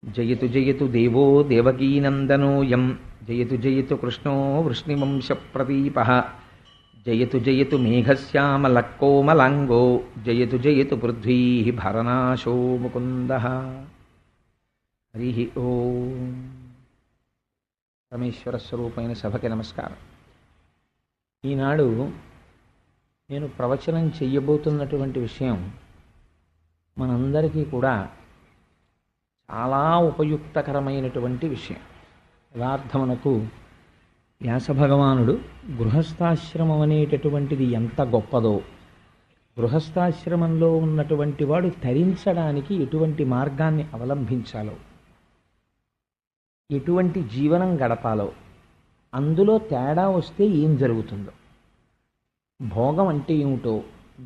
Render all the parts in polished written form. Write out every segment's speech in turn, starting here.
జయతు జయతు దేవో దేవకీనందనోయం జయతు జయతు కృష్ణో వృష్ణివంశప్రదీపః జయతు జయతు మేఘశ్యామలకోమలాంగో జయతు జయతు పృథ్వీ భరనాశో ముకుందః. హరి ఓం. పరమేశ్వర స్వరూపమైన సభకి నమస్కారం. ఈనాడు నేను ప్రవచనం చెయ్యబోతున్నటువంటి విషయం మనందరికీ కూడా చాలా ఉపయుక్తకరమైనటువంటి విషయం. యథార్థమునకు వ్యాసభగవానుడు గృహస్థాశ్రమం అనేటటువంటిది ఎంత గొప్పదో, గృహస్థాశ్రమంలో ఉన్నటువంటి వాడు తరించడానికి ఎటువంటి మార్గాన్ని అవలంబించాలో, ఎటువంటి జీవనం గడపాలో, అందులో తేడా వస్తే ఏం జరుగుతుందో, భోగం అంటే ఏమిటో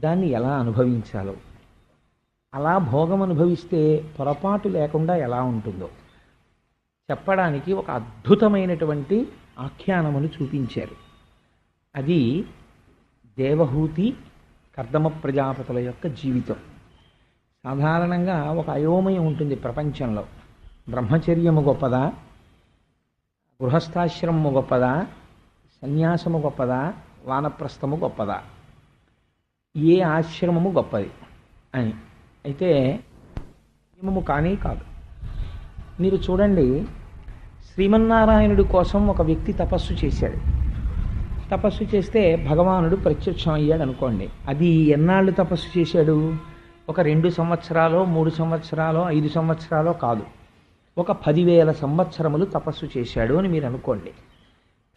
దాన్ని ఎలా అనుభవించాలో, అలా భోగం అనుభవిస్తే పొరపాటు లేకుండా ఎలా ఉంటుందో చెప్పడానికి ఒక అద్భుతమైనటువంటి ఆఖ్యానమును చూపించారు. అది దేవహూతి కర్దమ ప్రజాపతుల యొక్క జీవితం. సాధారణంగా ఒక అయోమయం ఉంటుంది ప్రపంచంలో. బ్రహ్మచర్యము గొప్పదా, గృహస్థాశ్రమము గొప్పదా, సన్యాసము గొప్పదా, వానప్రస్థము గొప్పదా, ఏ ఆశ్రమము గొప్పది అని. అయితే నియమము కానీ కాదు. మీరు చూడండి, శ్రీమన్నారాయణుడి కోసం ఒక వ్యక్తి తపస్సు చేశాడు. తపస్సు చేస్తే భగవానుడు ప్రత్యక్షం అయ్యాడు అనుకోండి. అది ఎన్నాళ్ళు తపస్సు చేశాడు? ఒక 2 సంవత్సరాలో 3 సంవత్సరాలో 5 సంవత్సరాలో కాదు, ఒక 10,000 సంవత్సరములు తపస్సు చేశాడు అని మీరు అనుకోండి.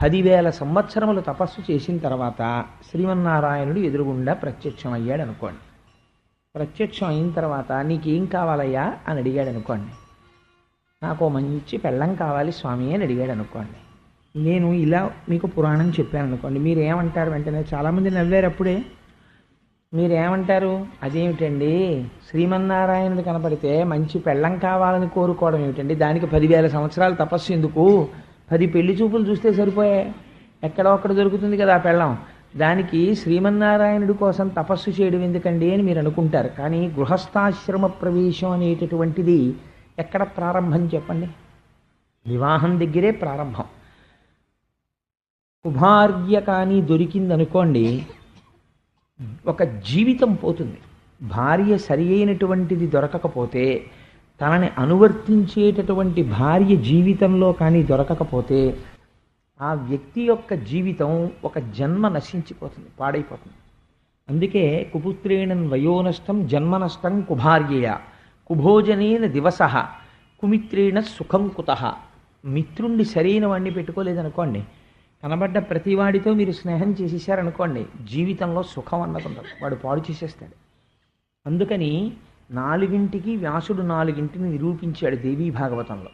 10,000 సంవత్సరములు తపస్సు చేసిన తర్వాత శ్రీమన్నారాయణుడు ఎదురుగుండా ప్రత్యక్షం అయ్యాడు అనుకోండి. ప్రత్యక్షం అయిన తర్వాత నీకేం కావాలయ్యా అని అడిగాడు అనుకోండి. నాకు మంచి పెళ్ళం కావాలి స్వామి అని అడిగాడు అనుకోండి. నేను ఇలా మీకు పురాణం చెప్పాను అనుకోండి. మీరు ఏమంటారు? వెంటనే చాలామంది నవ్వారు. అప్పుడే మీరేమంటారు? అదేమిటండి, శ్రీమన్నారాయణుడు కనపడితే మంచి పెళ్ళం కావాలని కోరుకోవడం ఏమిటండి, దానికి 10,000 సంవత్సరాలు తపస్సు ఎందుకు? 10 పెళ్లి చూపులు చూస్తే సరిపోయే, ఎక్కడో ఒక్కడ దొరుకుతుంది కదా ఆ పెళ్ళం. దానికి శ్రీమన్నారాయణుడి కోసం తపస్సు చేయడం ఎందుకండి అని మీరు అనుకుంటారు. కానీ గృహస్థాశ్రమ ప్రవేశం అనేటటువంటిది ఎక్కడ ప్రారంభం చెప్పండి? వివాహం దగ్గరే ప్రారంభం. కుభార్య కానీ దొరికిందనుకోండి, ఒక జీవితం పోతుంది. భార్య సరి అయినటువంటిది దొరకకపోతే, తనని అనువర్తించేటటువంటి భార్య జీవితంలో కానీ దొరకకపోతే, ఆ వ్యక్తి యొక్క జీవితం ఒక జన్మ నశించిపోతుంది, పాడైపోతుంది. అందుకే కుపుత్రేణన్ వయోనష్టం జన్మనష్టం కుభార్యయ కుభోజనేన దివస కుమిత్రేణ సుఖం కుతః. మిత్రుణ్ణి సరైన వాడిని పెట్టుకోలేదనుకోండి, కనబడ్డ ప్రతివాడితో మీరు స్నేహం చేసేసారనుకోండి, జీవితంలో సుఖం అన్నది ఉండదు, వాడు పాడు చేసేస్తాడు. అందుకని 4ంటికి వ్యాసుడు 4ంటిని నిరూపించాడు దేవీ భాగవతంలో.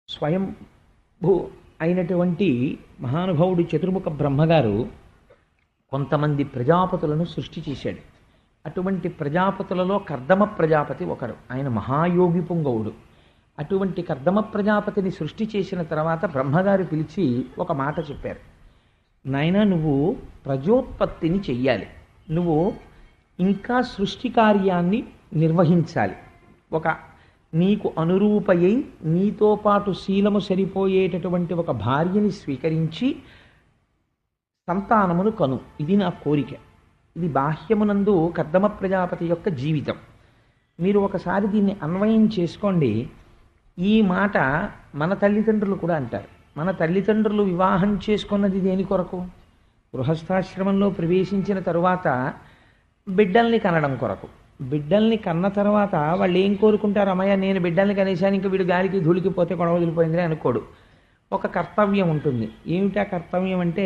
స్వయం అయినటువంటి మహానుభావుడు చతుర్ముఖ బ్రహ్మగారు కొంతమంది ప్రజాపతులను సృష్టి చేశాడు. అటువంటి ప్రజాపతులలో కర్దమ ప్రజాపతి ఒకరు. ఆయన మహాయోగి పుంగవుడు. అటువంటి కర్దమ ప్రజాపతిని సృష్టి చేసిన తర్వాత బ్రహ్మగారు పిలిచి ఒక మాట చెప్పారు. నాయనా, నువ్వు ప్రజోత్పత్తిని చెయ్యాలి, నువ్వు ఇంకా సృష్టి కార్యాన్ని నిర్వహించాలి. ఒక నీకు అనురూపయై నీతో పాటు శీలము సరిపోయేటటువంటి ఒక భార్యని స్వీకరించి సంతానమును కను. ఇది నా కోరిక. ఇది బాహ్యమునందు కర్దమ ప్రజాపతి యొక్క జీవితం. మీరు ఒకసారి దీన్ని అన్వయం చేసుకోండి. ఈ మాట మన తల్లిదండ్రులు కూడా అంటారు. మన తల్లిదండ్రులు వివాహం చేసుకున్నది దేని కొరకు? గృహస్థాశ్రమంలో ప్రవేశించిన తరువాత బిడ్డల్ని కనడం కొరకు. బిడ్డల్ని కన్న తర్వాత వాళ్ళు ఏం కోరుకుంటారు? అమ్మయ్య, నేను బిడ్డల్ని కనేసాను, ఇంకా వీడు గాలికి ధూళికి పోతే గొడవ వదిలిపోయిందని అనుకోడు. ఒక కర్తవ్యం ఉంటుంది. ఏమిటా కర్తవ్యం అంటే,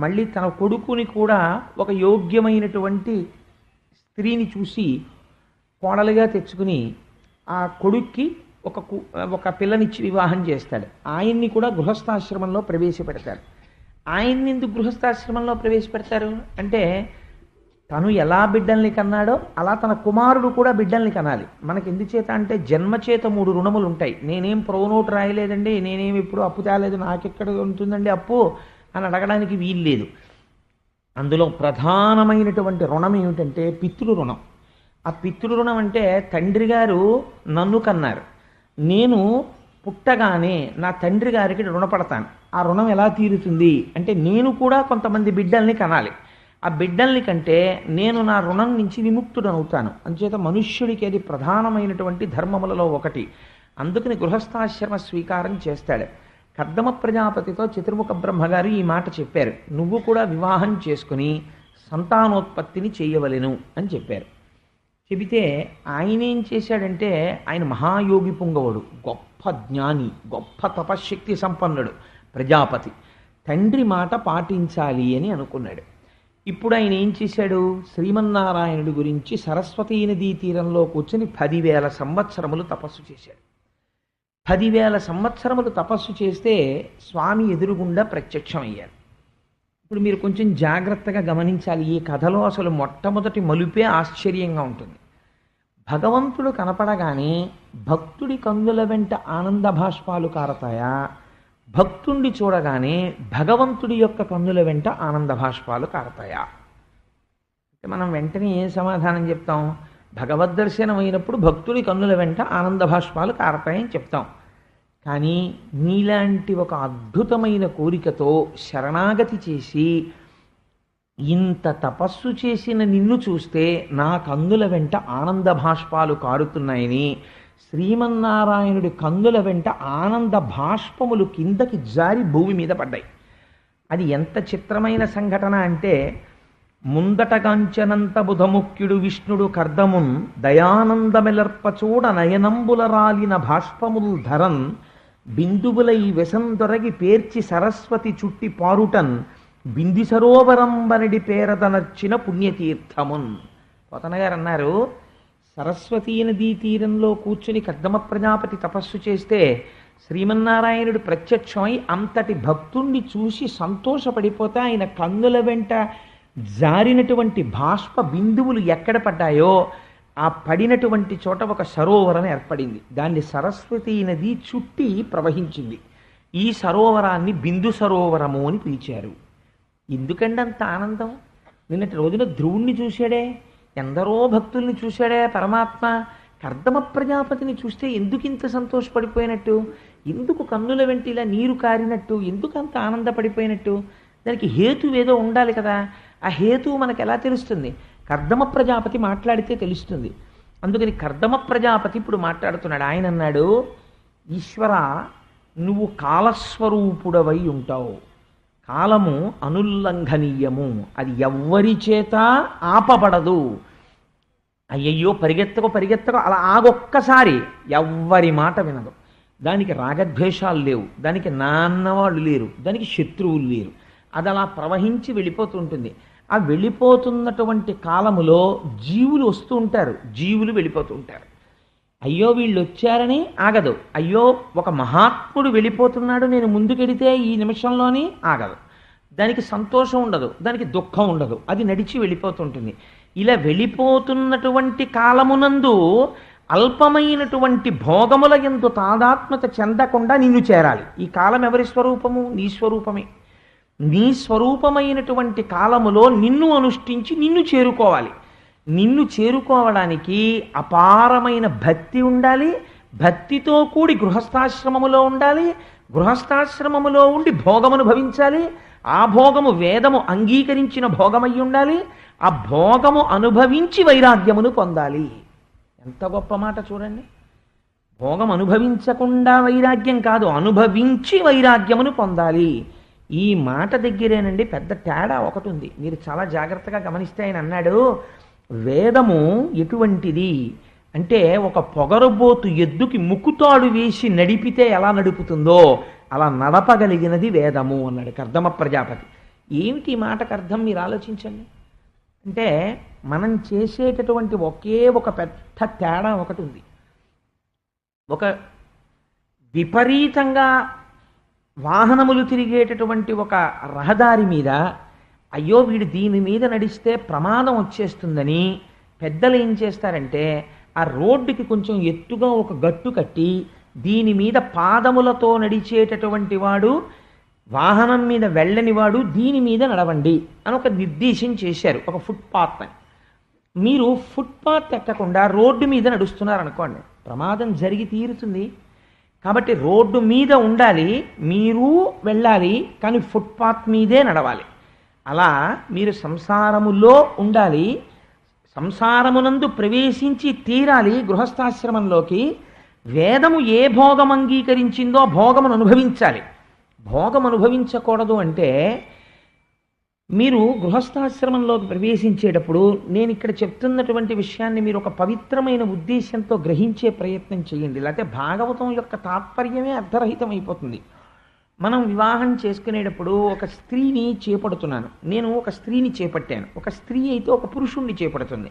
మళ్ళీ తన కొడుకుని కూడా ఒక యోగ్యమైనటువంటి స్త్రీని చూసి కోడలుగా తెచ్చుకుని ఆ కొడుక్కి ఒక పిల్లనిచ్చి వివాహం చేస్తాడు. ఆయన్ని కూడా గృహస్థాశ్రమంలో ప్రవేశపెడతాడు. ఆయన్ని ఎందుకు గృహస్థాశ్రమంలో ప్రవేశపెడతారు అంటే, తను ఎలా బిడ్డల్ని కన్నాడో అలా తన కుమారుడు కూడా బిడ్డల్ని కనాలి. మనకి ఎందుచేత అంటే, జన్మచేత 3 రుణములు ఉంటాయి. నేనేం ప్రోనోటు రాయలేదండి, నేనేం ఇప్పుడు అప్పు తేలేదు, నాకెక్కడ ఉంటుందండి అప్పు అని అడగడానికి వీల్లేదు. అందులో ప్రధానమైనటువంటి రుణం ఏమిటంటే పితృ రుణం. ఆ పితృ రుణం అంటే తండ్రి గారు నన్ను కన్నారు, నేను పుట్టగానే నా తండ్రి గారికి రుణపడతాను. ఆ రుణం ఎలా తీరుతుంది అంటే నేను కూడా కొంతమంది బిడ్డల్ని కనాలి. ఆ బిడ్డల్ని కంటే నేను నా రుణం నుంచి విముక్తుడనవుతాను. అంచేత మనుష్యుడికి అది ప్రధానమైనటువంటి ధర్మములలో ఒకటి. అందుకని గృహస్థాశ్రమ స్వీకారం చేస్తాడు. కర్దమ ప్రజాపతితో చతుర్ముఖ బ్రహ్మగారు ఈ మాట చెప్పారు, నువ్వు కూడా వివాహం చేసుకుని సంతానోత్పత్తిని చేయవలెను అని చెప్పారు. చెబితే ఆయన ఏం చేశాడంటే, ఆయన మహాయోగి పుంగవుడు, గొప్ప జ్ఞాని, గొప్ప తపశ్శక్తి సంపన్నుడు ప్రజాపతి. తండ్రి మాట పాటించాలి అని అనుకున్నాడు. ఇప్పుడు ఆయన ఏం చేశాడు, శ్రీమన్నారాయణుడి గురించి సరస్వతీ నదీ తీరంలో కూర్చొని 10,000 సంవత్సరములు తపస్సు చేశాడు. 10,000 సంవత్సరములు తపస్సు చేస్తే స్వామి ఎదురుగుండా ప్రత్యక్షమయ్యారు. ఇప్పుడు మీరు కొంచెం జాగ్రత్తగా గమనించాలి. ఈ కథలో అసలు మొట్టమొదటి మలుపే ఆశ్చర్యంగా ఉంటుంది. భగవంతుడు కనపడగానే భక్తుడి కన్నుల వెంట ఆనంద భాష్పాలు కారతాయా, భక్తుణ్ణి చూడగానే భగవంతుడి యొక్క కన్నుల వెంట ఆనంద భాష్పాలు కారతాయా? అంటే మనం వెంటనే ఏ సమాధానం చెప్తాం? భగవద్దర్శనం అయినప్పుడు భక్తుడి కన్నుల వెంట ఆనంద భాష్పాలు కారతాయని చెప్తాం. కానీ నీలాంటి ఒక అద్భుతమైన కోరికతో శరణాగతి చేసి ఇంత తపస్సు చేసిన నిన్ను చూస్తే నా కన్నుల వెంట ఆనంద భాష్పాలు కారుతున్నాయని, శ్రీమన్నారాయణుడి కన్నుల వెంట ఆనంద భాష్పములు కిందకి జారి భూమి మీద పడ్డాయి. అది ఎంత చిత్రమైన సంఘటన అంటే, ముందటగాంచనంత బుధముఖ్యుడు విష్ణుడు కర్దమున్ దయానందమెలర్పచూడ నయనంబుల రాలిన భాష్పముల్ ధరన్ బిందువులై వెసందొరగి పేర్చి సరస్వతి చుట్టి పారుటన్ బింది సరోవరంబనడి పేరదనర్చిన పుణ్యతీర్థమున్. పోతనగారు అన్నారు, సరస్వతీ నదీ తీరంలో కూర్చుని కర్దమ ప్రజాపతి తపస్సు చేస్తే శ్రీమన్నారాయణుడు ప్రత్యక్షమై అంతటి భక్తుణ్ణి చూసి సంతోషపడిపోతే ఆయన కన్నుల వెంట జారినటువంటి బాష్ప బిందువులు ఎక్కడ పడ్డాయో ఆ పడినటువంటి చోట ఒక సరోవరం ఏర్పడింది. దాన్ని సరస్వతీ నది చుట్టి ప్రవహించింది. ఈ సరోవరాన్ని బిందు సరోవరము అని పిలిచారు. ఎందుకండి అంత ఆనందం? నిన్నటి రోజున ధ్రువుణ్ణి చూశాడే, ఎందరో భక్తుల్ని చూశాడే పరమాత్మ. కర్దమ ప్రజాపతిని చూస్తే ఎందుకు ఇంత సంతోషపడిపోయినట్టు? ఎందుకు కన్నుల వెంట ఇలా నీరు కారినట్టు? ఎందుకు అంత ఆనందపడిపోయినట్టు? దానికి హేతు ఏదో ఉండాలి కదా. ఆ హేతువు మనకు ఎలా తెలుస్తుంది? కర్దమ ప్రజాపతి మాట్లాడితే తెలుస్తుంది. అందుకని కర్దమ ప్రజాపతి ఇప్పుడు మాట్లాడుతున్నాడు. ఆయన అన్నాడు, ఈశ్వర, నువ్వు కాలస్వరూపుడవై ఉంటావు. కాలము అనుల్లంఘనీయము, అది ఎవ్వరి చేత ఆపబడదు. అయ్యయ్యో పరిగెత్తకు అలా ఆగొక్కసారి ఎవ్వరి మాట వినదు. దానికి రాగద్వేషాలు లేవు, దానికి నాన్నవాళ్ళు లేరు, దానికి శత్రువులు లేరు. అది అలా ప్రవహించి వెళ్ళిపోతుంటుంది. ఆ వెళ్ళిపోతున్నటువంటి కాలములో జీవులు వస్తూ ఉంటారు, జీవులు వెళ్ళిపోతూ ఉంటారు. అయ్యో వీళ్ళు వచ్చారని ఆగదు. అయ్యో ఒక మహాత్ముడు వెళ్ళిపోతున్నాడు, నేను ముందుకెడితే ఈ నిమిషంలోని ఆగదు. దానికి సంతోషం ఉండదు, దానికి దుఃఖం ఉండదు, అది నడిచి వెళ్ళిపోతుంటుంది. ఇలా వెళ్ళిపోతున్నటువంటి కాలమునందు అల్పమైనటువంటి భోగముల యందు తాదాత్మ్యత చెందకుండా నిన్ను చేరాలి. ఈ కాలం ఎవరి స్వరూపము? నీ స్వరూపమే. నీ స్వరూపమైనటువంటి కాలములో నిన్ను అనుష్ఠించి నిన్ను చేరుకోవాలి. నిన్ను చేరుకోవడానికి అపారమైన భక్తి ఉండాలి. భక్తితో కూడి గృహస్థాశ్రమములో ఉండాలి. గృహస్థాశ్రమములో ఉండి భోగమును భవించాలి. ఆ భోగము వేదము అంగీకరించిన భోగమై ఉండాలి. ఆ భోగము అనుభవించి వైరాగ్యమును పొందాలి. ఎంత గొప్ప మాట చూడండి. భోగం అనుభవించకుండా వైరాగ్యం కాదు, అనుభవించి వైరాగ్యమును పొందాలి. ఈ మాట దగ్గరేనండి పెద్ద తేడా ఒకటి ఉంది. మీరు చాలా జాగ్రత్తగా గమనిస్తే ఆయన అన్నాడు, వేదము ఎటువంటిది అంటే ఒక పొగరుబోతు ఎద్దుకి ముక్కుతాడు వేసి నడిపితే ఎలా నడుపుతుందో అలా నడపగలిగినది వేదము అన్నాడు కర్దమ ప్రజాపతి. ఏమిటి ఈ మాటకు అర్థం మీరు ఆలోచించండి. అంటే మనం చేసేటటువంటి ఒకే ఒక పెద్ద తేడా ఒకటి ఉంది. ఒక విపరీతంగా వాహనములు తిరిగేటటువంటి ఒక రహదారి మీద అయ్యో వీడు దీని మీద నడిస్తే ప్రమాదం వచ్చేస్తుందని పెద్దలు ఏం చేస్తారంటే ఆ రోడ్డుకి కొంచెం ఎత్తుగా ఒక గట్టు కట్టి దీని మీద పాదములతో నడిచేటటువంటి వాడు, వాహనం మీద వెళ్ళని వాడు దీని మీద నడవండి అని ఒక నిర్దేశం చేశారు, ఒక ఫుట్పాత్ అని. మీరు ఫుట్పాత్ ఎక్కకుండా రోడ్డు మీద నడుస్తున్నారనుకోండి, ప్రమాదం జరిగి తీరుతుంది. కాబట్టి రోడ్డు మీద ఉండాలి, మీరు వెళ్ళాలి, కానీ ఫుట్పాత్ మీదే నడవాలి. అలా మీరు సంసారములో ఉండాలి, సంసారమునందు ప్రవేశించి తీరాలి గృహస్థాశ్రమంలోకి. వేదము ఏ భోగం అంగీకరించిందో భోగమును అనుభవించాలి. భోగం అనుభవించకూడదు అంటే మీరు గృహస్థాశ్రమంలోకి ప్రవేశించేటప్పుడు నేను ఇక్కడ చెప్తున్నటువంటి విషయాన్ని మీరు ఒక పవిత్రమైన ఉద్దేశంతో గ్రహించే ప్రయత్నం చేయండి. లేకపోతే భాగవతం యొక్క తాత్పర్యమే అర్ధరహితం అయిపోతుంది. మనం వివాహం చేసుకునేటప్పుడు ఒక స్త్రీని చేపడుతున్నాను, నేను ఒక స్త్రీని చేపట్టాను. ఒక స్త్రీ అయితే ఒక పురుషుణ్ణి చేపడుతుంది.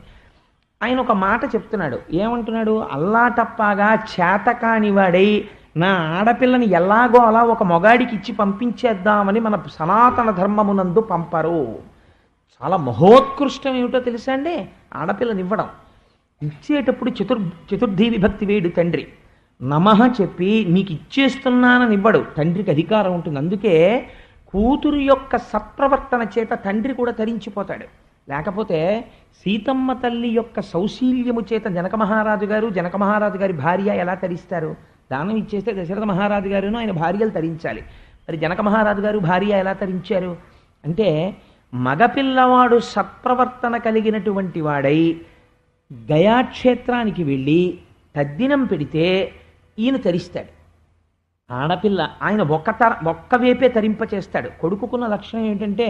ఆయన ఒక మాట చెప్తున్నాడు, ఏమంటున్నాడు? అల్లాటప్పాగా చేతకానివాడై నా ఆడపిల్లని ఎలాగో అలా ఒక మొగాడికి ఇచ్చి పంపించేద్దామని మన సనాతన ధర్మమునందు పంపరు. చాలా మహోత్కృష్టం ఏమిటో తెలుసా అండి? ఆడపిల్లనివ్వడం. ఇచ్చేటప్పుడు చతుర్థీ విభక్తి వేడు తండ్రి. నమః చెప్పి నీకు ఇచ్చేస్తున్నానని ఇవ్వడు. తండ్రికి అధికారం ఉంటుంది. అందుకే కూతురు యొక్క సత్ప్రవర్తన చేత తండ్రి కూడా తరించిపోతాడు. లేకపోతే సీతమ్మ తల్లి యొక్క సౌశీల్యము చేత జనక మహారాజు గారి భార్య ఎలా తరిస్తారు? దానం ఇచ్చేస్తే దశరథ మహారాజు గారును ఆయన భార్యలు తరించాలి. మరి జనక మహారాజు గారు భార్య ఎలా తరించారు అంటే, మగపిల్లవాడు సత్ప్రవర్తన కలిగినటువంటి వాడై గయాక్షేత్రానికి వెళ్ళి తద్దినం పెడితే ఈయన తరిస్తాడు. ఆడపిల్ల ఆయన ఒక్క వేపే తరింపచేస్తాడు. కొడుకుకున్న లక్షణం ఏంటంటే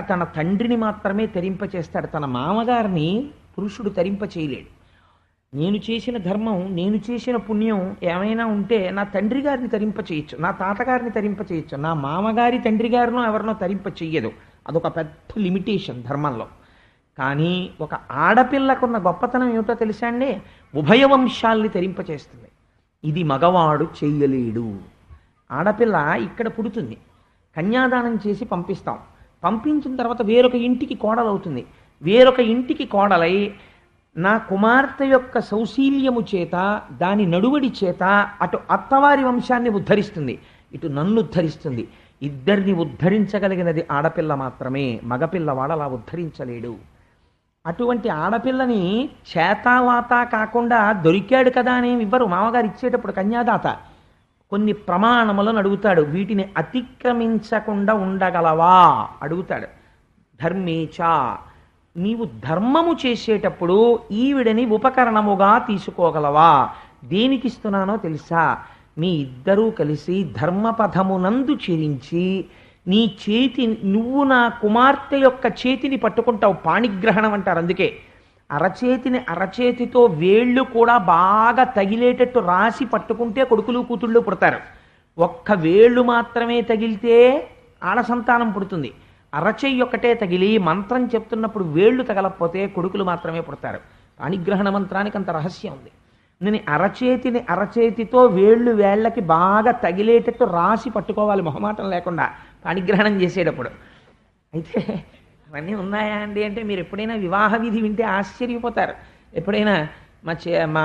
తన తండ్రిని మాత్రమే తరింపచేస్తాడు. తన మామగారిని పురుషుడు తరింప చేయలేడు. నేను చేసిన ధర్మం, నేను చేసిన పుణ్యం ఏమైనా ఉంటే నా తండ్రి గారిని తరింప చేయొచ్చు, నా తాతగారిని తరింప చేయొచ్చు, నా మామగారి తండ్రి గారినో ఎవరినో తరింప చెయ్యదు. అదొక పెద్ద లిమిటేషన్ ధర్మంలో. కానీ ఒక ఆడపిల్లకున్న గొప్పతనం ఏమిటో తెలుసా అండి? ఉభయ వంశాల్ని తరింపచేస్తుంది. ఇది మగవాడు చెయ్యలేడు. ఆడపిల్ల ఇక్కడ పుడుతుంది, కన్యాదానం చేసి పంపిస్తాం. పంపించిన తర్వాత వేరొక ఇంటికి కోడలవుతుంది. వేరొక ఇంటికి కోడలై నా కుమార్తె యొక్క సౌశీల్యము చేత, దాని నడువడి చేత అటు అత్తవారి వంశాన్ని ఉద్ధరిస్తుంది, ఇటు నన్ను ఉద్ధరిస్తుంది. ఇద్దరిని ఉద్ధరించగలిగినది ఆడపిల్ల మాత్రమే. మగపిల్లవాడు అలా ఉద్ధరించలేడు. అటువంటి ఆడపిల్లని చేతావాత కాకుండా దొరికాడు కదా అని ఇవ్వరు. మామగారు ఇచ్చేటప్పుడు కన్యాదాత కొన్ని ప్రమాణములను అడుగుతాడు. వీటిని అతిక్రమించకుండా ఉండగలవా అడుగుతాడు. ధర్మేచ, నీవు ధర్మము చేసేటప్పుడు ఈవిడని ఉపకరణముగా తీసుకోగలవా? దేనికిస్తున్నానో తెలుసా? మీ ఇద్దరూ కలిసి ధర్మపథమునందు చెరించి నీ చేతి, నువ్వు నా కుమార్తె యొక్క చేతిని పట్టుకుంటావు. పాణిగ్రహణం అంటారు. అందుకే అరచేతితో వేళ్ళు కూడా బాగా తగిలేటట్టు రాసి పట్టుకుంటే కొడుకులు కూతుళ్ళు పుడతారు. ఒక్క వేళ్ళు మాత్రమే తగిలితే ఆడ సంతానం పుడుతుంది. అరచేయి ఒక్కటే తగిలి మంత్రం చెప్తున్నప్పుడు వేళ్ళు తగలకపోతే కొడుకులు మాత్రమే పుడతారు. పాణిగ్రహణ మంత్రానికి అంత రహస్యం ఉంది. నేను అరచేతితో వేళ్ళకి బాగా తగిలేటట్టు రాసి పట్టుకోవాలి, మొహమాటం లేకుండా, పాణిగ్రహణం చేసేటప్పుడు. అయితే అవన్నీ ఉన్నాయా అండి అంటే, మీరు ఎప్పుడైనా వివాహ విధి వింటే ఆశ్చర్యపోతారు. ఎప్పుడైనా మా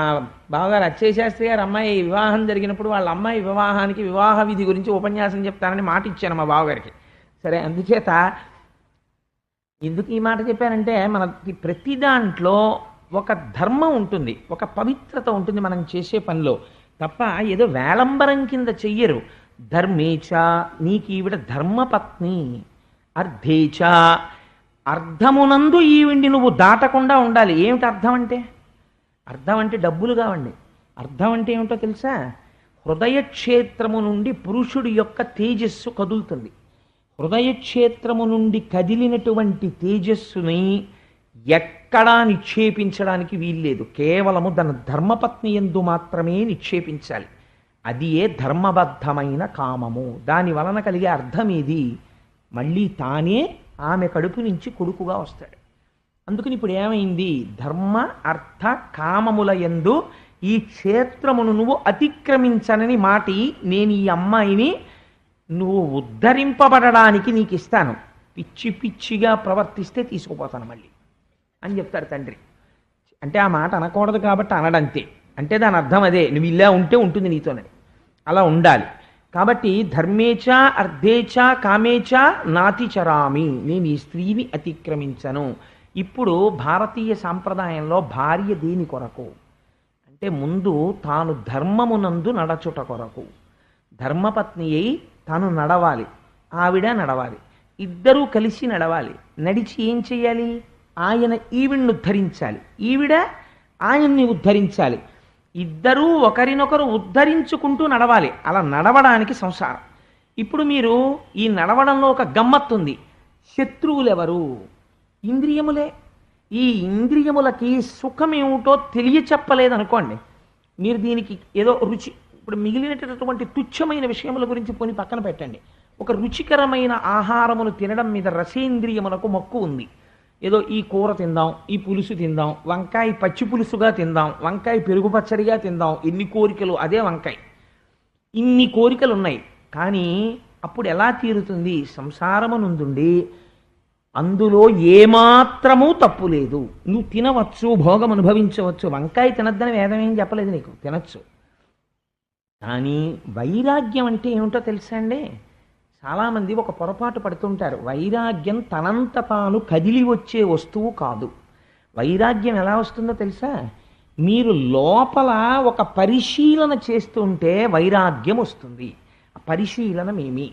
బావగారు అచ్చయ్య శాస్త్రి గారు అమ్మాయి వివాహం జరిగినప్పుడు వాళ్ళ అమ్మాయి వివాహానికి వివాహ విధి గురించి ఉపన్యాసం చెప్తానని మాట ఇచ్చాను మా బావగారికి. సరే, అందుచేత ఎందుకు ఈ మాట చెప్పానంటే, మనకి ప్రతి దాంట్లో ఒక ధర్మం ఉంటుంది, ఒక పవిత్రత ఉంటుంది మనం చేసే పనిలో. తప్ప ఏదో వేలంబరం కింద చెయ్యరు. ధర్మేచ, నీకు ఈవిడ ధర్మపత్ని. అర్ధేచ, అర్ధమునందు ఈవిడ్ని నువ్వు దాటకుండా ఉండాలి. ఏమిటి అర్థం అంటే? అర్థం అంటే డబ్బులు కావండి. అర్థం అంటే ఏమిటో తెలుసా? హృదయక్షేత్రము నుండి పురుషుడి యొక్క తేజస్సు కదులుతుంది. హృదయక్షేత్రము నుండి కదిలినటువంటి తేజస్సుని ఎక్కడా నిక్షేపించడానికి వీల్లేదు. కేవలము తన ధర్మపత్ని యందు మాత్రమే నిక్షేపించాలి. అది ఏ ధర్మబద్ధమైన కామము. దాని వలన కలిగే అర్థం ఏది? మళ్ళీ తానే ఆమె కడుపు నుంచి కొడుకుగా వస్తాడు. అందుకని ఇప్పుడు ఏమైంది? ధర్మ అర్థ కామముల యందు ఈ క్షేత్రమును నువ్వు అతిక్రమించనని మాటి నేను ఈ అమ్మాయిని నువ్వు ఉద్ధరింపబడడానికి నీకు ఇస్తాను. పిచ్చి పిచ్చిగా ప్రవర్తిస్తే తీసుకుపోతాను మళ్ళీ అని చెప్తాడు తండ్రి. అంటే ఆ మాట అనకూడదు కాబట్టి అనడంతే. అంటే దాని అర్థం అదే, నువ్వు ఇలా ఉంటే ఉంటుంది నీతోనే, అలా ఉండాలి. కాబట్టి ధర్మేచ అర్ధేచ కామేచ నాతిచరామి, నేను ఈ స్త్రీని అతిక్రమించను. ఇప్పుడు భారతీయ సాంప్రదాయంలో భార్య దేని కొరకు అంటే ముందు తాను ధర్మమునందు నడచుట కొరకు ధర్మపత్ని అయి తాను నడవాలి, ఆవిడ నడవాలి, ఇద్దరూ కలిసి నడవాలి. నడిచి ఏం చేయాలి? ఆయన ఈవిడ్ని ఉద్ధరించాలి, ఈవిడ ఆయన్ని ఉద్ధరించాలి. ఇద్దరూ ఒకరినొకరు ఉద్ధరించుకుంటూ నడవాలి. అలా నడవడానికి సంసారం. ఇప్పుడు మీరు ఈ నడవడంలో ఒక గమ్మత్తుంది. శత్రువులెవరు? ఇంద్రియములే. ఈ ఇంద్రియములకి సుఖం ఏమిటో తెలియచెప్పలేదనుకోండి, మీరు దీనికి ఏదో రుచి, ఇప్పుడు మిగిలినటువంటి తుచ్చమైన విషయముల గురించి పోని పక్కన పెట్టండి. ఒక రుచికరమైన ఆహారమును తినడం మీద రసేంద్రియములకు మక్కువ ఉంది. ఏదో ఈ కూర తిందాం, ఈ పులుసు తిందాం, వంకాయ పచ్చి పులుసుగా తిందాం, వంకాయ పెరుగు పచ్చడిగా తిందాం, ఎన్ని కోరికలు. అదే వంకాయ, ఇన్ని కోరికలు ఉన్నాయి. కానీ అప్పుడు ఎలా తీరుతుంది? సంసారమునందుండి అందులో ఏమాత్రమూ తప్పు లేదు, నువ్వు తినవచ్చు, భోగం అనుభవించవచ్చు. వంకాయ తినద్దని వేదం ఏం చెప్పలేదు నీకు, తినచ్చు. కానీ వైరాగ్యం అంటే ఏమిటో తెలుసా అండి? చాలామంది ఒక పొరపాటు పడుతుంటారు. వైరాగ్యం తనంత తాను కదిలి వచ్చే వస్తువు కాదు. వైరాగ్యం ఎలా వస్తుందో తెలుసా? మీరు లోపల ఒక పరిశీలన చేస్తుంటే వైరాగ్యం వస్తుంది. ఆ పరిశీలనమేమి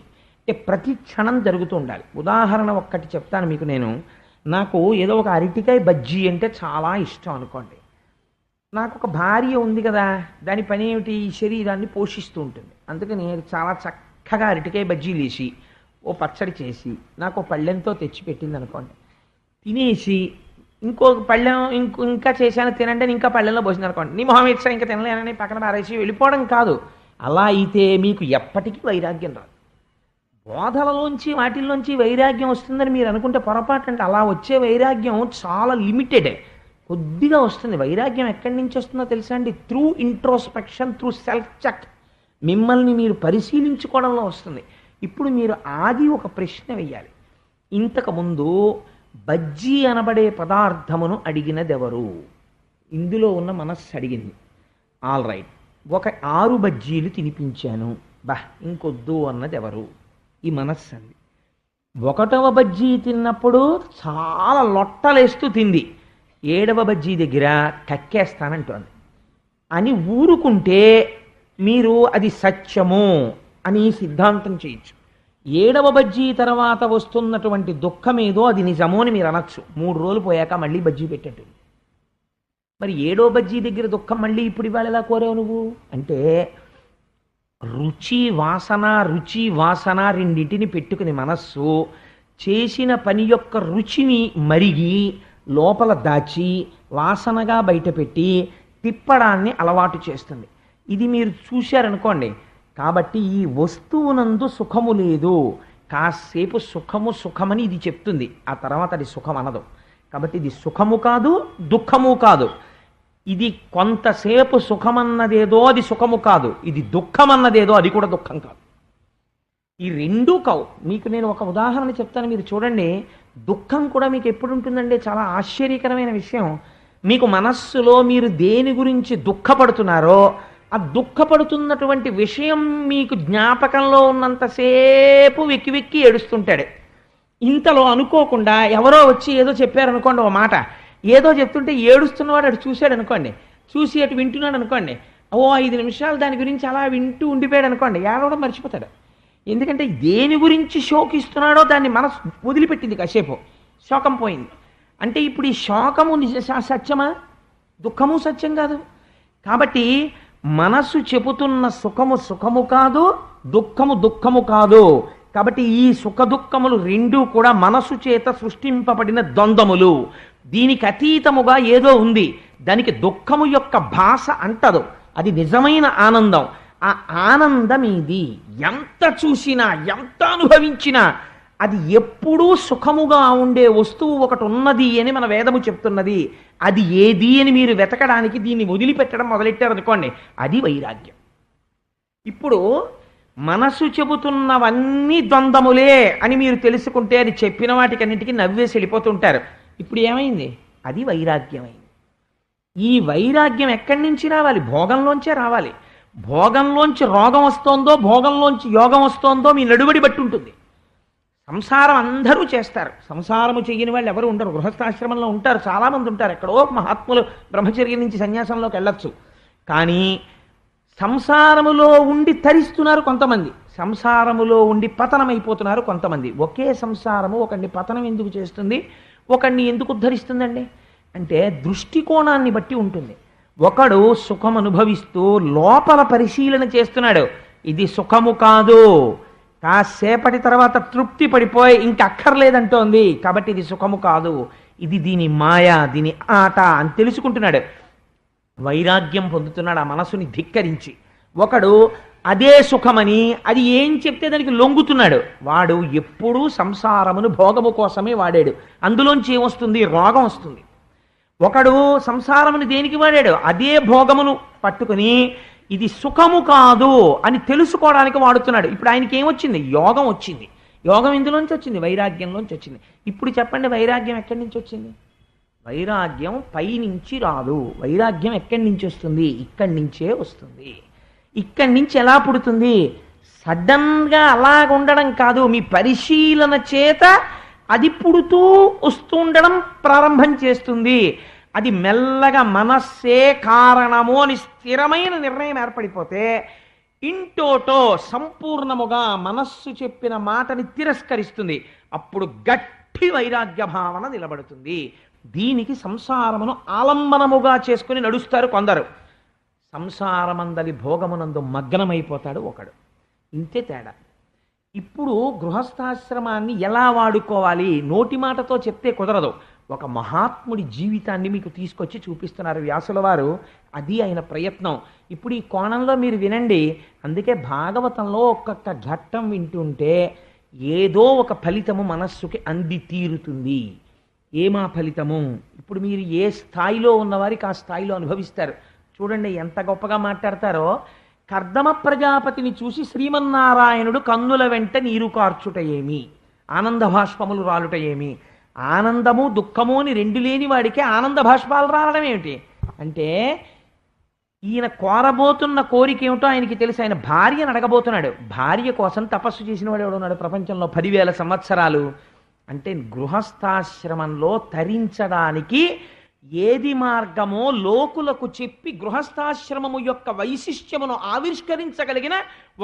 అంటే ప్రతి క్షణం జరుగుతూ ఉండాలి. ఉదాహరణ ఒక్కటి చెప్తాను మీకు. నాకు ఏదో ఒక అరటికాయ బజ్జీ అంటే చాలా ఇష్టం అనుకోండి. నాకు ఒక భార్య ఉంది కదా, దాని పని ఏమిటి? శరీరాన్ని పోషిస్తూ ఉంటుంది. అందుకని చాలా చక్కగా అరటికాయ బజ్జీలు వేసి ఓ పచ్చడి చేసి నాకు పళ్ళెంతో తెచ్చిపెట్టింది అనుకోండి. తినేసి ఇంకొక పళ్ళెం ఇంకా చేశాను తినండి, ఇంకా పళ్ళెంలో పోసింది అనుకోండి. నీ మొహం ఇచ్చా ఇంకా తినలేనని పక్కన పారేసి వెళ్ళిపోవడం కాదు. అలా అయితే మీకు ఎప్పటికీ వైరాగ్యం రాదు. బోధలలోంచి వాటిల్లోంచి వైరాగ్యం వస్తుందని మీరు అనుకుంటే పొరపాటు. అంటే అలా వచ్చే వైరాగ్యం చాలా లిమిటెడ్, కొద్దిగా వస్తుంది. వైరాగ్యం ఎక్కడి నుంచి వస్తుందో తెలుసా అండి? Through introspection, through self check. మిమ్మల్ని మీరు పరిశీలించుకోవడంలో వస్తుంది. ఇప్పుడు మీరు ఆది ఒక ప్రశ్న వెయ్యాలి. ఇంతకుముందు బజ్జీ అనబడే పదార్థమును అడిగినదెవరు? ఇందులో ఉన్న మనస్సు అడిగింది. ఆల్ రైట్, ఒక 6 బజ్జీలు తినిపించాను, ఇంకొద్దు అన్నది ఎవరు? ఈ మనస్సు అంది. 1వ బజ్జీ తిన్నప్పుడు చాలా లొట్టలేస్తూ తింది. 7వ బజ్జీ దగ్గర కక్కేస్తానంటోంది అని ఊరుకుంటే మీరు అది సత్యము అని సిద్ధాంతం చేయొచ్చు. 7వ బజ్జీ తర్వాత వస్తున్నటువంటి దుఃఖమేదో అది నిజమో అని మీరు అనొచ్చు. 3 రోజులు పోయాక మళ్ళీ బజ్జీ పెట్టట్టు. మరి 7వ బజ్జీ దగ్గర దుఃఖం మళ్ళీ ఇప్పుడు ఇవాళ ఎలా కోరావు నువ్వు అంటే, రుచి వాసన రెండింటిని పెట్టుకుని మనస్సు చేసిన పని యొక్క రుచిని మరిగి లోపల దాచి వాసనగా బయటపెట్టి తిప్పడాన్ని అలవాటు చేస్తుంది. ఇది మీరు చూశారనుకోండి. కాబట్టి ఈ వస్తువునందు సుఖము లేదు. కాసేపు సుఖమని ఇది చెప్తుంది, ఆ తర్వాత అది సుఖం అనదు. కాబట్టి ఇది సుఖము కాదు, దుఃఖము కాదు. ఇది కొంతసేపు సుఖమన్నదేదో అది సుఖము కాదు, ఇది దుఃఖమన్నదేదో అది కూడా దుఃఖం కాదు. ఈ రెండూ కావు. మీకు నేను ఒక ఉదాహరణ చెప్తాను, మీరు చూడండి. దుఃఖం కూడా మీకు ఎప్పుడు ఉంటుందండి? చాలా ఆశ్చర్యకరమైన విషయం. మీకు మనస్సులో మీరు దేని గురించి దుఃఖపడుతున్నారో ఆ దుఃఖపడుతున్నటువంటి విషయం మీకు జ్ఞాపకంలో ఉన్నంతసేపు వెక్కి వెక్కి ఏడుస్తుంటాడు. ఇంతలో అనుకోకుండా ఎవరో వచ్చి ఏదో చెప్పారనుకోండి, ఓ మాట ఏదో చెప్తుంటే ఏడుస్తున్నవాడు అటు చూశాడు అనుకోండి, చూసి అటు వింటున్నాడు అనుకోండి, 5 నిమిషాలు దాని గురించి అలా వింటూ ఉండిపోయాడు అనుకోండి, ఏడవడం మర్చిపోతాడు. ఎందుకంటే దేని గురించి శోకిస్తున్నాడో దాన్ని మనసు వదిలిపెట్టింది, కాసేపు శోకం పోయింది. అంటే ఇప్పుడు ఈ శోకము సత్యమా? దుఃఖము సత్యం కాదు. కాబట్టి మనసు చెబుతున్న సుఖము కాదు, దుఃఖము కాదు. కాబట్టి ఈ సుఖ దుఃఖములు రెండూ కూడా మనసు చేత సృష్టింపబడిన ద్వంద్వములు. దీనికి అతీతముగా ఏదో ఉంది, దానికి దుఃఖము యొక్క భాష అంటదు. అది నిజమైన ఆనందం. ఆ ఆనందం ఇది ఎంత చూసినా ఎంత అనుభవించినా అది ఎప్పుడూ సుఖముగా ఉండే వస్తువు ఒకటి ఉన్నది అని మన వేదము చెప్తున్నది. అది ఏది అని మీరు వెతకడానికి దీన్ని వదిలిపెట్టడం మొదలెట్టారనుకోండి, అది వైరాగ్యం. ఇప్పుడు మనసు చెబుతున్నవన్నీ ద్వంద్వములే అని మీరు తెలుసుకుంటే అది చెప్పిన వాటికన్నింటికి నవ్వేసి వెళ్ళిపోతుంటారు. ఇప్పుడు ఏమైంది? అది వైరాగ్యమైంది. ఈ వైరాగ్యం ఎక్కడి నుంచి రావాలి? భోగంలోంచే రావాలి. భోగంలోంచి రోగం వస్తోందో, భోగంలోంచి యోగం వస్తోందో మీ నడువడి బట్టి ఉంటుంది. సంసారం అందరూ చేస్తారు, సంసారము చెయ్యని వాళ్ళు ఎవరు ఉండరు. గృహస్థాశ్రమంలో ఉంటారు, చాలామంది ఉంటారు. ఎక్కడో మహాత్ములు బ్రహ్మచర్యం నుంచి సన్యాసంలోకి వెళ్ళొచ్చు. కానీ సంసారములో ఉండి తరిస్తున్నారు కొంతమంది, సంసారములో ఉండి పతనమైపోతున్నారు కొంతమంది. ఒకే సంసారము ఒకడిని పతనం ఎందుకు చేస్తుంది, ఒకడిని ఎందుకు ఉద్ధరిస్తుందండి అంటే దృష్టికోణాన్ని బట్టి ఉంటుంది. ఒకడు సుఖం అనుభవిస్తూ లోపల పరిశీలన చేస్తున్నాడు, ఇది సుఖము కాదు, కాసేపటి తర్వాత తృప్తి పడిపోయి ఇంక అక్కర్లేదంటోంది కాబట్టి ఇది సుఖము కాదు, ఇది దీని మాయ, దీని ఆట అని తెలుసుకుంటున్నాడు, వైరాగ్యం పొందుతున్నాడు ఆ మనసుని ధిక్కరించి. ఒకడు అదే సుఖమని అది ఏం చెప్తే దానికి లొంగుతున్నాడు, వాడు ఎప్పుడూ సంసారమును భోగము కోసమే వాడాడు, అందులోంచి ఏమొస్తుంది, రోగం వస్తుంది. ఒకడు సంసారముని దేనికి వాడాడు, అదే భోగమును పట్టుకుని ఇది సుఖము కాదు అని తెలుసుకోవడానికి వాడుతున్నాడు. ఇప్పుడు ఆయనకి ఏమొచ్చింది, యోగం వచ్చింది. యోగం ఇందులోంచి వచ్చింది, వైరాగ్యంలోంచి వచ్చింది. ఇప్పుడు చెప్పండి వైరాగ్యం ఎక్కడి నుంచి వచ్చింది? వైరాగ్యం పైనుంచి రాదు. వైరాగ్యం ఎక్కడి నుంచి వస్తుంది? ఇక్కడి నుంచే వస్తుంది. ఇక్కడి నుంచి ఎలా పుడుతుంది? సడన్గా అలాగ ఉండడం కాదు, మీ పరిశీలన చేత అది పుడుతూ వస్తూ ఉండడం ప్రారంభం చేస్తుంది. అది మెల్లగా మనస్సే కారణము అని స్థిరమైన నిర్ణయం ఏర్పడిపోతే ఇంటోటో సంపూర్ణముగా మనస్సు చెప్పిన మాటని తిరస్కరిస్తుంది. అప్పుడు గట్టి వైరాగ్య భావన నిలబడుతుంది. దీనికి సంసారమును ఆలంబనముగా చేసుకుని నడుస్తారు కొందరు. సంసారమందలి భోగమునందు మగ్నమైపోతాడు ఒకడు. ఇంతే తేడా. ఇప్పుడు గృహస్థాశ్రమాన్ని ఎలా వాడుకోవాలి నోటి మాటతో చెప్తే కుదరదు. ఒక మహాత్ముడి జీవితాన్ని మీకు తీసుకొచ్చి చూపిస్తున్నారు వ్యాసుల వారు. అది ఆయన ప్రయత్నం. ఇప్పుడు ఈ కోణంలో మీరు వినండి. అందుకే భాగవతంలో ఒక్కొక్క ఘట్టం వింటుంటే ఏదో ఒక ఫలితము మనస్సుకి అంది తీరుతుంది. ఏమా ఫలితము? ఇప్పుడు మీరు ఏ స్థాయిలో ఉన్నవారికి ఆ స్థాయిలో అనుభవిస్తారు. చూడండి ఎంత గొప్పగా మాట్లాడతారో. కర్దమ ప్రజాపతిని చూసి శ్రీమన్నారాయణుడు కన్నుల వెంట నీరు కార్చుట ఏమి, ఆనంద భాష్పములు రాలుట ఏమి? ఆనందము దుఃఖము అని రెండు లేని వాడికి ఆనంద భాష్పాలు రావడం ఏమిటి అంటే, ఈయన కోరబోతున్న కోరిక ఏమిటో ఆయనకి తెలుసు. ఆయన భార్యను అడగబోతున్నాడు. భార్య కోసం తపస్సు చేసిన వాడు ఎవడున్నాడు ప్రపంచంలో 10,000 సంవత్సరాలు? అంటే గృహస్థాశ్రమంలో తరించడానికి ఏది మార్గమో లోకులకు చెప్పి గృహస్థాశ్రమము యొక్క వైశిష్ట్యమును ఆవిష్కరించగలిగిన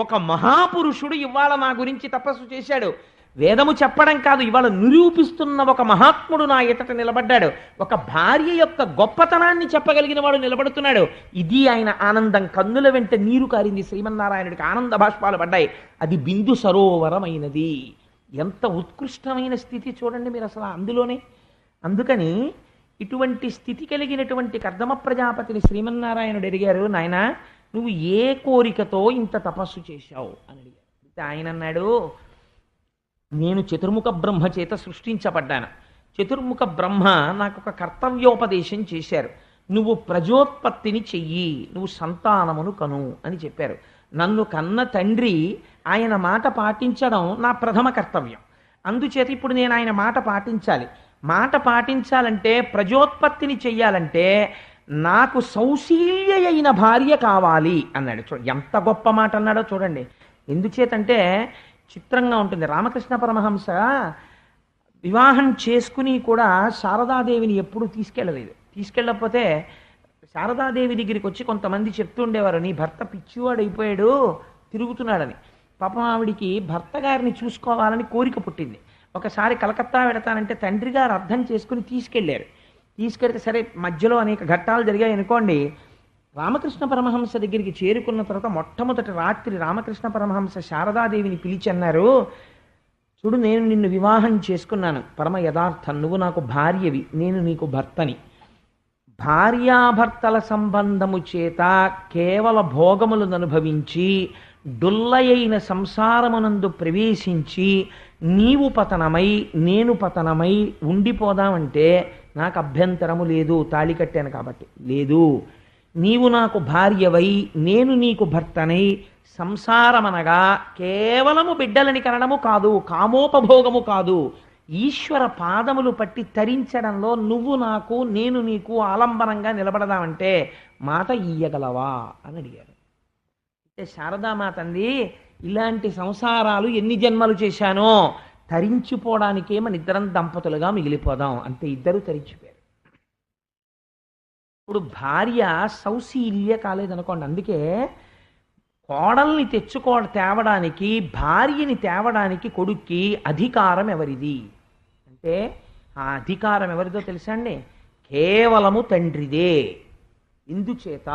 ఒక మహాపురుషుడు ఇవాళ నా గురించి తపస్సు చేశాడు. వేదము చెప్పడం కాదు, ఇవాళ నిరూపిస్తున్న ఒక మహాత్ముడు నా ఎదుట నిలబడ్డాడు. ఒక భార్య యొక్క గొప్పతనాన్ని చెప్పగలిగిన వాడు నిలబడుతున్నాడు. ఇది ఆయన ఆనందం. కన్నుల వెంట నీరు కారింది శ్రీమన్నారాయణుడికి, ఆనంద భాష్పాలు పడ్డాయి. అది బిందు సరోవరమైనది. ఎంత ఉత్కృష్టమైన స్థితి చూడండి మీరు అసలు అందులోనే. అందుకని ఇటువంటి స్థితి కలిగినటువంటి కర్దమ ప్రజాపతిని శ్రీమన్నారాయణుడు అడిగారు, నాయన నువ్వు ఏ కోరికతో ఇంత తపస్సు చేశావు అని అడిగారు. ఆయన అన్నాడు, నేను చతుర్ముఖ బ్రహ్మ చేత సృష్టించబడ్డాను. చతుర్ముఖ బ్రహ్మ నాకు ఒక కర్తవ్యోపదేశం చేశారు. నువ్వు ప్రజోత్పత్తిని చెయ్యి, నువ్వు సంతానమును కను అని చెప్పారు. నన్ను కన్న తండ్రి ఆయన మాట పాటించడం నా ప్రథమ కర్తవ్యం. అందుచేత ఇప్పుడు నేను ఆయన మాట పాటించాలి. మాట పాటించాలంటే, ప్రజోత్పత్తిని చెయ్యాలంటే నాకు సౌశీల్య అయిన భార్య కావాలి అన్నాడు. ఎంత గొప్ప మాట అన్నాడో చూడండి. ఎందుచేతంటే చిత్రంగా ఉంటుంది. రామకృష్ణ పరమహంస వివాహం చేసుకుని కూడా శారదాదేవిని ఎప్పుడూ తీసుకెళ్ళలేదు. తీసుకెళ్ళకపోతే శారదాదేవి దగ్గరికి వచ్చి కొంతమంది చెప్తూ ఉండేవారు, నీ భర్త పిచ్చివాడు అయిపోయాడు, తిరుగుతున్నాడని. పాపం ఆవిడికి భర్త గారిని చూసుకోవాలని కోరిక పుట్టింది. ఒకసారి కలకత్తా వెడతానంటే తండ్రి గారు అర్థం చేసుకుని తీసుకెళ్ళారు. తీసుకెళ్తే సరే మధ్యలో అనేక ఘట్టాలు జరిగాయి అనుకోండి. రామకృష్ణ పరమహంస దగ్గరికి చేరుకున్న తర్వాత మొట్టమొదటి రాత్రి రామకృష్ణ పరమహంస శారదాదేవిని పిలిచి అన్నారు, చూడు నేను నిన్ను వివాహం చేసుకున్నాను, పరమ యథార్థం, నువ్వు నాకు భార్యవి, నేను నీకు భర్తని. భార్యాభర్తల సంబంధము చేత కేవల భోగములను అనుభవించి డొల్లయైన సంసారమునందు ప్రవేశించి నీవు పతనమై నేను పతనమై ఉండిపోదామంటే నాకు అభ్యంతరము లేదు, తాళి కట్టాను కాబట్టి లేదు. నీవు నాకు భార్యవై నేను నీకు భర్తనై సంసారమనగా కేవలము బిడ్డలని కనడము కాదు, కామోపభోగము కాదు, ఈశ్వర పాదములు పట్టి తరించడంలో నువ్వు నాకు నేను నీకు ఆలంబనంగా నిలబడదామంటే మాట ఇయ్యగలవా అని అడిగారు. అంటే శారదామాత అంది, ఇలాంటి సంసారాలు ఎన్ని జన్మలు చేశానో తరించిపోవడానికే మన ఇద్దరం దంపతులుగా మిగిలిపోదాం. అంతే, ఇద్దరు తరించిపోయారు. ఇప్పుడు భార్య సౌశీల్య కాలేదనుకోండి. అందుకే కోడల్ని తేవడానికి, భార్యని తేవడానికి కొడుక్కి అధికారం ఎవరిది అంటే, ఆ అధికారం ఎవరిదో తెలుసా అండి? కేవలము తండ్రిదే. ఇందుచేత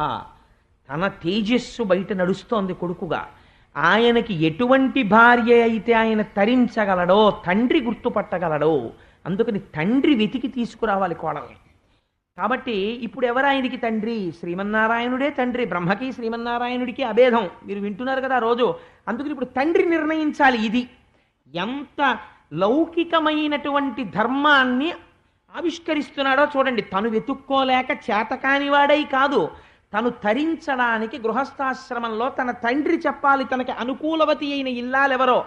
తన తేజస్సు బయట నడుస్తోంది కొడుకుగా. ఆయనకి ఎటువంటి భార్య అయితే ఆయన తరించగలడో, తండ్రి గుర్తుపట్టగలడో. అందుకని తండ్రి వెతికి తీసుకురావాలి కోడల్ని. కాబట్టి ఇప్పుడు ఎవరు ఆయనకి తండ్రి? శ్రీమన్నారాయణుడే తండ్రి. బ్రహ్మకి శ్రీమన్నారాయణుడికి అభేదం మీరు వింటున్నారు కదా రోజు. అందుకని ఇప్పుడు తండ్రి నిర్ణయించాలి. ఇది ఎంత లౌకికమైనటువంటి ధర్మాన్ని ఆవిష్కరిస్తున్నాడో చూడండి. తను వెతుక్కోలేక చేతకానివాడై కాదు, తను తరించడానికి గృహస్థాశ్రమంలో తన తండ్రి చెప్పాలి తనకి అనుకూలవతి అయిన ఇల్లాలెవరో.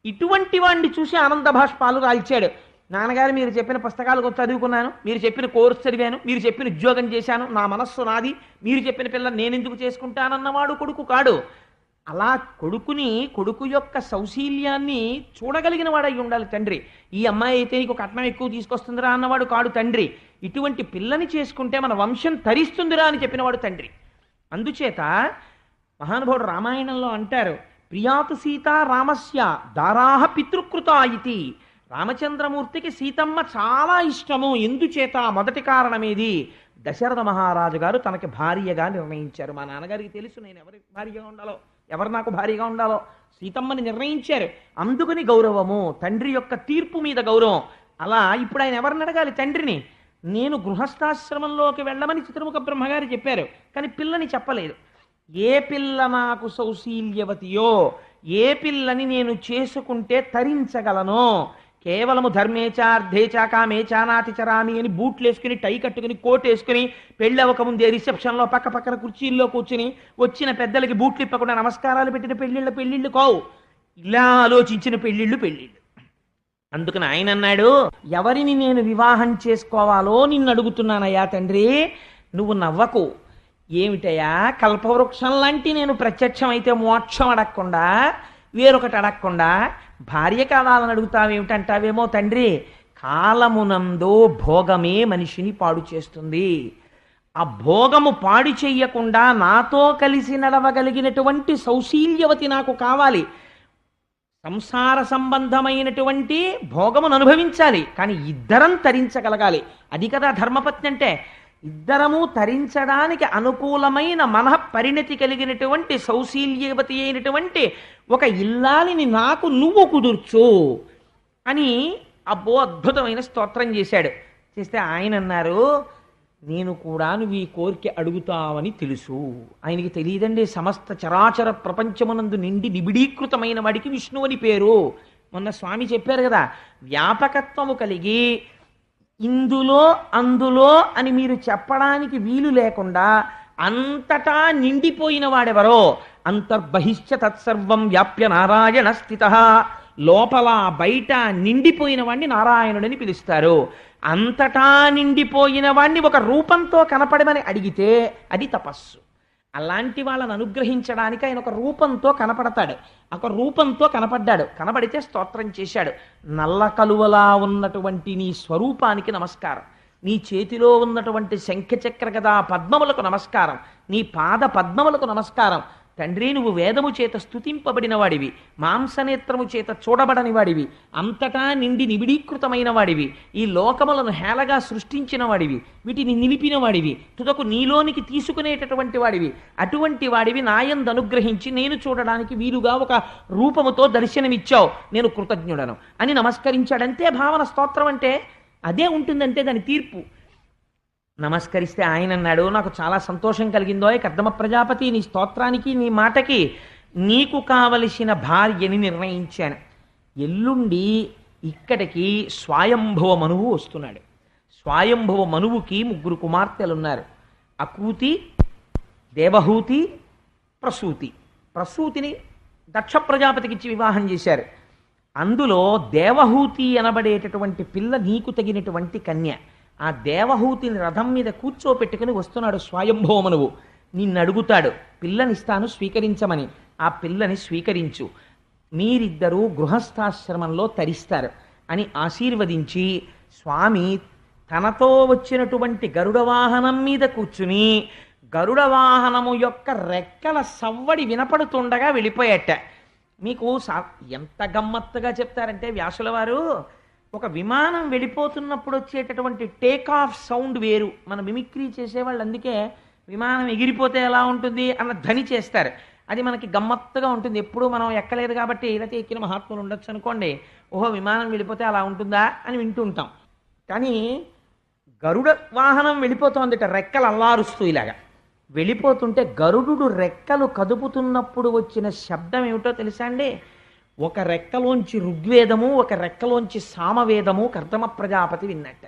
ఇటువంటి వాడిని చూసి ఆనంద భాష్పాలు రాల్చాడు. నాన్నగారు మీరు చెప్పిన పుస్తకాలు చదువుకున్నాను, మీరు చెప్పిన కోర్సు చదివాను, మీరు చెప్పిన ఉద్యోగం చేశాను, నా మనస్సు నాది, మీరు చెప్పిన పిల్ల నేనెందుకు చేసుకుంటానన్నవాడు కొడుకు కాడు. అలా కొడుకు యొక్క సౌశీల్యాన్ని చూడగలిగిన వాడై ఉండాలి తండ్రి. ఈ అమ్మాయి అయితే నీకు కట్నం ఎక్కువ తీసుకొస్తుందిరా అన్నవాడు కాడు తండ్రి. ఇటువంటి పిల్లని చేసుకుంటే మన వంశం తరిస్తుందిరా అని చెప్పినవాడు తండ్రి. అందుచేత మహానుభావుడు రామాయణంలో అంటారు, ప్రియాతు సీత రామస్య దారాహ పితృకృత ఇతి. రామచంద్రమూర్తికి సీతమ్మ చాలా ఇష్టము. ఎందుచేత? మొదటి కారణమేది? దశరథ మహారాజు గారు తనకి భార్యగా నిర్ణయించారు. మా నాన్నగారికి తెలుసు నేను ఎవరి భార్యగా ఉండాలో, ఎవరు నాకు భార్యగా ఉండాలో. సీతమ్మని నిర్ణయించారు. అందుకని గౌరవము, తండ్రి యొక్క తీర్పు మీద గౌరవం. అలా ఇప్పుడు ఆయన ఎవరిని అడగాలి? తండ్రిని. నేను గృహస్థాశ్రమంలోకి వెళ్ళమని చిత్రముఖ బ్రహ్మగారు చెప్పారు, కానీ పిల్లని చెప్పలేదు. ఏ పిల్ల నాకు సౌశీల్యవతియో, ఏ పిల్లని నేను చేసుకుంటే తరించగలనో, కేవలము ధర్మేచార్థేచా కామేచా నాతి చరామి అని బూట్లు వేసుకుని, టై కట్టుకుని, కోట్ వేసుకుని, పెళ్ళి అవ్వకముందే రిసెప్షన్లో పక్కన కుర్చీల్లో కూర్చుని వచ్చిన పెద్దలకి బూట్లు ఇప్పకుండా నమస్కారాలు పెట్టిన పెళ్ళిళ్ళు కావు. ఇలా ఆలోచించిన పెళ్ళిళ్ళు. అందుకని ఆయన అన్నాడు, ఎవరిని నేను వివాహం చేసుకోవాలో నిన్ను అడుగుతున్నానయ్యా తండ్రి, నువ్వు నవ్వకు. ఏమిటయ్యా, కల్పవృక్షం లాంటి నేను ప్రత్యక్షం అయితే మోక్షం అడగకుండా, వేరొకటి అడగకుండా భార్య కావాలని అడుగుతావేమిటంటావేమో తండ్రి. కాలమునందో భోగమే మనిషిని పాడు చేస్తుంది. ఆ భోగము పాడు చెయ్యకుండా నాతో కలిసి నడవగలిగినటువంటి సౌశీల్యవతి నాకు కావాలి. సంసార సంబంధమైనటువంటి భోగమును అనుభవించాలి, కానీ ఇద్దరం తరించగలగాలి. అది కదా ధర్మపత్ని అంటే. ఇద్దరము తరించడానికి అనుకూలమైన మనః పరిణతి కలిగినటువంటి సౌశీల్యవతి అయినటువంటి ఒక ఇల్లాలిని నాకు నువ్వు కుదుర్చు అని అబ్బో అద్భుతమైన స్తోత్రం చేశాడు. చేస్తే ఆయన అన్నారు, నేను కూడా నువ్వు ఈ కోరిక అడుగుతావని తెలుసు. ఆయనకి తెలియదండి, సమస్త చరాచర ప్రపంచమునందు నిండి నిబిడీకృతమైన వాడికి విష్ణువు అని పేరు. మొన్న స్వామి చెప్పారు కదా, వ్యాపకత్వము కలిగి ఇందులో అందులో అని మీరు చెప్పడానికి వీలు లేకుండా అంతటా నిండిపోయిన వాడెవరో, అంతర్బహిష్ట తత్సర్వం వ్యాప్య నారాయణ స్థిత, లోపల బయట నిండిపోయిన వాడిని నారాయణుడని పిలుస్తారు. అంతటా నిండిపోయిన వాడిని ఒక రూపంతో కనపడమని అడిగితే అది తపస్సు. అలాంటి వాళ్ళని అనుగ్రహించడానికి ఆయన ఒక రూపంతో కనపడతాడు. ఒక రూపంతో కనపడ్డాడు. కనబడితే స్తోత్రం చేశాడు. నల్ల కలువలా ఉన్నటువంటి నీ స్వరూపానికి నమస్కారం, నీ చేతిలో ఉన్నటువంటి శంఖచక్ర గదా పద్మములకు నమస్కారం, నీ పాద పద్మములకు నమస్కారం. తండ్రి, నువ్వు వేదము చేత స్తుతింపబడిన వాడివి, మాంసనేత్రము చేత చూడబడని వాడివి, అంతటా నిండి నిబిడీకృతమైన వాడివి, ఈ లోకములను హేళగా సృష్టించిన వాడివి, వీటిని నిలిపిన వాడివి, తుదకు నీలోనికి తీసుకునేటటువంటి వాడివి. అటువంటి వాడివి నాయందు అనుగ్రహించి నేను చూడడానికి వీలుగా ఒక రూపముతో దర్శనమిచ్చావు, నేను కృతజ్ఞుడను అని నమస్కరించాడంతే. భావన స్తోత్రం అంటే అదే ఉంటుందంటే దాని తీర్పు. నమస్కరిస్తే ఆయన అన్నాడు, నాకు చాలా సంతోషం కలిగిందో కర్దమ ప్రజాపతి, నీ స్తోత్రానికి నీ మాటకి నీకు కావలసిన భార్యని నిర్ణయించాను. ఎల్లుండి ఇక్కడికి స్వయంభవ మనువు వస్తున్నాడు. స్వయంభవ మనువుకి 3 కుమార్తెలు ఉన్నారు. అకూతి, దేవహూతి, ప్రసూతి. ప్రసూతిని దక్ష ప్రజాపతికి ఇచ్చి వివాహం చేశారు. అందులో దేవహూతి అనబడేటటువంటి పిల్ల నీకు తగినటువంటి కన్య. ఆ దేవహూతిని రథం మీద కూర్చోపెట్టుకుని వస్తున్నాడు స్వయంభవమనువు. నిన్ను అడుగుతాడు, పిల్లనిస్తాను స్వీకరించమని. ఆ పిల్లని స్వీకరించు, మీరిద్దరూ గృహస్థాశ్రమంలో తరిస్తారు అని ఆశీర్వదించి స్వామి తనతో వచ్చినటువంటి గరుడ వాహనం మీద కూర్చుని గరుడ వాహనము యొక్క రెక్కల సవ్వడి వినపడుతుండగా వెళ్ళిపోయాట. మీకు ఎంత గమ్మత్తుగా చెప్తారంటే వ్యాసుల వారు, ఒక విమానం వెళ్ళిపోతున్నప్పుడు వచ్చేటటువంటి టేక్ ఆఫ్ సౌండ్ వేరు. మన మిమిక్రీ చేసేవాళ్ళు అందుకే విమానం ఎగిరిపోతే ఎలా ఉంటుంది అన్న ధ్వని చేస్తారు. అది మనకి గమ్మత్తుగా ఉంటుంది. ఎప్పుడూ మనం ఎక్కలేదు కాబట్టి లేకపోతే ఎక్కిన మహాత్ములు ఉండొచ్చు అనుకోండి, ఓహో విమానం వెళ్ళిపోతే అలా ఉంటుందా అని వింటూ ఉంటాం. కానీ గరుడ వాహనం వెళ్ళిపోతోందిట రెక్కలు అల్లారుస్తూ ఇలాగా వెళ్ళిపోతుంటే గరుడు రెక్కలు కదుపుతున్నప్పుడు వచ్చిన శబ్దం ఏమిటో తెలుసా అండి? ఒక రెక్కలోంచి ఋగ్వేదము, ఒక రెక్కలోంచి సామవేదము కర్దమ ప్రజాపతి విన్నట్ట.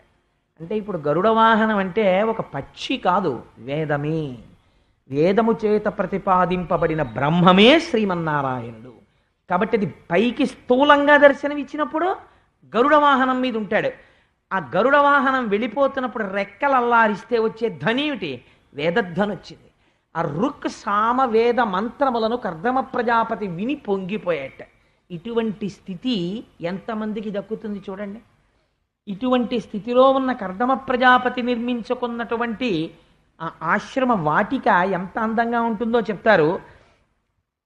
అంటే ఇప్పుడు గరుడ వాహనం అంటే ఒక పక్షి కాదు, వేదమే. వేదము చేత ప్రతిపాదింపబడిన బ్రహ్మమే శ్రీమన్నారాయణుడు. కాబట్టి అది పైకి స్థూలంగా దర్శనమిచ్చినప్పుడు గరుడ వాహనం మీద ఉంటాడు. ఆ గరుడ వాహనం వెళ్ళిపోతున్నప్పుడు రెక్కలు అల్లారిస్తే వచ్చే ధ్వని ఏమిటి? వేదధ్వని వచ్చింది. ఆ రుక్ సామ వేద మంత్రములను కర్దమ ప్రజాపతి విని పొంగిపోయాట. ఇటువంటి స్థితి ఎంతమందికి దక్కుతుంది చూడండి. ఇటువంటి స్థితిలో ఉన్న కర్దమ ప్రజాపతి నిర్మించుకున్నటువంటి ఆ ఆశ్రమ వాటిక ఎంత అందంగా ఉంటుందో చెప్తారు.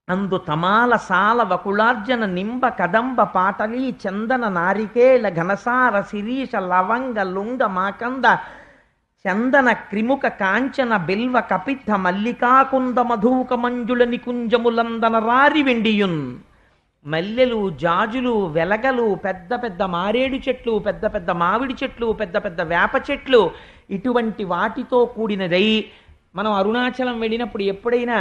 అందు తమాల సాల వకుళార్జన నింబ కదంబ పాటలీ చందన నారికేళ ఘనసార శిరీష లవంగ లుంగ మాకంద చందన క్రిముక కాంచన బిల్వ కపిత్థ మల్లికాకుంద మధూక మంజుల నికుంజములందన రారి వెండియున్ మల్లెలు, జాజులు, వెలగలు, పెద్ద పెద్ద మారేడు చెట్లు, పెద్ద పెద్ద మామిడి చెట్లు, పెద్ద పెద్ద వేప చెట్లు, ఇటువంటి వాటితో కూడినదై మనం అరుణాచలం వెళ్ళినప్పుడు ఎప్పుడైనా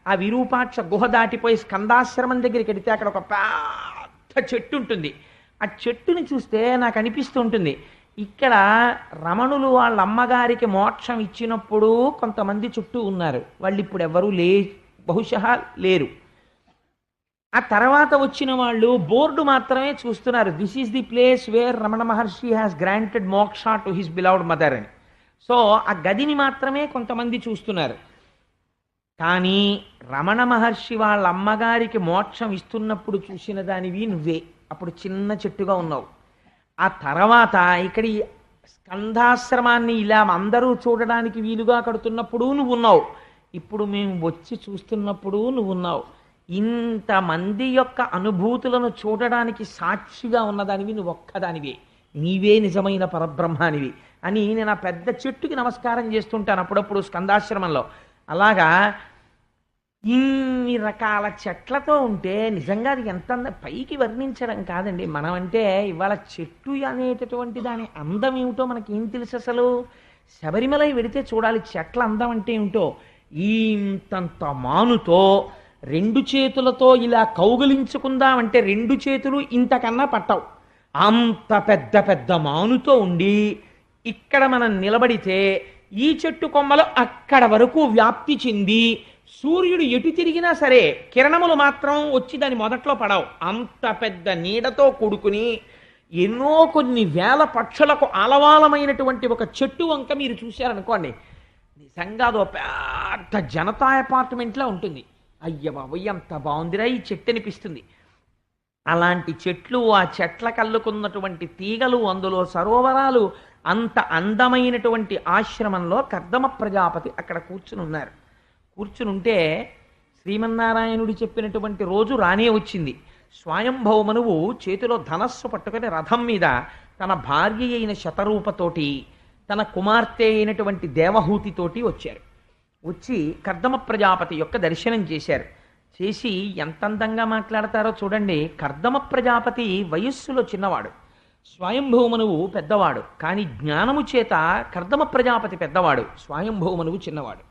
ఆ విరూపాక్ష గుహ దాటిపోయి స్కందాశ్రమం దగ్గరికి వెడితే అక్కడ ఒక పెద్ద చెట్టు ఉంటుంది. ఆ చెట్టుని చూస్తే నాకు అనిపిస్తూ ఉంటుంది, ఇక్కడ రమణులు వాళ్ళ అమ్మగారికి మోక్షం ఇచ్చినప్పుడు కొంతమంది చుట్టూ ఉన్నారు, వాళ్ళు ఇప్పుడు ఎవరు బహుశా లేరు. ఆ తర్వాత వచ్చిన వాళ్ళు బోర్డు మాత్రమే చూస్తున్నారు, this is the place where Ramana Maharshi has granted మోక్ష టు హిస్ బిలవ్డ్ మదర్ అని. సో ఆ గదిని మాత్రమే కొంతమంది చూస్తున్నారు. కానీ రమణ మహర్షి వాళ్ళ అమ్మగారికి మోక్షం ఇస్తున్నప్పుడు చూసిన దానివి నువ్వే, అప్పుడు చిన్న చెట్టుగా ఉన్నావు. ఆ తర్వాత ఇక్కడ ఈ స్కంధాశ్రమాన్ని ఇలా అందరూ చూడడానికి వీలుగా కడుతున్నప్పుడు నువ్వు ఉన్నావు, ఇప్పుడు మేము వచ్చి చూస్తున్నప్పుడు నువ్వు ఉన్నావు. ఇంతమంది యొక్క అనుభూతులను చూడడానికి సాక్షిగా ఉన్నదానివి నువ్వు ఒక్కదానివే, నీవే నిజమైన పరబ్రహ్మానివి అని నేను ఆ పెద్ద చెట్టుకి నమస్కారం చేస్తుంటాను అప్పుడప్పుడు స్కందాశ్రమంలో. అలాగా ఇన్ని రకాల చెట్లతో ఉంటే నిజంగా అది ఎంత పైకి వర్ణించడం కాదండి. మనం అంటే ఇవాళ చెట్టు అనేటటువంటి దాని అందం ఏమిటో మనకేం తెలుసు అసలు? శబరిమలై వెడితే చూడాలి చెట్ల అందం అంటే ఏమిటో. ఇంతంత మానుతో రెండు చేతులతో ఇలా కౌగిలించుకుందామంటే రెండు చేతులు ఇంతకన్నా పట్టవు, అంత పెద్ద పెద్ద మానుతో ఉండి ఇక్కడ మనం నిలబడితే ఈ చెట్టు కొమ్మలు అక్కడ వరకు వ్యాప్తి చెంది సూర్యుడు ఎటు తిరిగినా సరే కిరణములు మాత్రం వచ్చి దాని మొదట్లో పడవు. అంత పెద్ద నీడతో కూడుకుని ఎన్నో కొన్ని వేల పక్షులకు ఆలవాలమైనటువంటి ఒక చెట్టు వంక మీరు చూశారనుకోండి, నిజంగా అదో పెద్ద జనతా అపార్ట్మెంట్లో ఉంటుంది. అయ్య బాబోయ్ ఎంత బాగుందిరా ఈ చెట్టు అనిపిస్తుంది. అలాంటి చెట్లు, ఆ చెట్ల కల్లుకున్నటువంటి తీగలు, అందులో సరోవరాలు, అంత అందమైనటువంటి ఆశ్రమంలో కర్దమ ప్రజాపతి అక్కడ కూర్చుని ఉన్నారు. కూర్చునుంటే శ్రీమన్నారాయణుడు చెప్పినటువంటి రోజు రానే వచ్చింది. స్వయంభవమనువు చేతిలో ధనస్సు పట్టుకొని రథం మీద తన భార్య అయిన శతరూపతోటి తన కుమార్తె అయినటువంటి దేవహూతితోటి వచ్చారు. వచ్చి కర్దమ ప్రజాపతి యొక్క దర్శనం చేశారు. చేసి ఎంత అందంగా మాట్లాడతారో చూడండి. కర్దమ ప్రజాపతి వయస్సులో చిన్నవాడు, స్వయంభవమనువు పెద్దవాడు. కానీ జ్ఞానము చేత కర్దమ ప్రజాపతి పెద్దవాడు, స్వయంభవమనువు చిన్నవాడు.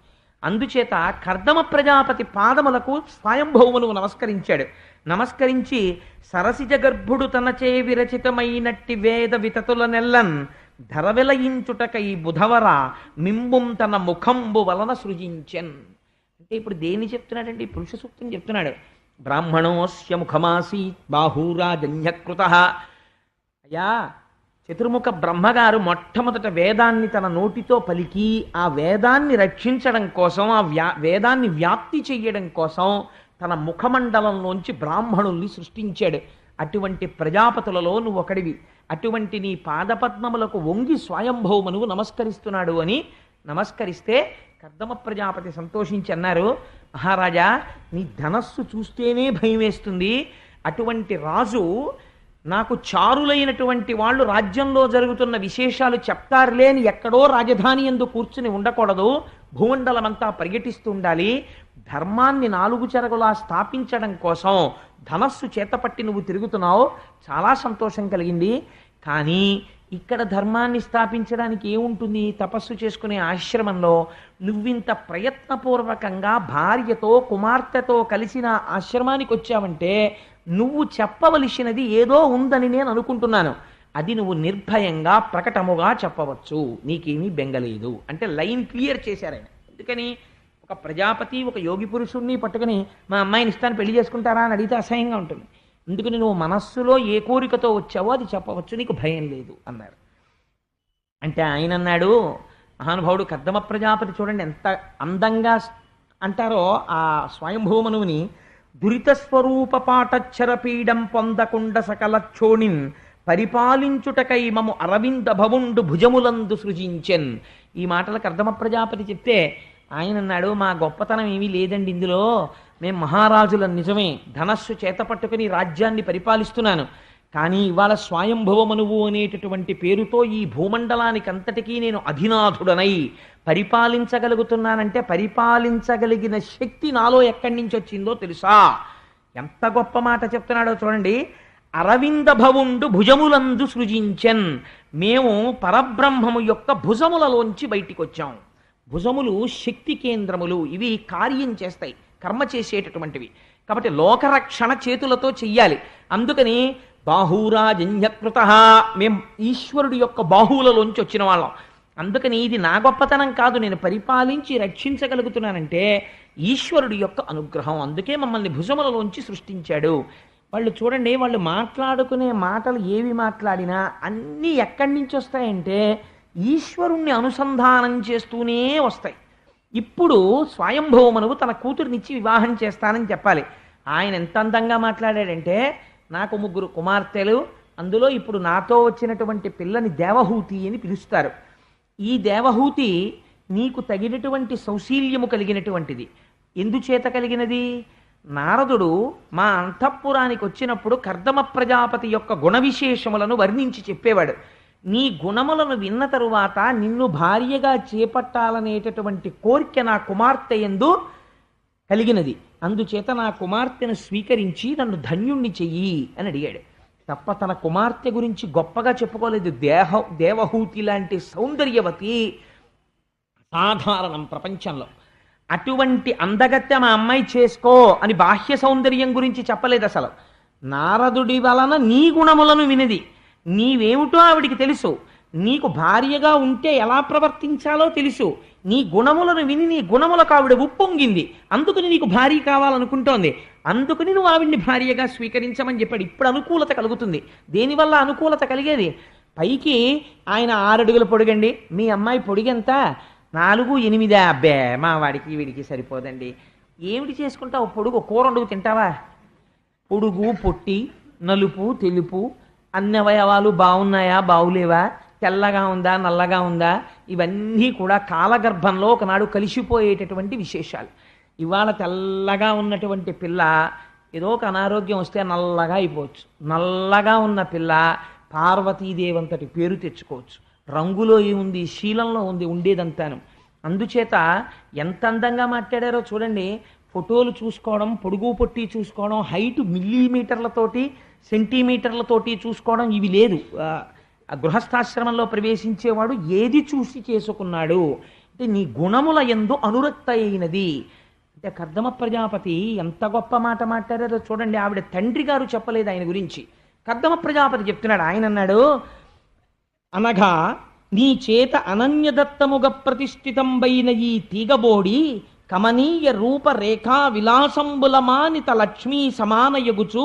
అందుచేత కర్దమ ప్రజాపతి పాదములకు స్వయంభవమనువు నమస్కరించాడు. నమస్కరించి సరసిజ గర్భుడు తనచే విరచితమైనట్టి వేద వితతుల నెల్లన్ ధరవెలయించుటకై బుధవర మింబుం తన ముఖంబు వలన సృజించెన్. అంటే ఇప్పుడు దేన్ని చెప్తున్నాడండి? పురుష సూక్తం చెప్తున్నాడు. బ్రాహ్మణోస్య ముఖమాసీత్ బాహూరాజన్యకృత. అయ్యా, చతుర్ముఖ బ్రహ్మగారు మొట్టమొదట వేదాన్ని తన నోటితో పలికి ఆ వేదాన్ని రక్షించడం కోసం, ఆ వేదాన్ని వ్యాప్తి చెయ్యడం కోసం తన ముఖమండలంలోంచి బ్రాహ్మణుల్ని సృష్టించాడు. అటువంటి ప్రజాపతులలో నువ్వు ఒకడివి. అటువంటి నీ పాదపద్మములకు వంగి స్వయంభౌమనువు నమస్కరిస్తున్నాడు అని నమస్కరిస్తే కర్దమ ప్రజాపతి సంతోషించి అన్నారు, మహారాజా నీ ధనస్సు చూస్తేనే భయం వేస్తుంది. అటువంటి రాజు నాకు చారులైనటువంటి వాళ్ళు రాజ్యంలో జరుగుతున్న విశేషాలు చెప్తారులే అని ఎక్కడో రాజధాని యందు కూర్చుని ఉండకూడదు, భూమండలమంతా పర్యటిస్తూ ఉండాలి. ధర్మాన్ని నాలుగు చెరగులా స్థాపించడం కోసం ధనస్సు చేతపట్టి నువ్వు తిరుగుతున్నావు, చాలా సంతోషం కలిగింది. కానీ ఇక్కడ ధర్మాన్ని స్థాపించడానికి ఏముంటుంది? తపస్సు చేసుకునే ఆశ్రమంలో నువ్వింత ప్రయత్నపూర్వకంగా భార్యతో కుమార్తెతో కలిసిన ఆశ్రమానికి వచ్చావంటే నువ్వు చెప్పవలసినది ఏదో ఉందని నేను అనుకుంటున్నాను. అది నువ్వు నిర్భయంగా ప్రకటముగా చెప్పవచ్చు, నీకేమీ బెంగలేదు అంటే లైన్ క్లియర్ చేశారు ఆయన. ఎందుకని ఒక ప్రజాపతి ఒక యోగి పురుషుణ్ణి పట్టుకుని మా అమ్మాయిని ఇస్తాను పెళ్లి చేసుకుంటారా అని అడిగితే అసహ్యంగా ఉంటుంది. అందుకని నువ్వు మనస్సులో ఏ కోరికతో వచ్చావో అది చెప్పవచ్చు, నీకు భయం లేదు అన్నారు. అంటే ఆయన అన్నాడు, మహానుభావుడు కర్దమ ప్రజాపతి చూడండి ఎంత అందంగా అంటారో ఆ స్వయంభూమనువుని, దురిత స్వరూప పాటచ్చరపీడం పొందకుండ సకల క్షోణిన్ పరిపాలించుటకై మము అరవింద భవుండు భుజములందు సృజించెన్. ఈ మాటలు కర్దమ ప్రజాపతి చెప్తే ఆయన అన్నాడు, మా గొప్పతనం ఏమీ లేదండి ఇందులో, మేము మహారాజుల నిజమే, ధనస్సు చేత పట్టుకుని రాజ్యాన్ని పరిపాలిస్తున్నాను. కానీ ఇవాళ స్వయంభవమనువు అనేటటువంటి పేరుతో ఈ భూమండలానికి అంతటికీ నేను అధినాథుడనై పరిపాలించగలుగుతున్నానంటే పరిపాలించగలిగిన శక్తి నాలో ఎక్కడి నుంచి వచ్చిందో తెలుసా? ఎంత గొప్ప మాట చెప్తున్నాడో చూడండి. అరవింద భవుండు భుజములందు సృజించెన్. మేము పరబ్రహ్మము యొక్క భుజములలోంచి బయటికి వచ్చాం. భుజములు శక్తి కేంద్రములు, ఇవి కార్యం చేస్తాయి, కర్మ చేసేటటువంటివి. కాబట్టి లోకరక్షణ చేతులతో చెయ్యాలి. అందుకని బాహూరాజన్యకృత, మేము ఈశ్వరుడి యొక్క బాహువులలోంచి వచ్చిన వాళ్ళం. అందుకని ఇది నా గొప్పతనం కాదు, నేను పరిపాలించి రక్షించగలుగుతున్నానంటే ఈశ్వరుడి యొక్క అనుగ్రహం. అందుకే మమ్మల్ని భుజములలోంచి సృష్టించాడు. వాళ్ళు చూడండి, వాళ్ళు మాట్లాడుకునే మాటలు ఏవి మాట్లాడినా అన్నీ ఎక్కడి నుంచి వస్తాయంటే ఈశ్వరుణ్ణి అనుసంధానం చేస్తూనే వస్తాయి. ఇప్పుడు స్వయంభవమనువు తన కూతురినిచ్చి వివాహం చేస్తానని చెప్పాలి. ఆయన ఎంత అందంగా మాట్లాడాడంటే, నాకు 3 కుమార్తెలు, అందులో ఇప్పుడు నాతో వచ్చినటువంటి పిల్లని దేవహూతి అని పిలుస్తారు. ఈ దేవహూతి నీకు తగినటువంటి సౌశీల్యము కలిగినటువంటిది. ఎందుచేత కలిగినది? నారదుడు మా అంతఃపురానికి వచ్చినప్పుడు కర్దమ ప్రజాపతి యొక్క గుణ విశేషములను వర్ణించి చెప్పేవాడు. నీ గుణములను విన్న తరువాత నిన్ను భార్యగా చేపట్టాలనేటటువంటి కోరిక నా కుమార్తె యందు కలిగినది. అందుచేత నా కుమార్తెను స్వీకరించి నన్ను ధన్యుణ్ణి చెయ్యి అని అడిగాడు. తప్ప తన కుమార్తె గురించి గొప్పగా చెప్పుకోలేదు. దేవహూతి లాంటి సౌందర్యవతి సాధారణం ప్రపంచంలో. అటువంటి అందగత్తె మా అమ్మాయి చేసుకో అని బాహ్య సౌందర్యం గురించి చెప్పలేదు అసలు. నారదుడి వలన నీ గుణములను వినిది. నీవేమిటో ఆవిడికి తెలుసు. నీకు భార్యగా ఉంటే ఎలా ప్రవర్తించాలో తెలుసు. నీ గుణములను విని నీ గుణములకు ఆవిడ ఉప్పొంగింది. అందుకని నీకు భార్య కావాలనుకుంటోంది. అందుకని నువ్వు ఆవిడ్ని భార్యగా స్వీకరించమని చెప్పాడు. ఇప్పుడు అనుకూలత కలుగుతుంది. దేనివల్ల అనుకూలత కలిగేది? పైకి ఆయన 6 అడుగుల పొడుగండి, మీ అమ్మాయి పొడిగెంత? 4, 8. అబ్బే మా వాడికి వీడికి సరిపోదండి. ఏమిటి చేసుకుంటావు? పొడుగు కూర వండుకు తింటావా? పొడుగు పొట్టి, నలుపు తెలుపు, అన్ని అవయవాలు బాగున్నాయా బాగులేవా, తెల్లగా ఉందా నల్లగా ఉందా, ఇవన్నీ కూడా కాలగర్భంలో ఒకనాడు కలిసిపోయేటటువంటి విశేషాలు. ఇవాళ తెల్లగా ఉన్నటువంటి పిల్ల ఏదో ఒక అనారోగ్యం వస్తే నల్లగా అయిపోవచ్చు. నల్లగా ఉన్న పిల్ల పార్వతీదేవి అంతటి పేరు తెచ్చుకోవచ్చు. రంగులో ఏముంది, శీలంలో ఉంది ఉండేదంతాను. అందుచేత ఎంత అందంగా మాట్లాడారో చూడండి. ఫోటోలు చూసుకోవడం, పొడుగు పొట్టి చూసుకోవడం, హైట్ మిల్లీమీటర్లతోటి సెంటీమీటర్లతోటి చూసుకోవడం ఇవి లేదు. గృహస్థాశ్రమంలో ప్రవేశించేవాడు ఏది చూసి చేసుకున్నాడు అంటే నీ గుణముల యందు అనురక్త అయినది. అంటే కర్దమ ప్రజాపతి ఎంత గొప్ప మాట మాట్లాడారో చూడండి. ఆవిడ తండ్రి గారు చెప్పలేదు ఆయన గురించి, కర్దమ ప్రజాపతి చెప్తున్నాడు. ఆయన అన్నాడు, అనగా నీ చేత అనన్యదత్తముగ ప్రతిష్ఠితంబైన ఈ తీగబోడి కమనీయ రూప రేఖా విలాసంబులమానిత లక్ష్మీ సమానయగుచు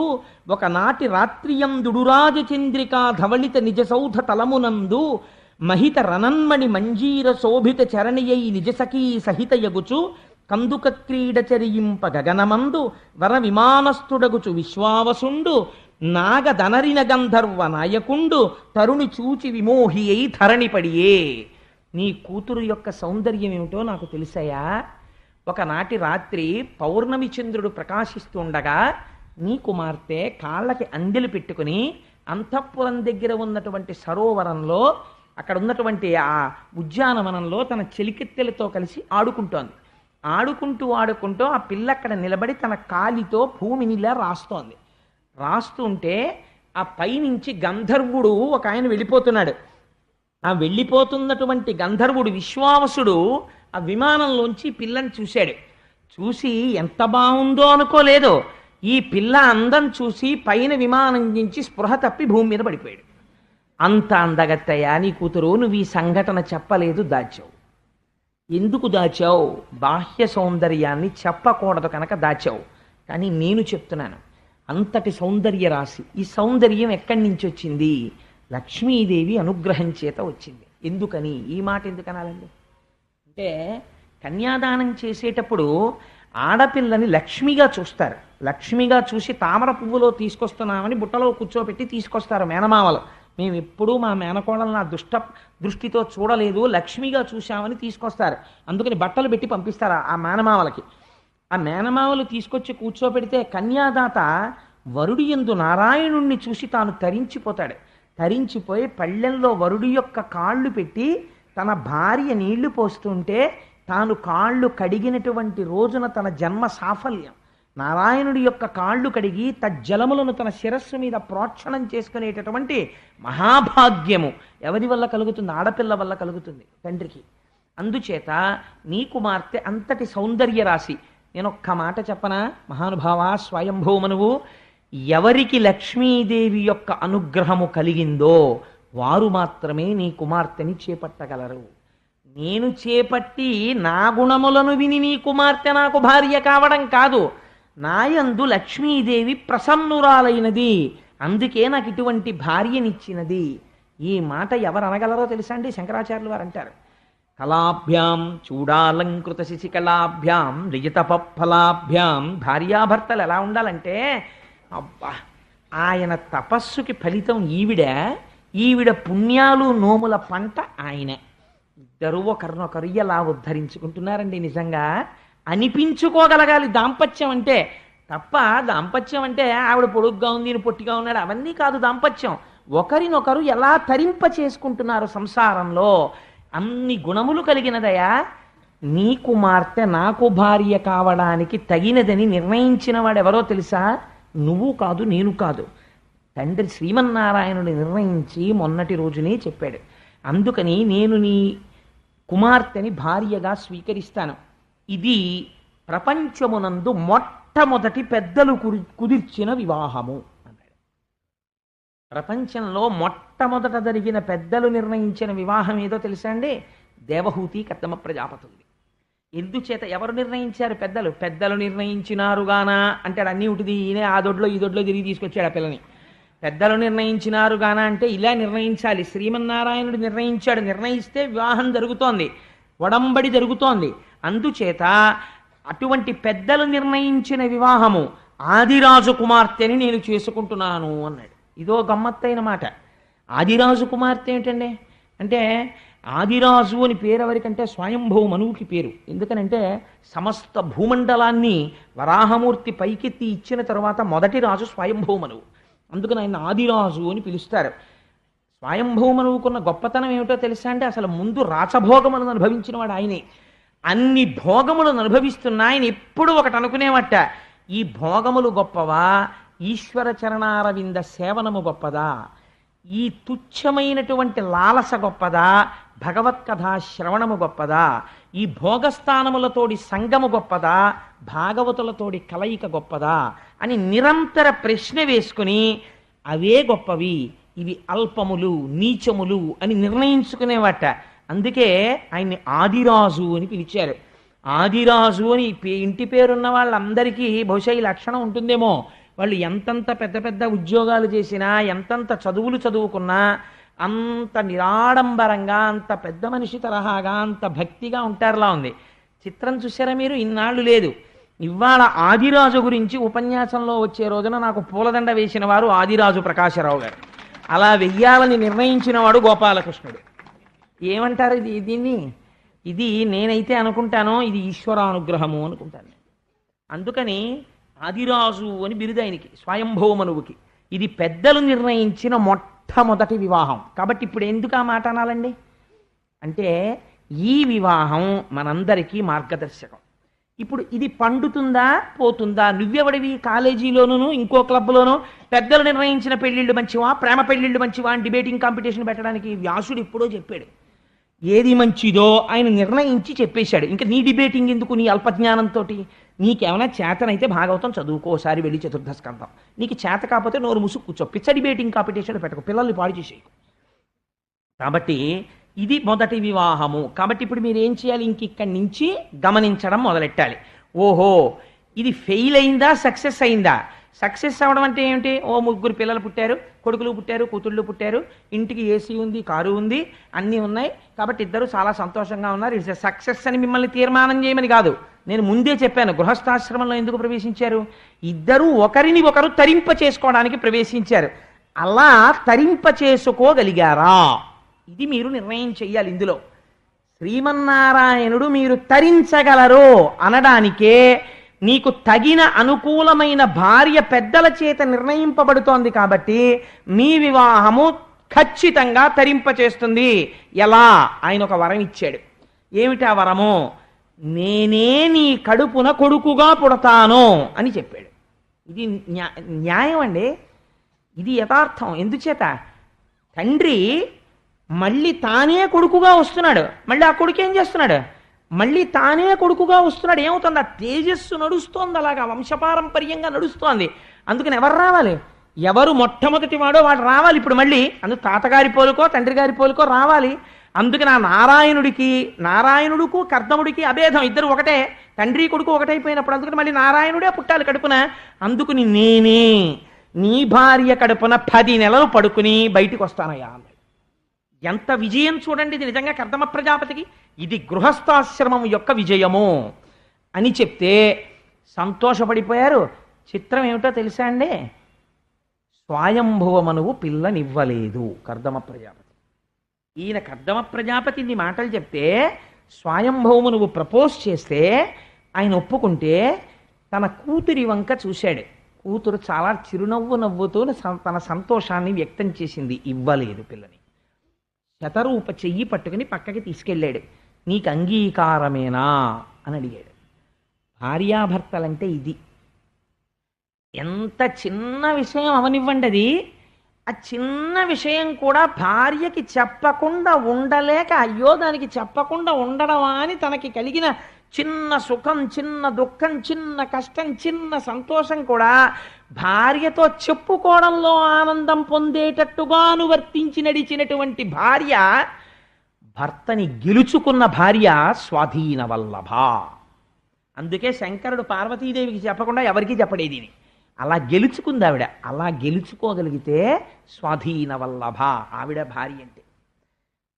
ఒకనాటి రాత్రియందుడురాజ చంద్రికా ధవళిత నిజసౌధ తలమునందు మహిత రనన్మణి మంజీర శోభిత చరణియై నిజసఖీ సహితయగుచు కందుక క్రీడ చరింప గగనమందు వర విమానస్థుడగుచు విశ్వావసుండు నాగదనరిన గంధర్వ నాయకుండు తరుణి చూచి విమోహి అయి ధరణిపడియే. నీ కూతురు యొక్క సౌందర్యం ఏమిటో నాకు తెలుసయా. ఒకనాటి రాత్రి పౌర్ణమి చంద్రుడు ప్రకాశిస్తుండగా నీ కుమార్తె కాళ్ళకి అందెలు పెట్టుకుని అంతఃపురం దగ్గర ఉన్నటువంటి సరోవరంలో, అక్కడ ఉన్నటువంటి ఆ ఉద్యానవనంలో తన చెలికెత్తెలతో కలిసి ఆడుకుంటోంది. ఆడుకుంటూ ఆ పిల్ల అక్కడ నిలబడి తన కాలితో భూమిని ఇలా రాస్తోంది. రాస్తుంటే ఆ పైనుంచి గంధర్వుడు ఒక ఆయన వెళ్ళిపోతున్నాడు. ఆ వెళ్ళిపోతున్నటువంటి గంధర్వుడు విశ్వావసుడు ఆ విమానంలోంచి పిల్లని చూశాడు. చూసి ఎంత బాగుందో అనుకోలేదు, ఈ పిల్ల అందం చూసి పైన విమానం నుంచి స్పృహ తప్పి భూమి మీద పడిపోయాడు. అంత అందగత్తయ్యా నీ కూతురు, నువ్వు ఈ సంఘటన చెప్పలేదు, దాచావు. ఎందుకు దాచావు? బాహ్య సౌందర్యాన్ని చెప్పకూడదు కనుక దాచావు. కానీ నేను చెప్తున్నాను, అంతటి సౌందర్య రాశి. ఈ సౌందర్యం ఎక్కడి నుంచి వచ్చింది? లక్ష్మీదేవి అనుగ్రహం చేత వచ్చింది. ఎందుకని ఈ మాట ఎందుకు అనాలండి అంటే, కన్యాదానం చేసేటప్పుడు ఆడపిల్లని లక్ష్మిగా చూస్తారు. లక్ష్మిగా చూసి తామర పువ్వులో తీసుకొస్తున్నామని బుట్టలో కూర్చోబెట్టి తీసుకొస్తారు మేనమామలు. మేము ఎప్పుడూ మా మేనకోడలను నా దృష్టితో చూడలేదు, లక్ష్మిగా చూశామని తీసుకొస్తారు. అందుకని బట్టలు పెట్టి పంపిస్తారు ఆ మేనమామలకి. ఆ మేనమామలు తీసుకొచ్చి కూర్చోబెడితే కన్యాదాత వరుడి యందు నారాయణుణ్ణి చూసి తాను తరించిపోతాడు. తరించిపోయి పళ్ళెంలో వరుడి యొక్క కాళ్ళు పెట్టి తన భార్య నీళ్లు పోస్తుంటే తాను కాళ్ళు కడిగినటువంటి రోజున తన జన్మ సాఫల్యం. నారాయణుడి యొక్క కాళ్ళు కడిగి తజ్జలములను తన శిరస్సు మీద ప్రోక్షణం చేసుకునేటటువంటి మహాభాగ్యము ఎవరి వల్ల కలుగుతుంది? ఆడపిల్ల వల్ల కలుగుతుంది తండ్రికి. అందుచేత నీ కుమార్తె అంతటి సౌందర్య రాశి. నేను ఒక్క మాట చెప్పనా మహానుభావ, స్వయంభూమనువు, ఎవరికి లక్ష్మీదేవి యొక్క అనుగ్రహము కలిగిందో వారు మాత్రమే నీ కుమార్తెని చేపట్టగలరు. నేను చేపట్టి నా గుణములను విని నీ కుమార్తె నాకు భార్య కావడం కాదు, నాయందు లక్ష్మీదేవి ప్రసన్నురాలైనది, అందుకే నాకు ఇటువంటి భార్యనిచ్చినది. ఈ మాట ఎవరు అనగలరో తెలుసా అండి? శంకరాచార్యులు వారు అంటారు, కళాభ్యాం చూడాలంకృత శశికళాభ్యాం లిజితపఫలాభ్యాం. భార్యాభర్తలు ఎలా ఉండాలంటే, అబ్బా ఆయన తపస్సుకి ఫలితం ఈవిడ పుణ్యాలు నోముల పంట ఆయన. ఇద్దరు ఒకరినొకరు ఎలా ఉద్ధరించుకుంటున్నారండి నిజంగా అనిపించుకోగలగాలి దాంపత్యం అంటే. తప్ప దాంపత్యం అంటే ఆవిడ పొడుగ్గా ఉంది ఈయన పొట్టిగా ఉన్నాడు అవన్నీ కాదు దాంపత్యం. ఒకరినొకరు ఎలా తరింప చేసుకుంటున్నారు సంసారంలో, అన్ని గుణములు కలిగినదయా. నీ కుమార్తె నాకు భార్య కావడానికి తగినదని నిర్ణయించిన వాడెవరో తెలుసా? నువ్వు కాదు, నేను కాదు, తండ్రి శ్రీమన్నారాయణుడు నిర్ణయించి మొన్నటి రోజునే చెప్పాడు. అందుకని నేను నీ కుమార్తెని భార్యగా స్వీకరిస్తాను. ఇది ప్రపంచమునందు మొట్టమొదటి పెద్దలు కుదిర్చిన వివాహము అన్నాడు. ప్రపంచంలో మొట్టమొదట జరిగిన పెద్దలు నిర్ణయించిన వివాహం ఏదో తెలుసా అండి? దేవహూతి కర్దమ ప్రజాపతుంది. ఎందుచేత ఎవరు నిర్ణయించారు? పెద్దలు నిర్ణయించినారుగానా అంటాడు. అన్నీ ఉంటుంది, ఈయనే ఆ దొడ్లో ఈ దొడ్లో తిరిగి తీసుకొచ్చాడు ఆ పిల్లని. పెద్దలు నిర్ణయించినారుగానా అంటే ఇలా నిర్ణయించాలి. శ్రీమన్నారాయణుడు నిర్ణయించాడు, నిర్ణయిస్తే వివాహం జరుగుతోంది, వడంబడి జరుగుతోంది. అందుచేత అటువంటి పెద్దలు నిర్ణయించిన వివాహము ఆదిరాజు కుమార్తెని నేను చేసుకుంటున్నాను అన్నాడు. ఇదో గమ్మత్తైన మాట. ఆదిరాజు కుమార్తె ఏంటండి అంటే, ఆదిరాజు అని పేరు ఎవరికంటే స్వయంభూ మనువుకి పేరు. ఎందుకనంటే సమస్త భూమండలాన్ని వరాహమూర్తి పైకెత్తి ఇచ్చిన తరువాత మొదటి రాజు స్వయంభూ మనువు. అందుకని ఆయన ఆదిరాజు అని పిలుస్తారు. స్వయంభూ మనువుకున్న గొప్పతనం ఏమిటో తెలుసా అంటే, అసలు ముందు రాచభోగములను అనుభవించిన వాడు ఆయనే. అన్ని భోగములను అనుభవిస్తున్న ఆయన ఎప్పుడు ఒకటి అనుకునేవట, ఈ భోగములు గొప్పవా, ఈశ్వర చరణారవింద సేవనము గొప్పదా, ఈ తుచ్చమైనటువంటి లాలస గొప్పదా, భగవత్కథా శ్రవణము గొప్పదా, ఈ భోగస్థానములతోడి సంగము గొప్పదా, భాగవతులతోడి కలయిక గొప్పదా అని నిరంతర ప్రశ్న వేసుకుని అవే గొప్పవి, ఇవి అల్పములు నీచములు అని నిర్ణయించుకునేవాట. అందుకే ఆయన్ని ఆదిరాజు అని పిలిచారు. ఆదిరాజు అని ఇంటి పేరున్న వాళ్ళందరికీ బహుశా ఈ లక్షణం ఉంటుందేమో. వాళ్ళు ఎంతంత పెద్ద పెద్ద ఉద్యోగాలు చేసినా, ఎంతంత చదువులు చదువుకున్నా అంత నిరాడంబరంగా, అంత పెద్ద మనిషి తరహాగా, అంత భక్తిగా ఉంటారులా ఉంది. చిత్రం చూసారా మీరు? ఇన్నాళ్ళు లేదు. ఇవాళ ఆదిరాజు గురించి ఉపన్యాసంలో వచ్చే రోజున నాకు పూలదండ వేసిన వారు ఆదిరాజు ప్రకాశరావు గారు. అలా వెయ్యాలని నిర్ణయించిన వాడు గోపాలకృష్ణుడు. ఏమంటారు దీన్ని? ఇది నేనైతే అనుకుంటానో ఇది ఈశ్వరానుగ్రహము అనుకుంటాను. అందుకని ఆదిరాజు అని బిరుదు ఆయనకి, స్వయంభవమనువుకి. ఇది పెద్దలు నిర్ణయించిన మొట్టమొదటి వివాహం. కాబట్టి ఇప్పుడు ఎందుకు ఆ మాట అనాలండి? అంటే ఈ వివాహం మనందరికీ మార్గదర్శకం. ఇప్పుడు ఇది పండుతుందా పోతుందా? నువ్వెవడివి కాలేజీలోనూ ఇంకో క్లబ్లోనూ పెద్దలు నిర్ణయించిన పెళ్ళిళ్ళు మంచివా ప్రేమ పెళ్ళిళ్ళు మంచివా అని డిబేటింగ్ కాంపిటీషన్ పెట్టడానికి వ్యాసుడు ఎప్పుడో చెప్పాడు. ఏది మంచిదో ఆయన నిర్ణయించి చెప్పేశాడు. ఇంకా నీ డిబేటింగ్ ఎందుకు? నీ అల్పజ్ఞానంతో నీకేమైనా చేతనైతే భాగవతం చదువుకోసారి వెళ్ళి చతుర్థ స్కంధం. నీకు చేత కాకపోతే నోరు ముసుగు కూర్చో. పిచ్చ డిబేటింగ్ కాంపిటీషన్ పెట్టకు, పిల్లల్ని పాడు చేసేయకు. కాబట్టి ఇది మొదటి వివాహము. కాబట్టి ఇప్పుడు మీరు ఏం చేయాలి? ఇక్కడి నుంచి గమనించడం మొదలెట్టాలి. ఓహో, ఇది ఫెయిల్ అయిందా సక్సెస్ అయిందా? సక్సెస్ అవ్వడం అంటే ఏమిటి? ఓ 3 పిల్లలు పుట్టారు, కొడుకులు పుట్టారు, కూతుళ్ళు పుట్టారు, ఇంటికి ఏసీ ఉంది, కారు ఉంది, అన్నీ ఉన్నాయి, కాబట్టి ఇద్దరు చాలా సంతోషంగా ఉన్నారు. ఇట్స్ ఎ సక్సెస్ అని మిమ్మల్ని తీర్మానం చేయమని కాదు. నేను ముందే చెప్పాను, గృహస్థాశ్రమంలో ఎందుకు ప్రవేశించారు? ఇద్దరూ ఒకరిని ఒకరు తరింప చేసుకోవడానికి ప్రవేశించారు. అలా తరింప చేసుకోగలిగారా? ఇది మీరు నిర్ణయం చెయ్యాలి. ఇందులో శ్రీమన్నారాయణుడు మీరు తరించగలరు అనడానికే నీకు తగిన అనుకూలమైన భార్య పెద్దల చేత నిర్ణయింపబడుతోంది. కాబట్టి మీ వివాహము ఖచ్చితంగా తరింపచేస్తుంది. ఎలా? ఆయన ఒక వరం ఇచ్చాడు. ఏమిటా వరము? నేనే నీ కడుపున కొడుకుగా పుడతాను అని చెప్పాడు. ఇది న్యాయం అండి, ఇది యథార్థం. ఎందుచేత? తండ్రి మళ్ళీ తానే కొడుకుగా వస్తున్నాడు, మళ్ళీ ఆ కొడుకు ఏం చేస్తున్నాడు? మళ్ళీ తానే కొడుకుగా వస్తున్నాడు. ఏమవుతుంది? ఆ తేజస్సు నడుస్తోంది, అలాగా వంశపారంపర్యంగా నడుస్తోంది. అందుకని ఎవరు రావాలి? ఎవరు మొట్టమొదటి వాడో వాడు రావాలి. ఇప్పుడు మళ్ళీ అందుకు తాతగారి పోలుకో తండ్రి గారి పోలుకో రావాలి. అందుకని ఆ నారాయణుడుకు కర్దముడికి అభేదం, ఇద్దరు ఒకటే, తండ్రి కొడుకు ఒకటైపోయినప్పుడు అందుకని మళ్ళీ నారాయణుడే పుట్టాలి కడుపున. అందుకుని నేనే నీ భార్య కడుపున 10 నెలలు పడుకుని బయటికి వస్తానయ్యా. ఎంత విజయం చూడండి ఇది నిజంగా కర్దమ ప్రజాపతికి. ఇది గృహస్థాశ్రమం యొక్క విజయము అని చెప్తే సంతోషపడిపోయారు. చిత్రం ఏమిటో తెలుసా అండి? స్వయంభువమనువు పిల్లనివ్వలేదు కర్దమ ప్రజాపతి. ఈయన కర్దమ ప్రజాపతి ఇన్ని మాటలు చెప్తే స్వయంభువమనువు ప్రపోజ్ చేస్తే ఆయన ఒప్పుకుంటే తన కూతురి వంక చూశాడు. కూతురు చాలా చిరునవ్వు నవ్వుతూ తన సంతోషాన్ని వ్యక్తం చేసింది. ఇవ్వలేదు పిల్లని. శతరూప చెయ్యి పట్టుకుని పక్కకి తీసుకెళ్ళాడు. నీకు అంగీకారమేనా అని అడిగాడు. భార్యాభర్తలంటే ఇది. ఎంత చిన్న విషయం అవనివ్వండి, అది ఆ చిన్న విషయం కూడా భార్యకి చెప్పకుండా ఉండలేక, అయ్యో దానికి చెప్పకుండా ఉండడమా అని తనకి కలిగిన చిన్న సుఖం, చిన్న దుఃఖం, చిన్న కష్టం, చిన్న సంతోషం కూడా భార్యతో చెప్పుకోవడంలో ఆనందం పొందేటట్టుగా అనువర్తించి నడిచినటువంటి భార్య, భర్తని గెలుచుకున్న భార్య స్వాధీన వల్లభ. అందుకే శంకరుడు పార్వతీదేవికి చెప్పకుండా ఎవరికీ చెప్పడేది. అలా గెలుచుకుంది ఆవిడ. అలా గెలుచుకోగలిగితే స్వాధీన వల్లభ ఆవిడ భార్య అంటే.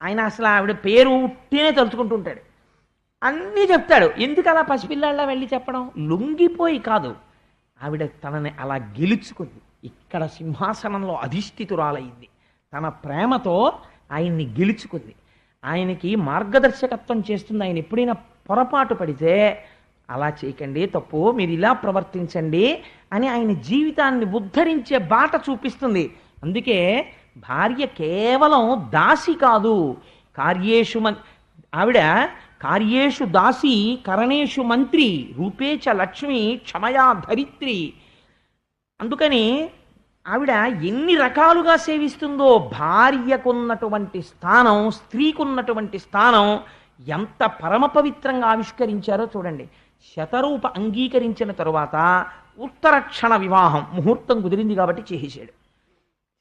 ఆయన అసలు ఆవిడ పేరు ఉట్టినే తలుచుకుంటూ ఉంటాడు, అన్నీ చెప్తాడు. ఎందుకు అలా పసిపిల్లాళ్ళ వెళ్ళి చెప్పడం? లొంగిపోయి కాదు, ఆవిడ తనని అలా గెలుచుకుంది. ఇక్కడ సింహాసనంలో అధిష్ఠితురాలయ్యింది. తన ప్రేమతో ఆయన్ని గెలుచుకుంది. ఆయనకి మార్గదర్శకత్వం చేస్తుంది. ఆయన ఎప్పుడైనా పొరపాటు పడితే అలా చేయకండి, తప్పు, మీరు ఇలా ప్రవర్తించండి అని ఆయన జీవితాన్ని ఉద్ధరించే బాట చూపిస్తుంది. అందుకే భార్య కేవలం దాసి కాదు, ఆవిడ కార్యేషు దాసి కరణేషు మంత్రి రూపేచ లక్ష్మి క్షమయా ధరిత్రి. అందుకని ఆవిడ ఎన్ని రకాలుగా సేవిస్తుందో. భార్యకున్నటువంటి స్థానం, స్త్రీకున్నటువంటి స్థానం ఎంత పరమ పవిత్రంగా ఆవిష్కరించారో చూడండి. శతరూప అంగీకరించిన తరువాత ఉత్తరక్షణ వివాహం, ముహూర్తం కుదిరింది కాబట్టి చేసేసాడు.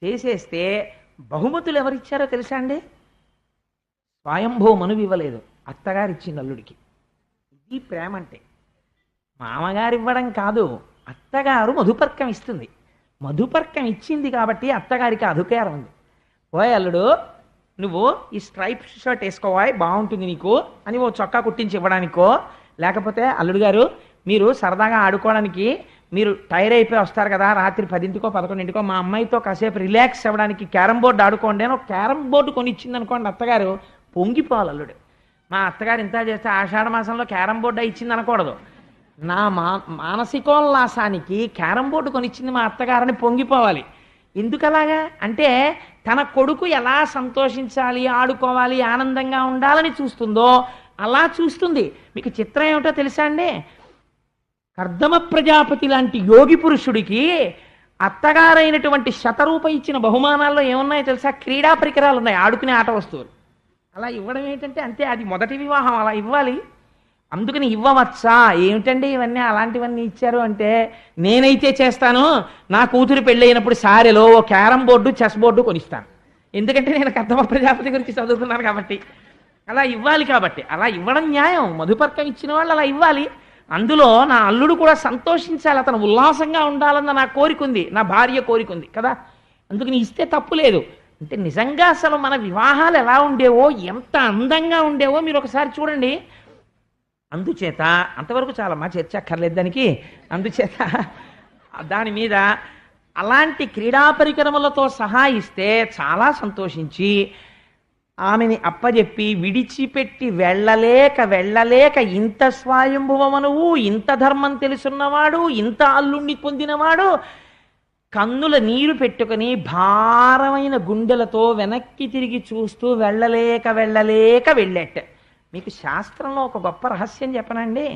చేసేస్తే బహుమతులు ఎవరిచ్చారో తెలుసా అండి? స్వయంభూ మనువు ఇవ్వలేదు, అత్తగారు ఇచ్చింది అల్లుడికి. ఇది ప్రేమ అంటే. మామగారు ఇవ్వడం కాదు, అత్తగారు మధుపర్కం ఇస్తుంది. మధుపర్కం ఇచ్చింది కాబట్టి అత్తగారికి అధికారం ఉంది. ఓయ్ అల్లుడు, నువ్వు ఈ స్ట్రైప్ షర్ట్ వేసుకోవాయి, బాగుంటుంది నీకు అని ఓ చొక్కా కుట్టించి ఇవ్వడానికో, లేకపోతే అల్లుడు గారు మీరు సరదాగా ఆడుకోవడానికి మీరు టైర్ అయిపోయి వస్తారు కదా, రాత్రి 10ంటికో 11ంటికో మా అమ్మాయితో కాసేపు రిలాక్స్ అవ్వడానికి క్యారం బోర్డు ఆడుకోండి అని ఒక క్యారం బోర్డు కొనిచ్చింది అనుకోండి అత్తగారు, పొంగిపోవాలి అల్లుడు. మా అత్తగారు ఇంత చేస్తే ఆషాఢ మాసంలో క్యారం బోర్డు ఇచ్చింది అనకూడదు. నా మానసికోల్లాసానికి క్యారం బోర్డు కొనిచ్చింది మా అత్తగారని పొంగిపోవాలి. ఎందుకలాగా అంటే తన కొడుకు ఎలా సంతోషించాలి, ఆడుకోవాలి, ఆనందంగా ఉండాలని చూస్తుందో అలా చూస్తుంది. మీకు చిత్రం ఏమిటో తెలుసా అండి, కర్దమ ప్రజాపతి లాంటి యోగి పురుషుడికి అత్తగారైనటువంటి శతరూప ఇచ్చిన బహుమానాల్లో ఏమున్నాయో తెలుసా? క్రీడా పరికరాలు ఉన్నాయి, ఆడుకునే ఆట వస్తువులు. అలా ఇవ్వడం ఏంటంటే అంతే, అది మొదటి వివాహం, అలా ఇవ్వాలి. అందుకని ఇవ్వవచ్చా ఏమిటండి ఇవన్నీ అలాంటివన్నీ ఇచ్చారు అంటే, నేనైతే చేస్తాను, నా కూతురు పెళ్ళైనప్పుడు సారెలో ఓ క్యారం బోర్డు చెస్ బోర్డు కొనిస్తాను. ఎందుకంటే నేను కర్దమ ప్రజాపతి గురించి చదువుకున్నాను కాబట్టి. అలా ఇవ్వాలి, కాబట్టి అలా ఇవ్వడం న్యాయం. మధుపర్కం ఇచ్చిన వాళ్ళు అలా ఇవ్వాలి. అందులో నా అల్లుడు కూడా సంతోషించాలి, అతను ఉల్లాసంగా ఉండాలన్న నా కోరిక ఉంది, నా భార్య కోరిక ఉంది కదా, అందుకని ఇస్తే తప్పు లేదు. అంటే నిజంగా అసలు మన వివాహాలు ఎలా ఉండేవో, ఎంత అందంగా ఉండేవో మీరు ఒకసారి చూడండి. అందుచేత అంతవరకు చాలా మా చర్చ అక్కర్లేదు దానికి. అందుచేత దాని మీద అలాంటి క్రీడా పరికరములతో సహా ఇస్తే చాలా సంతోషించి ఆమెని అప్పజెప్పి విడిచిపెట్టి వెళ్ళలేక ఇంత స్వయంభువమనువు, ఇంత ధర్మం తెలుసున్నవాడు, ఇంత అల్లుణ్ణి పొందినవాడు కన్నుల నీరు పెట్టుకుని భారమైన గుండెలతో వెనక్కి తిరిగి చూస్తూ వెళ్ళలేక వెళ్ళేట. మీకు శాస్త్రంలో ఒక గొప్ప రహస్యం చెప్పనండి.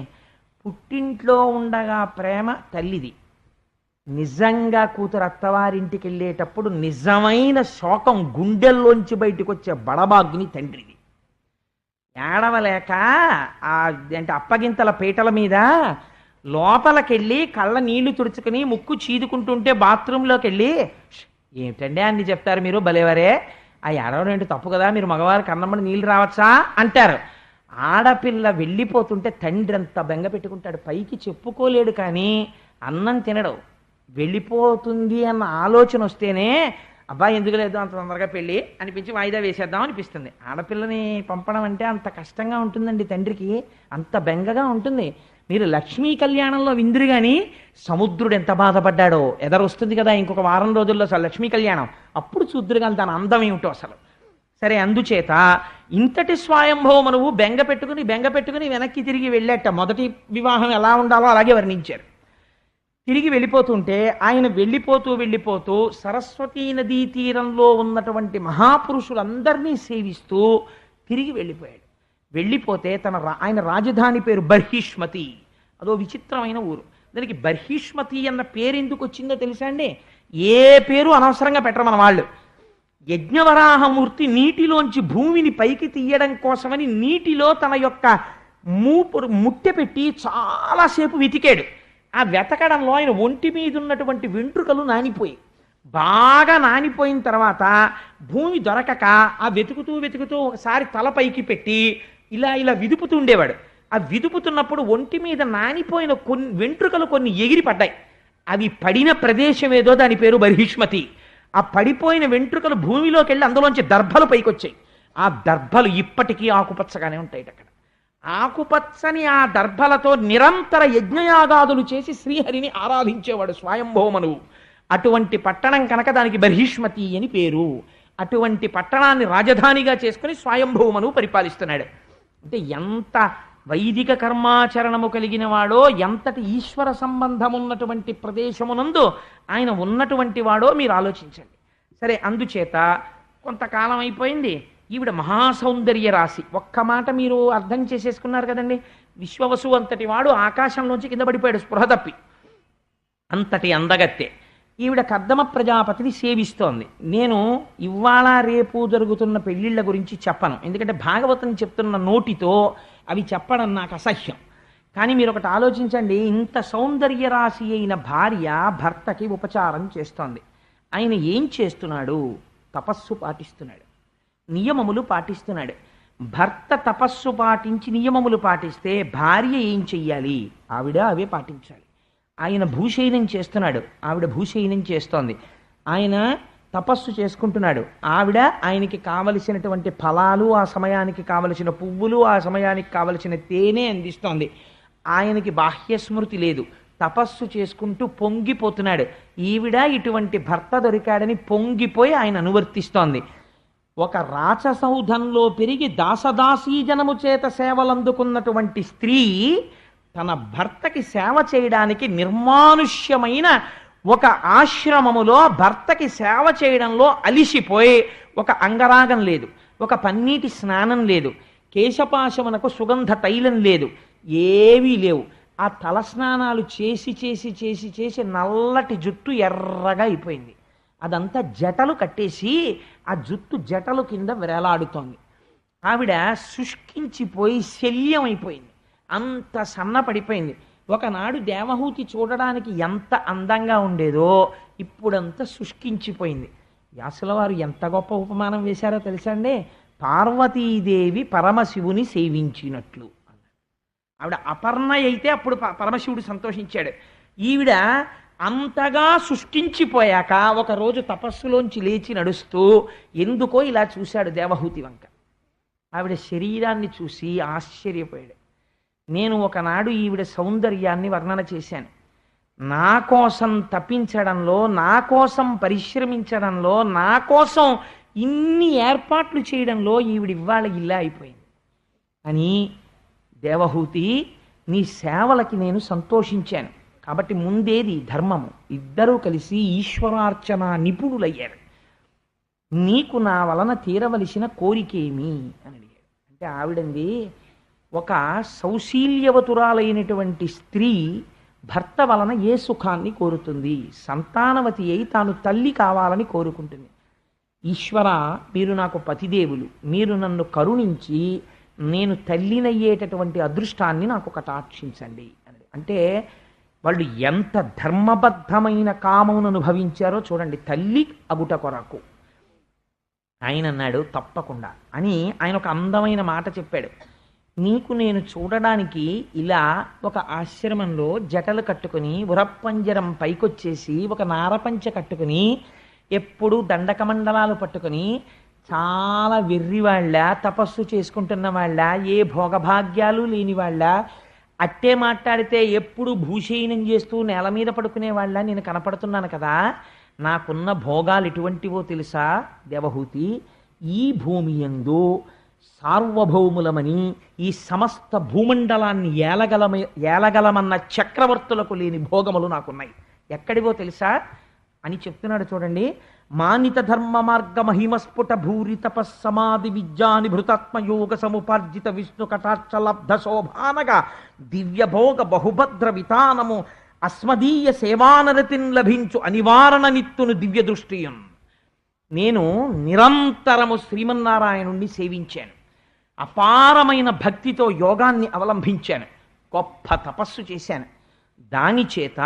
పుట్టింట్లో ఉండగా ప్రేమ తల్లిది, నిజంగా కూతురు అత్తవారింటికి వెళ్ళేటప్పుడు నిజమైన శోకం గుండెల్లోంచి బయటకు వచ్చే బడబాగ్ని తండ్రిది. ఏడవలేక అంటే అప్పగింతల పీటల మీద లోపలికెళ్ళి కళ్ళ నీళ్లు తుడుచుకుని ముక్కు చీదుకుంటుంటే బాత్రూంలోకి వెళ్ళి, ఏమిటండి అన్ని చెప్తారు మీరు భలేవరే, ఆ ఏడవడం ఏంటి తప్పు కదా, మీరు మగవారికి అన్నమ్మడి నీళ్ళు రావచ్చా అంటారు. ఆడపిల్ల వెళ్ళిపోతుంటే తండ్రి అంత బెంగ పెట్టుకుంటాడు, పైకి చెప్పుకోలేడు కానీ అన్నం తినడు. వెళ్ళిపోతుంది అన్న ఆలోచన వస్తేనే అబ్బాయి ఎందుకు లేదు అంత తొందరగా పెళ్ళి అనిపించి వాయిదా వేసేద్దాం అనిపిస్తుంది. ఆడపిల్లని పంపడం అంటే అంత కష్టంగా ఉంటుందండి, తండ్రికి అంత బెంగగా ఉంటుంది. మీరు లక్ష్మీ కళ్యాణంలో విందురు కానీ సముద్రుడు ఎంత బాధపడ్డాడో ఎదరొస్తుంది కదా ఇంకొక వారం రోజుల్లో అసలు లక్ష్మీ కళ్యాణం, అప్పుడు చూద్దురు కానీ దాని అందం ఏమిటో అసలు. సరే, అందుచేత ఇంతటి స్వయంభవమనువు బెంగ పెట్టుకుని వెనక్కి తిరిగి వెళ్ళేట. మొదటి వివాహం ఎలా ఉండాలో అలాగే వర్ణించారు. తిరిగి వెళ్ళిపోతుంటే ఆయన వెళ్ళిపోతూ సరస్వతీ నదీ తీరంలో ఉన్నటువంటి మహాపురుషులందరినీ సేవిస్తూ తిరిగి వెళ్ళిపోయాడు. వెళ్ళిపోతే ఆయన రాజధాని పేరు బర్హిష్మతి. అదో విచిత్రమైన ఊరు. దానికి బర్హిష్మతి అన్న పేరు ఎందుకు వచ్చిందో తెలుసా అండి? ఏ పేరు అనవసరంగా పెట్టరు మన వాళ్ళు. యజ్ఞవరాహమూర్తి నీటిలోంచి భూమిని పైకి తీయడం కోసమని నీటిలో తన యొక్క ముట్టె పెట్టి చాలాసేపు వెతికాడు. ఆ వెతకడంలో ఆయన ఒంటి మీద ఉన్నటువంటి వెంట్రుకలు నానిపోయి, బాగా నానిపోయిన తర్వాత భూమి దొరకక ఆ వెతుకుతూ ఒకసారి తల పైకి పెట్టి ఇలా విదుపుతూ ఉండేవాడు. ఆ విదుపుతున్నప్పుడు ఒంటి మీద నానిపోయిన కొన్ని వెంట్రుకలు కొన్ని ఎగిరి పడ్డాయి. అవి పడిన ప్రదేశం ఏదో దాని పేరు బర్హిష్మతి. ఆ పడిపోయిన వెంట్రుకలు భూమిలోకి వెళ్ళి అందులోంచి దర్భలు పైకొచ్చాయి. ఆ దర్భలు ఇప్పటికీ ఆకుపచ్చగానే ఉంటాయి. అక్కడ ఆకుపచ్చని ఆ దర్భలతో నిరంతర యజ్ఞయాగాదులు చేసి శ్రీహరిని ఆరాధించేవాడు స్వయంభవమనువు. అటువంటి పట్టణం కనుక దానికి బర్హిష్మతి అని పేరు. అటువంటి పట్టణాన్ని రాజధానిగా చేసుకుని స్వయంభవమనువు పరిపాలిస్తున్నాడు. అంటే ఎంత వైదిక కర్మాచరణము కలిగిన వాడో, ఎంతటి ఈశ్వర సంబంధం ఉన్నటువంటి ప్రదేశమునందు ఆయన ఉన్నటువంటి వాడో మీరు ఆలోచించండి. సరే, అందుచేత కొంతకాలం అయిపోయింది. ఈవిడ మహాసౌందర్య రాశి. ఒక్క మాట మీరు అర్థం చేసేసుకున్నారు కదండి. విశ్వవసు అంతటి వాడు ఆకాశంలోంచి కింద పడిపోయాడు స్పృహ తప్పి. అంతటి అందగత్తె ఈవిడ కర్దమ ప్రజాపతిని సేవిస్తోంది. నేను ఇవాళ రేపు జరుగుతున్న పెళ్లిళ్ళ గురించి చెప్పను, ఎందుకంటే భాగవతం చెప్తున్న నోటితో అవి చెప్పడం నాకు అసహ్యం. కానీ మీరు ఒకటి ఆలోచించండి, ఇంత సౌందర్య రాశి అయిన భార్య భర్తకి ఉపచారం చేస్తోంది. ఆయన ఏం చేస్తున్నాడు? తపస్సు పాటిస్తున్నాడు, నియమములు పాటిస్తున్నాడు. భర్త తపస్సు పాటించి నియమములు పాటిస్తే భార్య ఏం చెయ్యాలి? ఆవిడ అవే పాటించాలి. ఆయన భూశయనం చేస్తున్నాడు, ఆవిడ భూశయనం చేస్తోంది. ఆయన తపస్సు చేసుకుంటున్నాడు, ఆవిడ ఆయనకి కావలసినటువంటి ఫలాలు, ఆ సమయానికి కావలసిన పువ్వులు, ఆ సమయానికి కావలసిన తేనె అందిస్తోంది. ఆయనకి బాహ్యస్మృతి లేదు, తపస్సు చేసుకుంటూ పొంగిపోతున్నాడు. ఈవిడ ఇటువంటి భర్త దొరికాడని పొంగిపోయి ఆయన అనువర్తిస్తోంది. ఒక రాచసౌధంలో పెరిగి దాసదాసీజనము చేత సేవలందుకున్నటువంటి స్త్రీ తన భర్తకి సేవ చేయడానికి నిర్మానుష్యమైన ఒక ఆశ్రమములో భర్తకి సేవ చేయడంలో అలిసిపోయి, ఒక అంగరాగం లేదు, ఒక పన్నీటి స్నానం లేదు, కేశపాశమునకు సుగంధ తైలం లేదు, ఏవీ లేవు. ఆ తల స్నానాలు చేసి చేసి చేసి చేసి నల్లటి జుట్టు ఎర్రగా అయిపోయింది. అదంతా జటలు కట్టేసి ఆ జుట్టు జటలు కింద వేలాడుతోంది. ఆవిడ శుష్కించిపోయి శల్యం అయిపోయింది, అంత సన్నపడిపోయింది. ఒకనాడు దేవహూతి చూడడానికి ఎంత అందంగా ఉండేదో ఇప్పుడంతా శుష్కించిపోయింది. వ్యాసుల వారు ఎంత గొప్ప ఉపమానం వేశారో తెలుసా అండి? పార్వతీదేవి పరమశివుని సేవించినట్లు. ఆవిడ అపర్ణ అయితే అప్పుడు పరమశివుడు సంతోషించాడు. ఈవిడ అంతగా సృష్టించిపోయాక ఒకరోజు తపస్సులోంచి లేచి నడుస్తూ ఎందుకో ఇలా చూశాడు దేవహూతి వంక. ఆవిడ శరీరాన్ని చూసి ఆశ్చర్యపోయాడు. నేను ఒకనాడు ఈవిడ సౌందర్యాన్ని వర్ణన చేశాను. నా కోసం తప్పించడంలో, నా కోసం పరిశ్రమించడంలో, నా కోసం ఇన్ని ఏర్పాట్లు చేయడంలో ఈవిడ ఇవాళ ఇలా అయిపోయింది అని, దేవహూతి నీ సేవలకి నేను సంతోషించాను కాబట్టి ముందేది ధర్మము. ఇద్దరూ కలిసి ఈశ్వరార్చన నిపుణులయ్యారు. నీకు నా వలన తీరవలసిన కోరికేమి అని అడిగాడు. అంటే ఆవిడంది, ఒక సౌశీల్యవతురాలైనటువంటి స్త్రీ భర్త వలన ఏ సుఖాన్ని కోరుతుంది? సంతానవతి అయి తాను తల్లి కావాలని కోరుకుంటుంది. ఈశ్వర, మీరు నాకు పతిదేవులు, మీరు నన్ను కరుణించి నేను తల్లినయ్యేటటువంటి అదృష్టాన్ని నాకు కటాక్షించండి అని. అంటే వాళ్ళు ఎంత ధర్మబద్ధమైన కామమును అనుభవించారో చూడండి, తల్లి అగుట కొరకు. ఆయన అన్నాడు తప్పకుండా అని. ఆయన ఒక అందమైన మాట చెప్పాడు. నీకు నేను చూడడానికి ఇలా ఒక ఆశ్రమంలో జటలు కట్టుకుని ఉరప్పంజరం పైకొచ్చేసి ఒక నారపంచ కట్టుకుని ఎప్పుడు దండకమండలాలు పట్టుకుని చాలా వెర్రివాళ్ళ, తపస్సు చేసుకుంటున్న వాళ్ళ, ఏ భోగభాగ్యాలు లేని వాళ్ళ, అట్టే మాట్లాడితే ఎప్పుడు భూషయనం చేస్తూ నేల మీద పడుకునే వాళ్ళ నేను కనపడుతున్నాను కదా. నాకున్న భోగాలు ఎటువంటివో తెలుసా దేవహూతి? ఈ భూమి యందు సార్వభౌములమని ఈ సమస్త భూమండలాన్ని ఏలగలమన్న చక్రవర్తులకు లేని భోగములు నాకున్నాయి. ఎక్కడివో తెలుసా అని చెప్తున్నాడు చూడండి. మానిత ధర్మ మార్గ మహిమస్ఫుట భూరి తపస్సమాధి విద్యాని భృతాత్మయోగ సముపార్జిత విష్ణు కటాక్షలబ్ధ శోభానగా దివ్యభోగ బహుభద్ర వితానము అస్మదీయ సేవానరతిన్ లభించు అనివారణ నిత్తును దివ్య దృష్టియున్. నేను నిరంతరము శ్రీమన్నారాయణుణ్ణి సేవించాను, అపారమైన భక్తితో యోగాన్ని అవలంబించాను, గొప్ప తపస్సు చేశాను. దాని చేత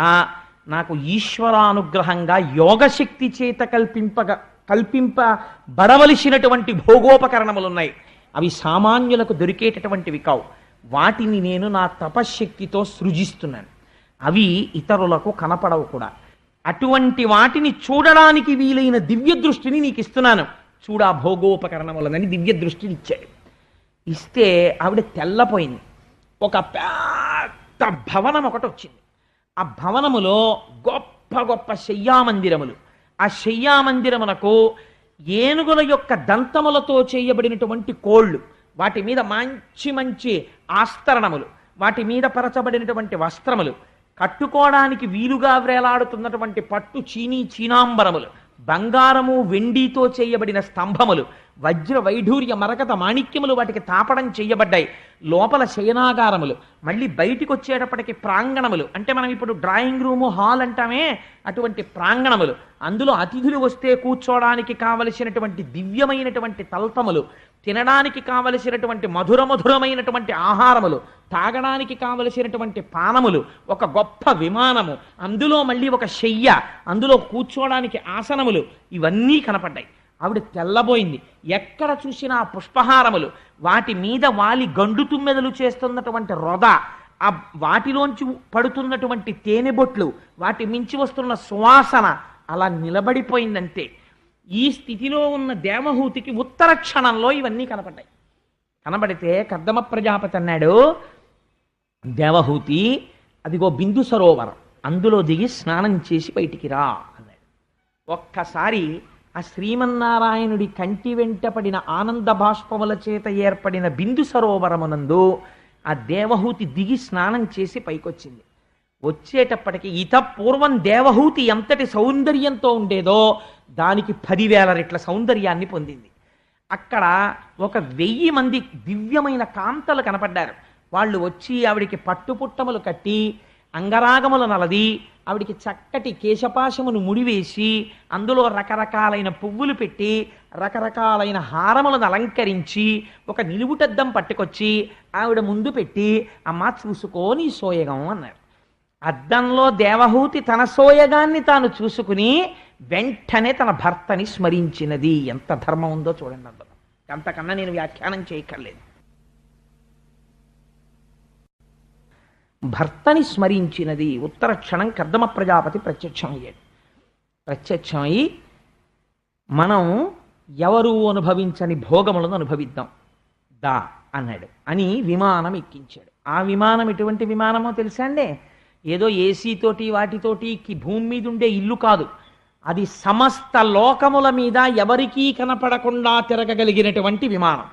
నాకు ఈశ్వరానుగ్రహంగా యోగశక్తి చేత కల్పింపబడవలసినటువంటి భోగోపకరణములున్నాయి. అవి సామాన్యులకు దొరికేటటువంటివి కావు. వాటిని నేను నా తపశ్శక్తితో సృజిస్తున్నాను. అవి ఇతరులకు కనపడవు కూడా. అటువంటి వాటిని చూడడానికి వీలైన దివ్య దృష్టిని నీకు ఇస్తున్నాను, చూడా భోగోపకరణములనని దివ్య దృష్టిని ఇచ్చాడు. ఇస్తే ఆవిడ తెల్లపోయింది. ఒక పెద్ద భవనం ఒకటి వచ్చింది. ఆ భవనములో గొప్ప గొప్ప శయ్యామందిరములు. ఆ శయ్యామందిరమునకు ఏనుగుల యొక్క దంతములతో చేయబడినటువంటి కోళ్ళు, వాటి మీద మంచి మంచి ఆస్తరణములు, వాటి మీద పరచబడినటువంటి వస్త్రములు, కట్టుకోవడానికి వీలుగా వ్రేలాడుతున్నటువంటి పట్టు చీనాంబరములు, బంగారము వెండితో చేయబడిన స్తంభములు, వజ్ర వైఢూర్య మరకత మాణిక్యములు వాటికి తాపడం చేయబడ్డాయి. లోపల శయనాగారములు, మళ్ళీ బయటికి వచ్చేటప్పటికి ప్రాంగణములు. అంటే మనం ఇప్పుడు డ్రాయింగ్ రూము, హాల్ అంటామే, అటువంటి ప్రాంగణములు. అందులో అతిథులు వస్తే కూర్చోవడానికి కావలసినటువంటి దివ్యమైనటువంటి తల్పములు, తినడానికి కావలసినటువంటి మధురమైనటువంటి ఆహారములు, తాగడానికి కావలసినటువంటి పానములు, ఒక గొప్ప విమానము, అందులో మళ్ళీ ఒక శయ్య, అందులో కూర్చోవడానికి ఆసనములు, ఇవన్నీ కనపడ్డాయి. ఆవిడ తెల్లబోయింది. ఎక్కడ చూసినా పుష్పహారములు, వాటి మీద వాలి గండు తుమ్మెదలు చేస్తున్నటువంటి రొద, ఆ వాటిలోంచి పడుతున్నటువంటి తేనెబొట్లు, వాటి మించి వస్తున్న సువాసన అలా నిలబడిపోయిందంతే. ఈ స్థితిలో ఉన్న దేవహూతికి ఉత్తర క్షణంలో ఇవన్నీ కనపడ్డాయి. కనబడితే కర్దమ ప్రజాపతి అన్నాడు, దేవహూతి, అదిగో బిందు సరోవరం, అందులో దిగి స్నానం చేసి బయటికి రా అన్నాడు. ఒక్కసారి ఆ శ్రీమన్నారాయణుడి కంటి వెంట పడిన ఆనంద బాష్పముల చేత ఏర్పడిన బిందు సరోవరమునందు ఆ దేవహూతి దిగి స్నానం చేసి పైకొచ్చింది. వచ్చేటప్పటికి పూర్వం దేవహూతి ఎంతటి సౌందర్యంతో ఉండేదో దానికి 10,000 రెట్ల సౌందర్యాన్ని పొందింది. అక్కడ 1,000 మంది దివ్యమైన కాంతలు కనపడ్డారు. వాళ్ళు వచ్చి ఆవిడికి పట్టుపుట్టములు కట్టి అంగరాగముల నలది ఆవిడికి చక్కటి కేశపాశమును ముడివేసి అందులో రకరకాలైన పువ్వులు పెట్టి రకరకాలైన హారములను అలంకరించి ఒక నిలువుటద్దం పట్టుకొచ్చి ఆవిడ ముందు పెట్టి అమ్మ చూసుకోని సోయగం అన్నారు. అద్దంలో దేవహూతి తన సోయగాన్ని తాను చూసుకుని వెంటనే తన భర్తని స్మరించినది. ఎంత ధర్మం ఉందో చూడండి అందులో. అంతకన్నా నేను వ్యాఖ్యానం చేయక్కర్లేదు. భర్తని స్మరించినది. ఉత్తర క్షణం కర్దమ ప్రజాపతి ప్రత్యక్షమయ్యాడు. ప్రత్యక్షమై మనం ఎవరు అనుభవించని భోగములను అనుభవిద్దాం దా అన్నాడు. అని విమానం ఎక్కించాడు. ఆ విమానం ఎటువంటి విమానమో తెలుసా అండి? ఏదో ఏసీతోటి వాటితోటి భూమి మీద ఉండే ఇల్లు కాదు. అది సమస్త లోకముల మీద ఎవరికీ కనపడకుండా తిరగగలిగినటువంటి విమానం.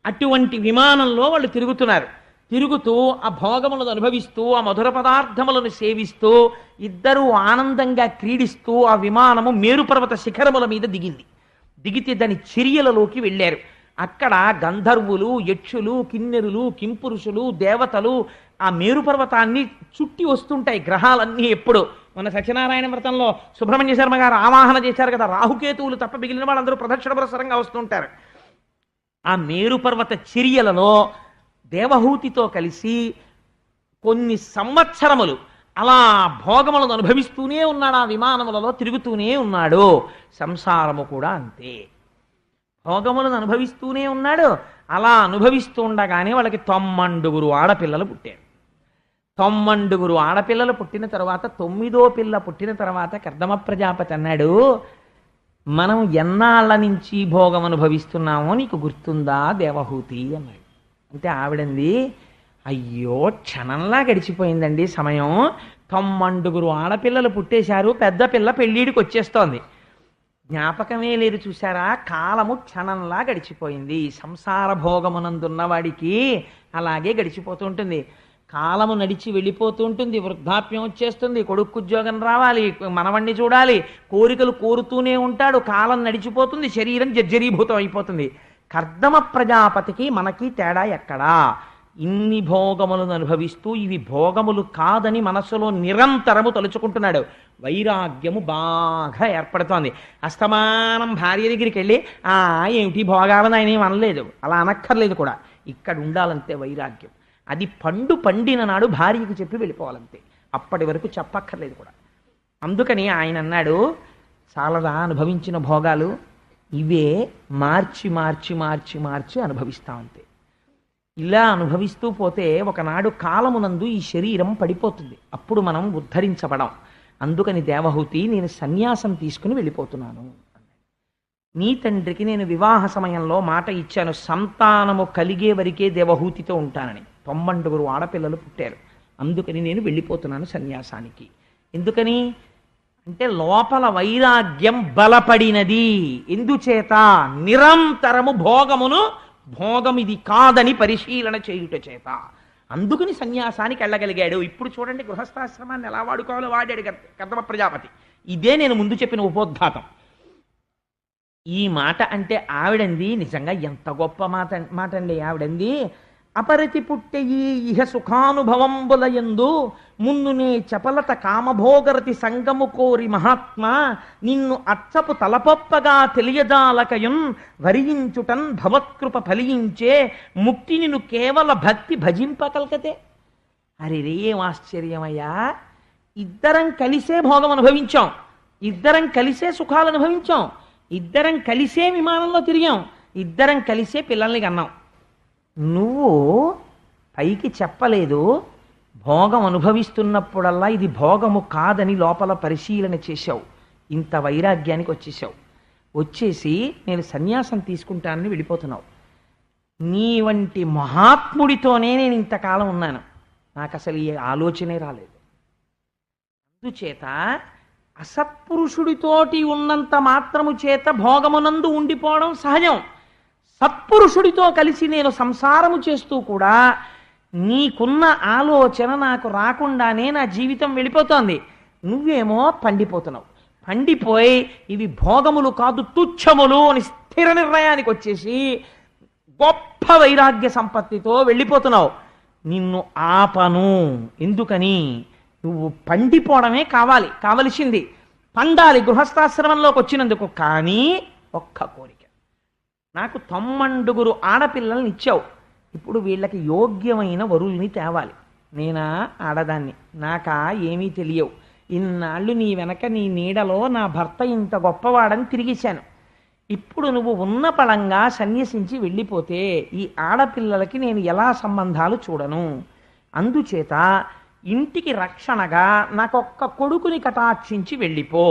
అటువంటి విమానంలో వాళ్ళు తిరుగుతున్నారు. తిరుగుతూ ఆ భోగములను అనుభవిస్తూ ఆ మధుర పదార్థములను సేవిస్తూ ఇద్దరూ ఆనందంగా క్రీడిస్తూ ఆ విమానము మేరుపర్వత శిఖరముల మీద దిగింది. దిగితే దాని చర్యలలోకి వెళ్ళారు. అక్కడ గంధర్వులు, యక్షులు, కిన్నెరులు, కింపురుషులు, దేవతలు ఆ మేరుపర్వతాన్ని చుట్టి వస్తుంటాయి. గ్రహాలన్నీ ఎప్పుడు మన సత్యనారాయణ వ్రతంలో సుబ్రహ్మణ్య శర్మ గారు ఆవాహన చేశారు కదా, రాహుకేతువులు తప్ప మిగిలిన వాళ్ళందరూ ప్రదక్షిణ పురస్సరంగా వస్తుంటారు. ఆ మేరుపర్వత చర్యలలో దేవహూతితో కలిసి కొన్ని సంవత్సరములు అలా భోగములను అనుభవిస్తూనే ఉన్నాడు. ఆ విమానములలో తిరుగుతూనే ఉన్నాడు. సంసారము కూడా అంతే, భోగములను అనుభవిస్తూనే ఉన్నాడు. అలా అనుభవిస్తూ ఉండగానే వాళ్ళకి 90 ఆడపిల్లలు పుట్టారు. 90 ఆడపిల్లలు పుట్టిన తర్వాత 9వ పిల్ల పుట్టిన తర్వాత కర్దమ ప్రజాపతి అన్నాడు, మనం ఎన్నాళ్ళ నుంచి భోగం అనుభవిస్తున్నామో నీకు గుర్తుందా దేవహూతి అన్నాడు. అంటే ఆవిడంది, అయ్యో క్షణంలా గడిచిపోయిందండి సమయం. 90 ఆడపిల్లలు పుట్టేశారు, పెద్ద పిల్ల పెళ్ళిడికి వచ్చేస్తోంది, జ్ఞాపకమే లేదు చూశారా, కాలము క్షణంలా గడిచిపోయింది. సంసార భోగమునందున్న వాడికి అలాగే గడిచిపోతూ ఉంటుంది. కాలము నడిచి వెళ్ళిపోతూ ఉంటుంది. వృద్ధాప్యం వచ్చేస్తుంది, కొడుకు ఉద్యోగం రావాలి, మనవణ్ణి చూడాలి, కోరికలు కోరుతూనే ఉంటాడు. కాలం నడిచిపోతుంది, శరీరం జర్జరీభూతం అయిపోతుంది. కర్దమ ప్రజాపతికి మనకి తేడా ఎక్కడా? ఇన్ని భోగములను అనుభవిస్తూ ఇవి భోగములు కాదని మనస్సులో నిరంతరము తలుచుకుంటున్నాడు. వైరాగ్యము బాగా ఏర్పడుతోంది. అస్తమానం భార్య దగ్గరికి వెళ్ళి ఏమిటి భోగాలని ఆయన ఏం అనలేదు, అలా అనక్కర్లేదు కూడా. ఇక్కడ ఉండాలంతే వైరాగ్యం. అది పండిన నాడు భార్యకి చెప్పి వెళ్ళిపోవాలంతే, అప్పటి వరకు చెప్పక్కర్లేదు కూడా. అందుకని ఆయన అన్నాడు, చాలదా అనుభవించిన భోగాలు, ఇవే మార్చి మార్చి మార్చి మార్చి అనుభవిస్తామంతే. ఇలా అనుభవిస్తూ పోతే ఒకనాడు కాలమునందు ఈ శరీరం పడిపోతుంది, అప్పుడు మనం ఉద్ధరించబడం. అందుకని దేవహూతి, నేను సన్యాసం తీసుకుని వెళ్ళిపోతున్నాను. నీ తండ్రికి నేను వివాహ సమయంలో మాట ఇచ్చాను, సంతానము కలిగే వరకే దేవహూతితో ఉంటానని. 90 ఆడపిల్లలు పుట్టారు. అందుకని నేను వెళ్ళిపోతున్నాను సన్యాసానికి. ఎందుకని అంటే లోపల వైరాగ్యం బలపడినది. ఎందుచేత? నిరంతరము భోగం ఇది కాదని పరిశీలన చేయుట చేత. అందుకని సన్యాసానికి వెళ్ళగలిగాడు. ఇప్పుడు చూడండి గృహస్థాశ్రమాన్ని ఎలా వాడుకోవాలో వాడాడు కర్దమ ప్రజాపతి. ఇదే నేను ముందు చెప్పిన ఉపోద్ఘాతం. ఈ మాట అంటే ఆవిడంది నిజంగా ఎంత గొప్ప మాట అండి. ఆవిడంది, అపరతి పుట్టెయి ఇహ సుఖానుభవంబులయందు మున్నునే చపలత కామభోగరతి సంగము కోరి మహాత్మా నిన్ను అచ్చపు తలపొప్పగా తెలియజాలకయున్ వరించుటన్ భవత్కృప ఫలించే ముక్తి నిన్ను కేవల భక్తి భజింపకల్కతే. అరే ఏం ఆశ్చర్యమయ్యా! ఇద్దరం కలిసే భోగం అనుభవించాం, ఇద్దరం కలిసే సుఖాలు అనుభవించాం, ఇద్దరం కలిసే విమానంలో తిరిగాం, ఇద్దరం కలిసే పిల్లల్ని కన్నాం. నువ్వు పైకి చెప్పలేదు, భోగం అనుభవిస్తున్నప్పుడల్లా ఇది భోగము కాదని లోపల పరిశీలన చేశావు. ఇంత వైరాగ్యానికి వచ్చేసి నేను సన్యాసం తీసుకుంటానని వెళ్ళిపోతున్నావు. నీ వంటి మహాత్ముడితోనే నేను ఇంతకాలం ఉన్నాను. నాకు అసలు ఈ ఆలోచనే రాలేదు. అందుచేత అసత్పురుషుడితోటి ఉన్నంత మాత్రము చేత భోగమునందు ఉండిపోవడం సహజం. సత్పురుషుడితో కలిసి నేను సంసారము చేస్తూ కూడా నీకున్న ఆలోచన నాకు రాకుండానే నా జీవితం వెళ్ళిపోతోంది. నువ్వేమో పండిపోతున్నావు. పండిపోయి ఇవి భోగములు కాదు తుచ్చములు అని స్థిర నిర్ణయానికి వచ్చేసి గొప్ప వైరాగ్య సంపత్తితో వెళ్ళిపోతున్నావు. నిన్ను ఆపను. ఎందుకని? నువ్వు పండిపోవడమే కావలసింది. పండాలి గృహస్థాశ్రమంలోకి వచ్చినందుకు. కానీ ఒక్క కోరిక, నాకు 90 ఆడపిల్లల్ని ఇచ్చావు, ఇప్పుడు వీళ్ళకి యోగ్యమైన వరుల్ని తేవాలి. నేనా ఆడదాన్ని, నాకా ఏమీ తెలియవు. ఇన్నాళ్ళు నీ వెనక నీ నీడలో నా భర్త ఇంత గొప్పవాడని తిరిగేశాను. ఇప్పుడు నువ్వు ఉన్న పళంగా సన్యసించి వెళ్ళిపోతే ఈ ఆడపిల్లలకి నేను ఎలా సంబంధాలు చూడను? అందుచేత ఇంటికి రక్షణగా నాకొక్క కొడుకుని కటాక్షించి వెళ్ళిపో.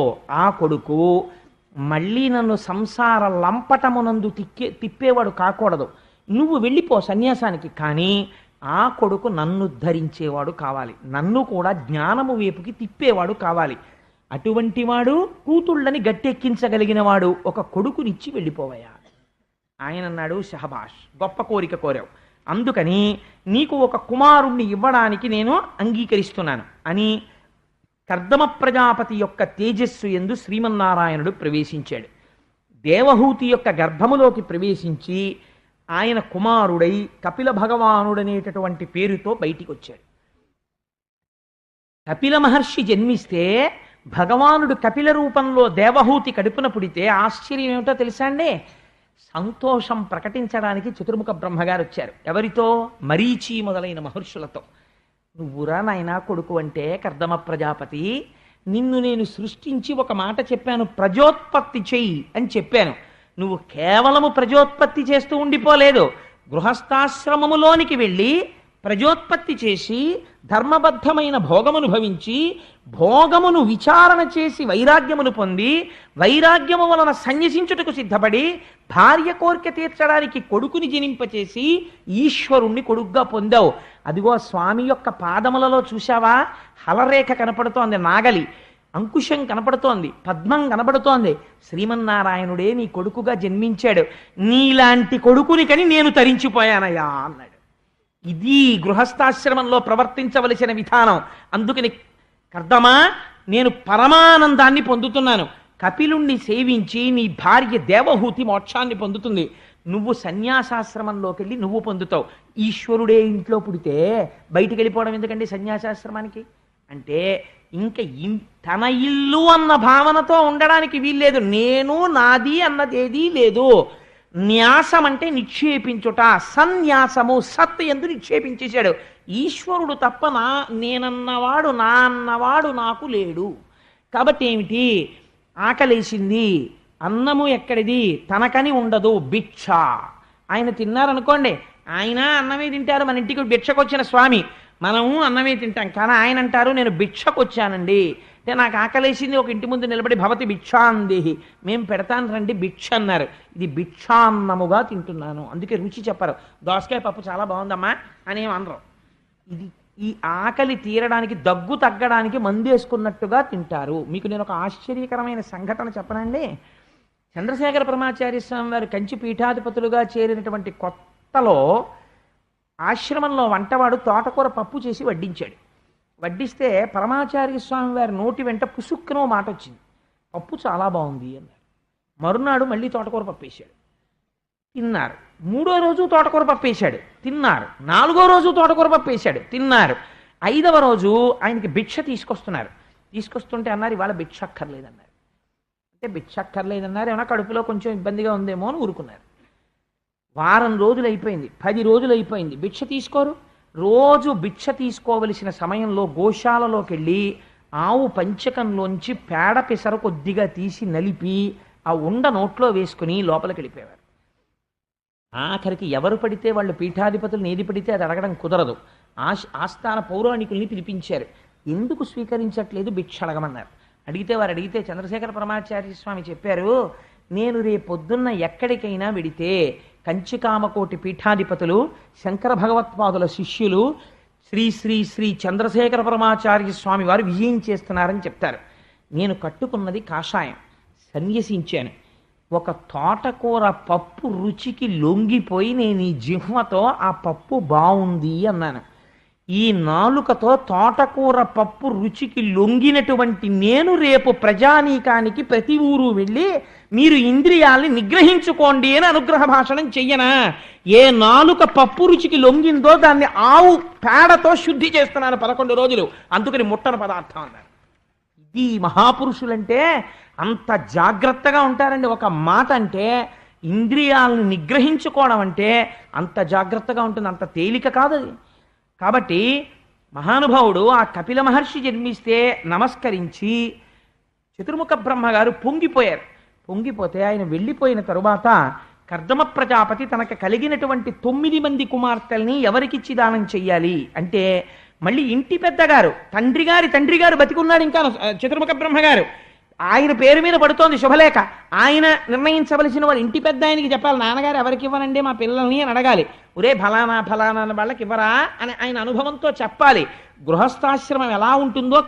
ఆ కొడుకు మళ్ళీ నన్ను సంసార లంపటమునందు తిప్పేవాడు కాకూడదు. నువ్వు వెళ్ళిపో సన్యాసానికి, కానీ ఆ కొడుకు నన్ను ధరించేవాడు కావాలి, నన్ను కూడా జ్ఞానము వైపుకి తిప్పేవాడు కావాలి. అటువంటి వాడు కూతుళ్ళని గట్టెక్కించగలిగిన వాడు ఒక కొడుకునిచ్చి వెళ్ళిపోవయా. ఆయన అన్నాడు, షహబాష్, గొప్ప కోరిక కోరావు, అందుకని నీకు ఒక కుమారుణ్ణి ఇవ్వడానికి నేను అంగీకరిస్తున్నాను అని కర్దమ ప్రజాపతి యొక్క తేజస్సు యందు శ్రీమన్నారాయణుడు ప్రవేశించాడు. దేవహూతి యొక్క గర్భములోకి ప్రవేశించి ఆయన కుమారుడై కపిల భగవానుడనేటటువంటి పేరుతో బయటికి వచ్చాడు. కపిల మహర్షి జన్మిస్తే భగవానుడు కపిల రూపంలో దేవహూతి కడుపున పుడితే ఆశ్చర్యం ఏమిటో తెలుసా అండి? సంతోషం ప్రకటించడానికి చతుర్ముఖ బ్రహ్మగారు వచ్చారు. ఎవరితో? మరీచి మొదలైన మహర్షులతో. నువ్వురా నాయనా కొడుకు అంటే కర్దమ ప్రజాపతి, నిన్ను నేను సృష్టించి ఒక మాట చెప్పాను, ప్రజోత్పత్తి చెయ్యి అని చెప్పాను. నువ్వు కేవలము ప్రజోత్పత్తి చేస్తూ ఉండిపోలేదు, గృహస్థాశ్రమములోనికి వెళ్ళి ప్రజోత్పత్తి చేసి ధర్మబద్ధమైన భోగమును భవించి భోగమును విచారణ చేసి వైరాగ్యమును పొంది వైరాగ్యము వలన సన్యసించుటకు సిద్ధపడి భార్య కోరిక తీర్చడానికి కొడుకుని జనింపచేసి ఈశ్వరుణ్ణి కొడుగ్గా పొందావు. అదిగో స్వామి యొక్క పాదములలో చూశావా? హలరేఖ కనపడుతోంది, నాగలి అంకుశం కనపడుతోంది, పద్మం కనపడుతోంది. శ్రీమన్నారాయణుడే నీ కొడుకుగా జన్మించాడు. నీలాంటి కొడుకుని కని నేను తరించిపోయానయ్యా అన్నాడు. ఇది గృహస్థాశ్రమంలో ప్రవర్తించవలసిన విధానం. అందుకని కర్దమా, నేను పరమానందాన్ని పొందుతున్నాను. కపిలుణ్ణి సేవించి నీ భార్య దేవహూతి మోక్షాన్ని పొందుతుంది. నువ్వు సన్యాసాశ్రమంలోకి వెళ్ళి నువ్వు పొందుతావు. ఈశ్వరుడే ఇంట్లో పుడితే బయటికి వెళ్ళిపోవడం ఎందుకండి సన్యాసాశ్రమానికి? అంటే ఇంకా తన ఇల్లు అన్న భావనతో ఉండడానికి వీల్లేదు. నేను నాది అన్నదేదీ లేదు. న్యాసం అంటే నిక్షేపించుట, సన్యాసము, సత్ ఎందు నిక్షేపించేశాడు. ఈశ్వరుడు తప్ప నేనన్నవాడు నా అన్నవాడు నాకు లేడు. కాబట్టి ఏమిటి? ఆకలేసింది, అన్నము ఎక్కడిది? తనకని ఉండదు, భిక్ష. ఆయన తిన్నారనుకోండి, ఆయన అన్నమే తింటారు. మన ఇంటికి భిక్షకొచ్చిన స్వామి, మనము అన్నమే తింటాం. కానీ ఆయన అంటారు, నేను భిక్షకొచ్చానండి అంటే నాకు ఆకలేసింది, ఒక ఇంటి ముందు నిలబడి భవతి భిక్షాందేహి, మేము పెడతాను రండి భిక్ష అన్నారు. ఇది భిక్షాన్నముగా తింటున్నాను. అందుకే రుచి చెప్పరు. దోసకాయ పప్పు చాలా బాగుందమ్మా అని ఏం అనరు. ఇది ఈ ఆకలి తీరడానికి, దగ్గు తగ్గడానికి మందేసుకున్నట్టుగా తింటారు. మీకు నేను ఒక ఆశ్చర్యకరమైన సంఘటన చెప్పనండి. చంద్రశేఖర పరమాచార్య స్వామి వారు కంచి పీఠాధిపతులుగా చేరినటువంటి కొత్తలో ఆశ్రమంలో వంటవాడు తోటకూర పప్పు చేసి వడ్డించాడు. వడ్డిస్తే పరమాచార్య స్వామి వారి నోటి వెంట పుసుక్కునో మాట వచ్చింది, పప్పు చాలా బాగుంది అన్నారు. మరునాడు మళ్ళీ తోటకూర పప్పు వేశాడు, తిన్నారు. 3వ రోజు తోటకూర పప్పు వేశాడు, తిన్నారు. 4వ రోజు తోటకూర పప్పు వేశాడు, తిన్నారు. 5వ రోజు ఆయనకి భిక్ష తీసుకొస్తుంటే అన్నారు, ఇవాళ భిక్ష అక్కర్లేదన్నారు. అంటే భిక్ష అక్కర్లేదన్నారు, ఏమన్నా కడుపులో కొంచెం ఇబ్బందిగా ఉందేమో అని ఊరుకున్నారు. వారం రోజులు అయిపోయింది, 10 రోజులు అయిపోయింది, భిక్ష తీసుకోరు. రోజు భిక్ష తీసుకోవలసిన సమయంలో గోశాలలోకి వెళ్ళి ఆవు పంచకంలోంచి పేడ పెసర కొద్దిగా తీసి నలిపి ఆ ఉండ నోట్లో వేసుకుని లోపలికి వెళ్ళిపోయేవారు. ఆఖరికి ఎవరు పడితే వాళ్ళు పీఠాధిపతులను ఏది పడితే అది అడగడం కుదరదు. ఆస్థాన పౌరాణికుల్ని పిలిపించారు. ఎందుకు స్వీకరించట్లేదు భిక్ష అడగమన్నారు. అడిగితే చంద్రశేఖర పరమాచార్య స్వామి చెప్పారు, నేను రేపొద్దున్న ఎక్కడికైనా వెడితే కంచికామకోటి పీఠాధిపతులు, శంకర భగవత్పాదుల శిష్యులు, శ్రీ శ్రీ శ్రీ చంద్రశేఖర పరమాచార్య స్వామి వారు విజయం చేస్తున్నారని చెప్తారు. నేను కట్టుకున్నది కాషాయం, సన్యసించాను. ఒక తోటకూర పప్పు రుచికి లొంగిపోయి నేను ఈ జిహ్వతో ఆ పప్పు బాగుంది అన్నాను. ఈ నాలుకతో తోటకూర పప్పు రుచికి లొంగినటువంటి నేను రేపు ప్రజానీకానికి ప్రతి ఊరు వెళ్ళి మీరు ఇంద్రియాల్ని నిగ్రహించుకోండి అని అనుగ్రహ భాషణం చెయ్యనా? ఏ నాలుక పప్పు రుచికి లొంగిందో దాన్ని ఆవు పేడతో శుద్ధి చేస్తున్నాను 11 రోజులు, అందుకని ముట్టన పదార్థం అన్నారు. ఇది మహాపురుషులంటే అంత జాగ్రత్తగా ఉంటారండి. ఒక మాట అంటే ఇంద్రియాలను నిగ్రహించుకోవడం అంటే అంత జాగ్రత్తగా ఉంటుంది, అంత తేలిక కాదు అది. కాబట్టి మహానుభావుడు ఆ కపిల మహర్షి జన్మిస్తే నమస్కరించి చతుర్ముఖ బ్రహ్మగారు పొంగిపోయారు. పొంగిపోతే ఆయన వెళ్ళిపోయిన తరువాత కర్దమ ప్రజాపతి తనకు కలిగినటువంటి 9 మంది కుమార్తెల్ని ఎవరికిచ్చి దానం చెయ్యాలి అంటే, మళ్ళీ ఇంటి పెద్దగారు తండ్రి గారు బతికున్నాడు ఇంకా చతుర్ముఖ బ్రహ్మగారు, ఆయన పేరు మీద పడుతోంది శుభలేఖ. ఆయన నిర్ణయించవలసిన వాడు ఇంటి పెద్ద ఆయనకి చెప్పాలి, నాన్నగారు ఎవరికి ఇవ్వనండి మా పిల్లల్ని అని అడగాలి. ఒరే ఫలానా ఫలానా వాళ్ళకి ఇవ్వరా అని ఆయన అనుభవంతో చెప్పాలి. గృహస్థాశ్రమం ఎలా ఉంటుందో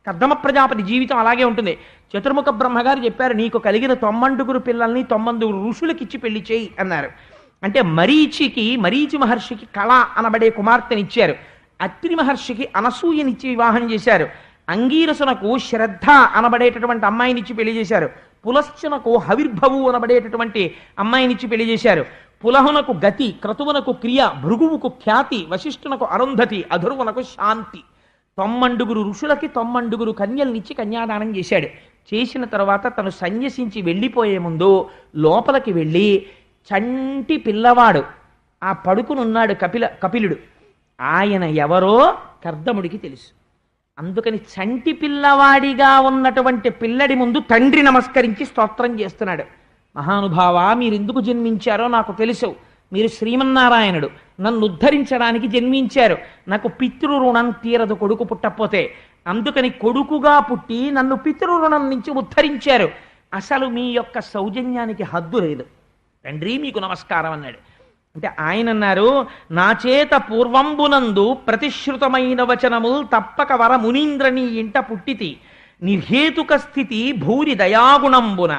కర్దమ ప్రజాపతి జీవితం అలాగే ఉంటుంది. చతుర్ముఖ బ్రహ్మగారు చెప్పారు, నీకు కలిగిన 9 పిల్లల్ని 9 ఋషులకి ఇచ్చి పెళ్లి చేయి అన్నారు. అంటే మరీచి మహర్షికి కళ అనబడే కుమార్తెనిచ్చారు. అత్రి మహర్షికి అనసూయనిచ్చి వివాహం చేశారు. అంగీరసునకు శ్రద్ధ అనబడేటటువంటి అమ్మాయినిచ్చి పెళ్లి చేశారు. పులశ్చనకు హవిర్భవు అనబడేటటువంటి అమ్మాయినిచ్చి పెళ్లి చేశారు. పులహునకు గతి, క్రతువునకు క్రియ, భృగువుకు ఖ్యాతి, వశిష్ఠునకు అరుంధతి, అధుర్వునకు శాంతి. 9 ఋషులకి 9 కన్యల్నిచ్చి కన్యాదానం చేశాడు. చేసిన తర్వాత తను సన్యసించి వెళ్ళిపోయే ముందు లోపలికి వెళ్ళి చంటి పిల్లవాడు ఆ పడుకునున్నాడు కపిలుడు, ఆయన ఎవరో కర్దముడికి తెలుసు. అందుకని చంటి పిల్లవాడిగా ఉన్నటువంటి పిల్లడి ముందు తండ్రి నమస్కరించి స్తోత్రం చేస్తున్నాడు. మహానుభావా, మీరెందుకు జన్మించారో నాకు తెలుసు. మీరు శ్రీమన్నారాయణుడు, నన్ను ఉద్ధరించడానికి జన్మించారు. నాకు పితృరుణం తీరదు కొడుకు పుట్టకపోతే, అందుకని కొడుకుగా పుట్టి నన్ను పితృరుణం నుంచి ఉద్ధరించారు. అసలు మీ యొక్క సౌజన్యానికి హద్దు లేదు తండ్రి, మీకు నమస్కారం అన్నాడు. అంటే ఆయన అన్నారు, నా చేత పూర్వంబునందు ప్రతిశ్రుతమైన వచనముల్ తప్పక వర మునీంద్రని ఇంట పుట్టితి, నిర్హేతుక స్థితి భూరి దయాగుణంబున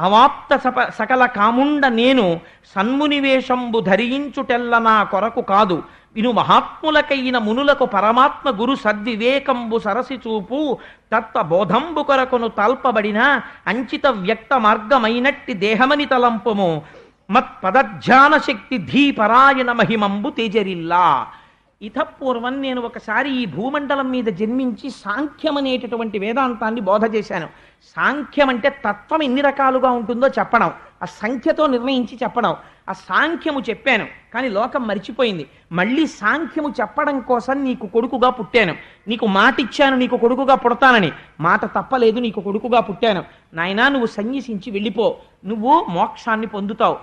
అవాప్త సకల కాముండ నేను సన్మునివేషంబు ధరించుటెల్ల నా కొరకు కాదు, విను మహాత్ములకైన మునులకు పరమాత్మ గురు సద్వివేకంబు సరసి చూపు తత్వ బోధంబు కొరకును తల్పబడిన అంచిత వ్యక్త మార్గమైనట్టి దేహమని తలంపుము మత్పదధ్యాన శక్తి ధీపరాయణ మహిమంబు తేజరిల్లా. ఇతపూర్వం నేను ఒకసారి ఈ భూమండలం మీద జన్మించి సాంఖ్యం అనేటటువంటి వేదాంతాన్ని బోధ చేశాను. సాంఖ్యం అంటే తత్వం ఎన్ని రకాలుగా ఉంటుందో చెప్పడం, ఆ సంఖ్యతో నిర్ణయించి చెప్పడం. ఆ సాంఖ్యము చెప్పాను, కానీ లోకం మరిచిపోయింది. మళ్ళీ సాంఖ్యము చెప్పడం కోసం నీకు కొడుకుగా పుట్టాను, నీకు మాట ఇచ్చాను నీకు కొడుకుగా పుడతానని, మాట తప్పలేదు, నీకు కొడుకుగా పుట్టాను. నాయనా నువ్వు సన్యసించి వెళ్ళిపో, నువ్వు మోక్షాన్ని పొందుతావు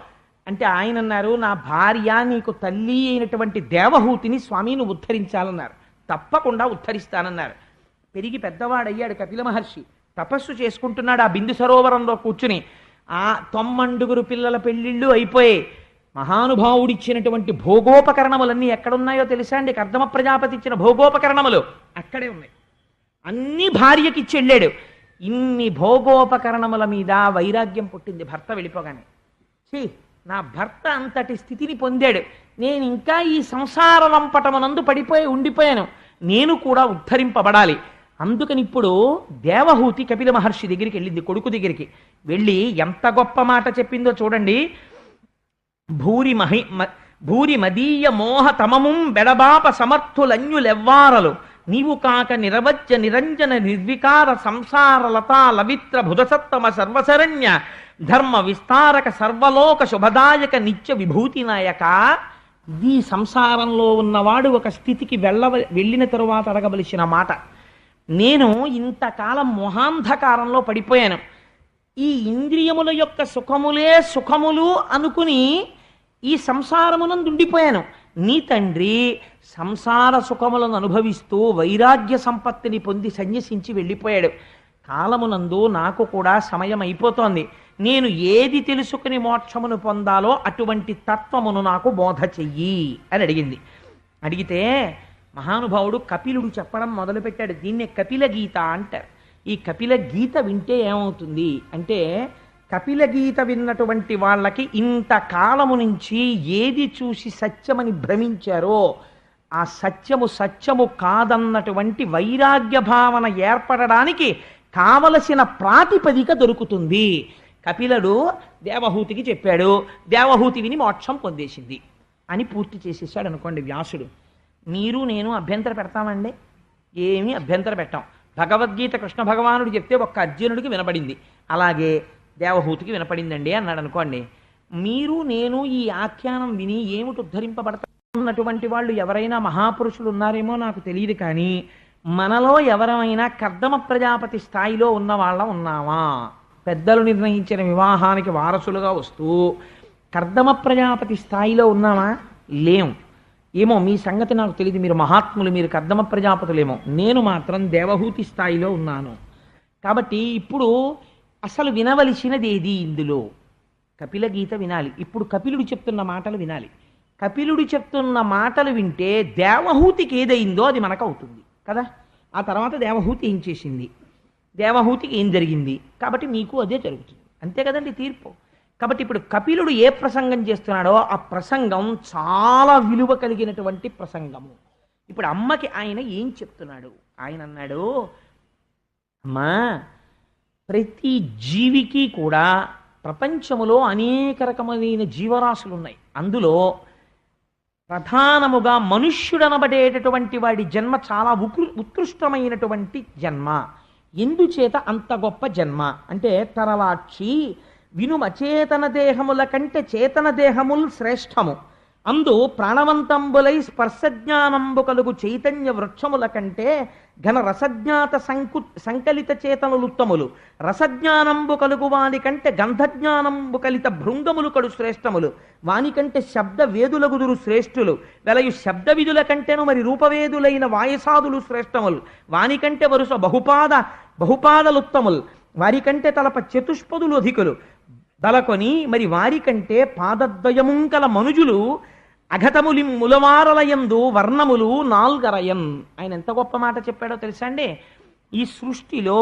అంటే ఆయన అన్నారు, నా భార్య నీకు తల్లి అయినటువంటి దేవహూతిని స్వామి నువ్వు ఉద్ధరించాలన్నారు. తప్పకుండా ఉద్ధరిస్తానన్నారు. పెరిగి పెద్దవాడయ్యాడు కపిల మహర్షి, తపస్సు చేసుకుంటున్నాడు ఆ బిందు సరోవరంలో కూర్చుని. ఆ 9 పిల్లల పెళ్లిళ్ళు అయిపోయాయి. మహానుభావుడిచ్చినటువంటి భోగోపకరణములన్నీ ఎక్కడున్నాయో తెలుసా అండి? కర్దమ ప్రజాపతి ఇచ్చిన భోగోపకరణములు అక్కడే ఉన్నాయి. అన్ని భార్యకి ఇచ్చి వెళ్ళాడు. ఇన్ని భోగోపకరణముల మీద వైరాగ్యం పుట్టింది భర్త వెళ్ళిపోగానే. నా భర్త అంతటి స్థితిని పొందాడు, నేను ఇంకా ఈ సంసార లంపటమునందు పడిపోయి ఉండిపోయాను, నేను కూడా ఉద్ధరింపబడాలి. అందుకని ఇప్పుడు దేవహూతి కపిల మహర్షి దగ్గరికి వెళ్ళింది, కొడుకు దగ్గరికి వెళ్ళి ఎంత గొప్ప మాట చెప్పిందో చూడండి. భూరి మదీయ మోహ తమముం బెడబాప సమర్థులన్యులెవ్వారలు నీవు కాక నిరవజ్య నిరంజన నిర్వికార సంసార లతా లవిత్ర భుజసత్తమ సర్వశరణ్య ధర్మ విస్తారక సర్వలోక శుభదాయక నిత్య విభూతి నాయక. ఈ సంసారంలో ఉన్నవాడు ఒక స్థితికి వెళ్ళిన తరువాత అడగవలసిన మాట. నేను ఇంతకాలం మోహాంధకారంలో పడిపోయాను, ఈ ఇంద్రియముల యొక్క సుఖములే సుఖములు అనుకుని ఈ సంసారమునందు ఉండిపోయాను. నీ తండ్రి సంసార సుఖములను అనుభవిస్తూ వైరాగ్య సంపత్తిని పొంది సన్యసించి వెళ్ళిపోయాడు. కాలమునందు నాకు కూడా సమయం అయిపోతోంది, నేను ఏది తెలుసుకుని మోక్షమును పొందాలో అటువంటి తత్వమును నాకు బోధ చెయ్యి అని అడిగింది. అడిగితే మహానుభావుడు కపిలుడు చెప్పడం మొదలుపెట్టాడు. దీన్నే కపిల గీత అంటారు. ఈ కపిల గీత వింటే ఏమవుతుంది అంటే, కపిల గీత విన్నటువంటి వాళ్ళకి ఇంతకాలము నుంచి ఏది చూసి సత్యమని భ్రమించారో ఆ సత్యము సత్యము కాదన్నటువంటి వైరాగ్య భావన ఏర్పడడానికి కావలసిన ప్రాతిపదిక దొరుకుతుంది. కపిలుడు దేవహూతికి చెప్పాడు, దేవహూతి విని మోక్షం పొందేసింది అని పూర్తి చేసేసాడు అనుకోండి వ్యాసుడు. మీరు నేను అభ్యంతర పెడతామండి? ఏమీ అభ్యంతర పెట్టాం. భగవద్గీత కృష్ణ భగవానుడు చెప్తే ఒక్క అర్జునుడికి వినపడింది, అలాగే దేవహూతికి వినపడిందండి అన్నాడు అనుకోండి. మీరు నేను ఈ ఆఖ్యానం విని ఏమిటి ఉద్ధరింపబడతాన్నటువంటి వాళ్ళు ఎవరైనా మహాపురుషులు ఉన్నారేమో నాకు తెలియదు, కానీ మనలో ఎవరైనా కర్దమ ప్రజాపతి స్థాయిలో ఉన్న వాళ్ళం ఉన్నామా? పెద్దలు నిర్ణయించిన వివాహానికి వారసులుగా వస్తూ కర్దమ ప్రజాపతి స్థాయిలో ఉన్నామా? లేం. ఏమో మీ సంగతి నాకు తెలియదు, మీరు మహాత్ములు, మీరు కర్దమ ప్రజాపతులేమో. నేను మాత్రం దేవహూతి స్థాయిలో ఉన్నాను. కాబట్టి ఇప్పుడు అసలు వినవలసినది ఏది? ఇందులో కపిల గీత వినాలి. ఇప్పుడు కపిలుడు చెప్తున్న మాటలు వినాలి. కపిలుడు చెప్తున్న మాటలు వింటే దేవహూతికి ఏదైందో అది మనకు అవుతుంది కదా. ఆ తర్వాత దేవహూతి ఏం చేసింది, దేవహూతికి ఏం జరిగింది, కాబట్టి మీకు అదే జరుగుతుంది. అంతే కదండి తీర్పు. కాబట్టి ఇప్పుడు కపిలుడు ఏ ప్రసంగం చేస్తున్నాడో ఆ ప్రసంగం చాలా విలువ కలిగినటువంటి ప్రసంగము. ఇప్పుడు అమ్మకి ఆయన ఏం చెప్తున్నాడు? ఆయన అన్నాడు, అమ్మా, ప్రతి జీవికి కూడా ప్రపంచములో అనేక రకమైన జీవరాశులు ఉన్నాయి. అందులో ప్రధానముగా మనుష్యుడనబడేటటువంటి వాడి జన్మ చాలా ఉత్కృష్టమైనటువంటి జన్మ. ఎందుచేత అంత గొప్ప జన్మ అంటే, తరలాక్షి వినుమ చేతన దేహముల కంటే చేతన దేహముల్ శ్రేష్టము, అందు ప్రాణవంతంబులై స్పర్శజ్ఞానంబు కలుగు చైతన్య వృక్షముల కంటే ఘన రసజ్ఞాత సంకలిత చేతనులుత్తములు, రసజ్ఞానంబు కలుగు వాని కంటే గంధజ్ఞానంబు కలిత భృంగములు కడు శ్రేష్టములు, వానికంటే శబ్ద వేదులగుదురు శ్రేష్ఠులు, వెలయు శబ్ద విధుల కంటేను మరి రూపవేదులైన వాయసాదులు శ్రేష్టములు, వానికంటే వరుస బహుపాదలుత్తములు, వారికంటే తలప చతుష్పదులు అధికులు, దలకొని మరి వారికంటే పాదద్వయముంకల మనుజులు అఘతములి ములవారలయందు వర్ణములు నాల్గరయన్. ఆయన ఎంత గొప్ప మాట చెప్పాడో తెలుసా అండి? ఈ సృష్టిలో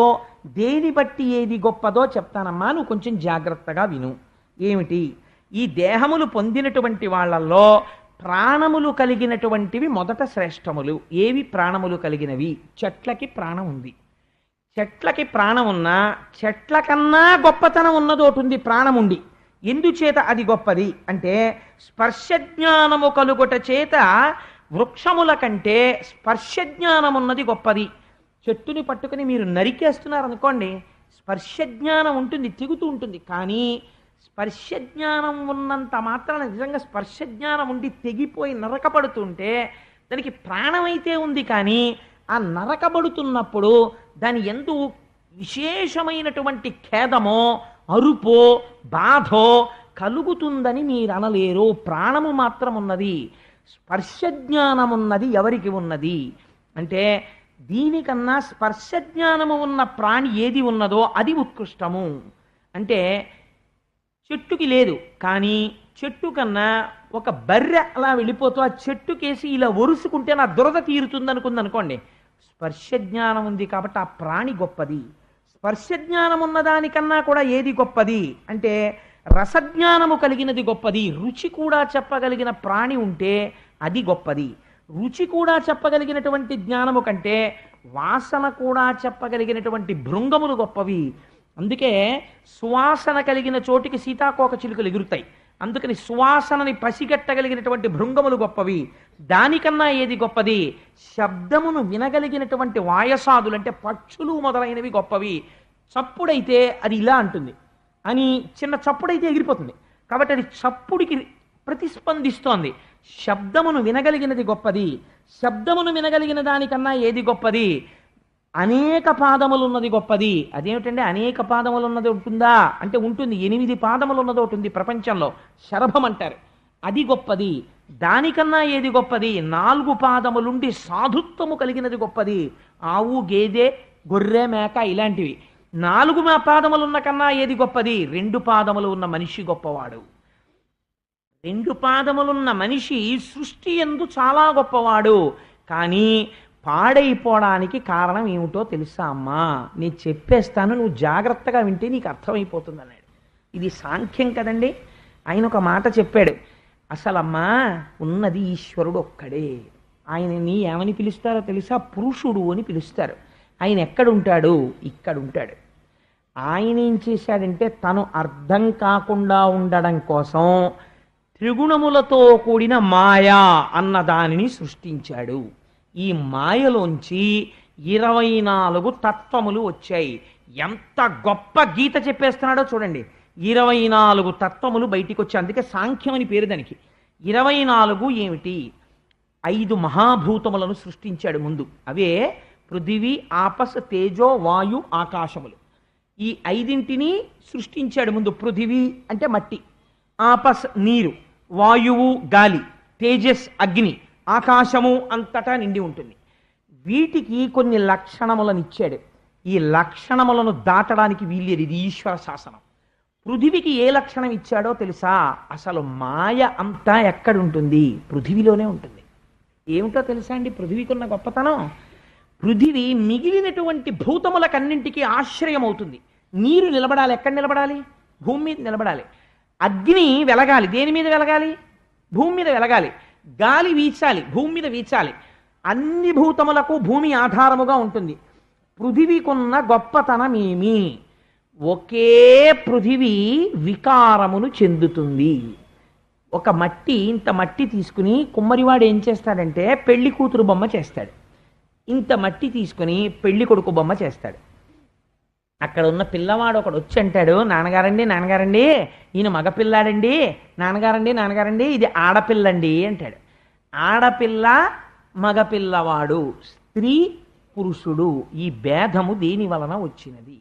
దేని బట్టి ఏది గొప్పదో చెప్తానమ్మా, నువ్వు కొంచెం జాగ్రత్తగా విను. ఏమిటి? ఈ దేహములు పొందినటువంటి వాళ్ళల్లో ప్రాణములు కలిగినటువంటివి మొదట శ్రేష్టములు. ఏవి ప్రాణములు కలిగినవి? చెట్లకి ప్రాణం ఉంది. చెట్లకి ప్రాణం ఉన్నా చెట్ల కన్నా గొప్పతనం ఉన్నదోటి ఉంది ప్రాణం ఉండి. ఎందుచేత అది గొప్పది అంటే, స్పర్శజ్ఞానము కలుగుట చేత వృక్షముల కంటే స్పర్శజ్ఞానమున్నది గొప్పది. చెట్టుని పట్టుకుని మీరు నరికేస్తున్నారు అనుకోండి, స్పర్శజ్ఞానం ఉంటుంది, తెగుతూ ఉంటుంది. కానీ స్పర్శజ్ఞానం ఉన్నంత మాత్రాన నిజంగా స్పర్శజ్ఞానం ఉండి తెగిపోయి నరకపడుతుంటే దానికి ప్రాణమైతే ఉంది, కానీ ఆ నరకబడుతున్నప్పుడు దాని ఎందు విశేషమైనటువంటి ఖేదమో అరుపో బాధో కలుగుతుందని మీరు అనలేరు. ప్రాణము మాత్రం ఉన్నది. స్పర్శజ్ఞానం ఉన్నది ఎవరికి ఉన్నది అంటే, దీనికన్నా స్పర్శజ్ఞానము ఉన్న ప్రాణి ఏది ఉన్నదో అది ఉత్కృష్టము. అంటే చెట్టుకి లేదు, కానీ చెట్టు కన్నా ఒక బర్రె అలా వెళ్ళిపోతూ ఆ చెట్టుకేసి ఇలా ఒరుసుకుంటే నా దురద తీరుతుంది అనుకుంది. స్పర్శజ్ఞానం ఉంది కాబట్టి ఆ ప్రాణి గొప్పది. స్పర్శజ్ఞానం ఉన్నదానికన్నా కూడా ఏది గొప్పది అంటే, రసజ్ఞానము కలిగినది గొప్పది. రుచి కూడా చెప్పగలిగిన ప్రాణి ఉంటే అది గొప్పది. రుచి కూడా చెప్పగలిగినటువంటి జ్ఞానము కంటే వాసన కూడా చెప్పగలిగినటువంటి భృంగములు గొప్పవి. అందుకే సువాసన కలిగిన చోటికి సీతాకోక చిలుకలు ఎగురుతాయి. అందుకని సువాసనని పసిగట్టగలిగినటువంటి భృంగములు గొప్పవి. దానికన్నా ఏది గొప్పది? శబ్దమును వినగలిగినటువంటి వాయసాదులు అంటే పక్షులు మొదలైనవి గొప్పవి. చప్పుడైతే అది ఇలా అంటుంది అని, చిన్న చప్పుడైతే ఎగిరిపోతుంది కాబట్టి అది చప్పుడికి ప్రతిస్పందిస్తోంది. శబ్దమును వినగలిగినది గొప్పది. శబ్దమును వినగలిగిన దానికన్నా ఏది గొప్పది? అనేక పాదములు ఉన్నది గొప్పది. అదేమిటంటే అనేక పాదములు ఉన్నది ఉంటుందా అంటే ఉంటుంది. 8 పాదములు ఉన్నది ఒకటి ఉంది ప్రపంచంలో, శరభం అంటారు, అది గొప్పది. దానికన్నా ఏది గొప్పది? 4 పాదములుండి సాధుత్వము కలిగినది గొప్పది. ఆవు, గేదె, గొర్రె, మేక ఇలాంటివి. 4 పాదములున్న కన్నా ఏది గొప్పది? 2 పాదములు ఉన్న మనిషి గొప్పవాడు. 2 పాదములున్న మనిషి సృష్టి యందు చాలా గొప్పవాడు. కానీ పాడైపోవడానికి కారణం ఏమిటో తెలుసా అమ్మా, నేను చెప్పేస్తాను, నువ్వు జాగ్రత్తగా వింటే నీకు అర్థమైపోతుంది అన్నాడు. ఇది సాంఖ్యం కదండి. ఆయన ఒక మాట చెప్పాడు, అసలమ్మా ఉన్నది ఈశ్వరుడు ఒక్కడే. ఆయనని ఏమని పిలుస్తారో తెలుసా? పురుషుడు అని పిలుస్తారు. ఆయన ఎక్కడుంటాడు? ఇక్కడుంటాడు. ఆయన ఏం చేశాడంటే తను అర్థం కాకుండా ఉండడం కోసం త్రిగుణములతో కూడిన మాయా అన్న దానిని సృష్టించాడు. ఈ మాయలోంచి 24 తత్వములు వచ్చాయి. ఎంత గొప్ప గీత చెప్పేస్తున్నాడో చూడండి. 24 తత్వములు బయటికి వచ్చాయి. అందుకే సాంఖ్యం అని పేరు దానికి. 24 ఏమిటి? 5 మహాభూతములను సృష్టించాడు ముందు. అవే పృథివీ, ఆపస్, తేజో, వాయు, ఆకాశములు. ఈ 5ంటిని సృష్టించాడు ముందు. పృథివీ అంటే మట్టి, ఆపస్ నీరు, వాయువు గాలి, తేజస్ అగ్ని, ఆకాశము అంతటా నిండి ఉంటుంది. వీటికి కొన్ని లక్షణములను ఇచ్చాడు. ఈ లక్షణములను దాటడానికి వీల్లేదు. ఇది ఈశ్వర శాసనం. పృథివికి ఏ లక్షణం ఇచ్చాడో తెలుసా? అసలు మాయ అంతా ఎక్కడుంటుంది? పృథివిలోనే ఉంటుంది. ఏమిటో తెలుసా అండి పృథివికి ఉన్న గొప్పతనం? పృథివి మిగిలినటువంటి భూతములకన్నింటికీ ఆశ్రయం అవుతుంది. నీరు నిలబడాలి, ఎక్కడ నిలబడాలి? భూమి మీద నిలబడాలి. అగ్ని వెలగాలి, దేని మీద వెలగాలి? భూమి మీద వెలగాలి. గాలి వీచాలి, భూమి మీద వీచాలి. అన్ని భూతములకు భూమి ఆధారముగా ఉంటుంది. పృథివీకున్న గొప్పతనం ఏమి? ఒకే పృథివీ వికారమును చెందుతుంది. ఒక మట్టి, ఇంత మట్టి తీసుకుని కుమ్మరివాడు ఏం చేస్తాడంటే పెళ్లి కూతురు బొమ్మ చేస్తాడు. ఇంత మట్టి తీసుకుని పెళ్లి కొడుకు బొమ్మ చేస్తాడు. అక్కడ ఉన్న పిల్లవాడు ఒకడు వచ్చి అంటాడు, నాన్నగారండి నాన్నగారండి ఈయన మగపిల్లాడండి, నాన్నగారండి నాన్నగారండి ఇది ఆడపిల్లండి అంటాడు. ఆడపిల్ల మగపిల్లవాడు, స్త్రీ పురుషుడు, ఈ భేదము దేని వలన వచ్చినది?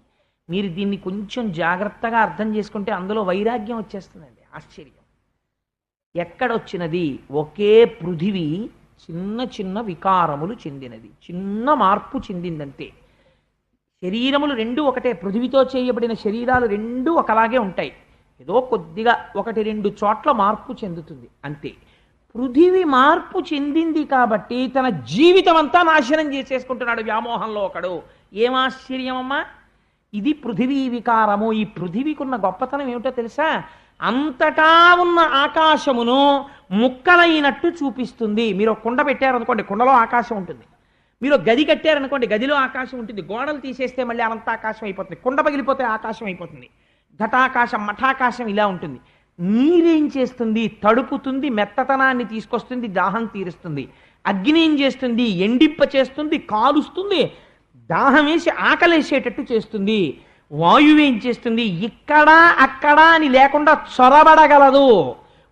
మీరు దీన్ని కొంచెం జాగ్రత్తగా అర్థం చేసుకుంటే అందులో వైరాగ్యం వచ్చేస్తుందండి. ఆశ్చర్యం. ఎక్కడొచ్చినది? ఒకే పృథివీ చిన్న చిన్న వికారములు చెందినది, చిన్న మార్పు చెందిందంతే. శరీరములు రెండు ఒకటే, పృథివితో చేయబడిన శరీరాలు రెండు ఒకలాగే ఉంటాయి. ఏదో కొద్దిగా 1-2 చోట్ల మార్పు చెందుతుంది అంతే. పృథివి మార్పు చెందింది కాబట్టి తన జీవితం అంతా నాశనం చేసేసుకుంటున్నాడు వ్యామోహంలో ఒకడు. ఏం ఆశ్చర్యమమ్మా! ఇది పృథివీ వికారము. ఈ పృథివీకి ఉన్న గొప్పతనం ఏమిటో తెలుసా? అంతటా ఉన్న ఆకాశమును ముక్కలైనట్టు చూపిస్తుంది. మీరు ఒక కుండ పెట్టారనుకోండి, కుండలో ఆకాశం ఉంటుంది. మీరు గది కట్టారనుకోండి, గదిలో ఆకాశం ఉంటుంది. గోడలు తీసేస్తే మళ్ళీ అనంత ఆకాశం అయిపోతుంది. కుండ పగిలిపోతే ఆకాశం అయిపోతుంది. ఘటాకాశం, మఠాకాశం ఇలా ఉంటుంది. నీరేం చేస్తుంది? తడుపుతుంది, మెత్తతనాన్ని తీసుకొస్తుంది, దాహం తీరుస్తుంది. అగ్ని ఏం చేస్తుంది? ఎండిప్ప చేస్తుంది, కాలుస్తుంది, దాహం వేసి ఆకలేసేటట్టు చేస్తుంది. వాయువు ఏం చేస్తుంది? ఇక్కడ అక్కడ అని లేకుండా చొరబడగలదు.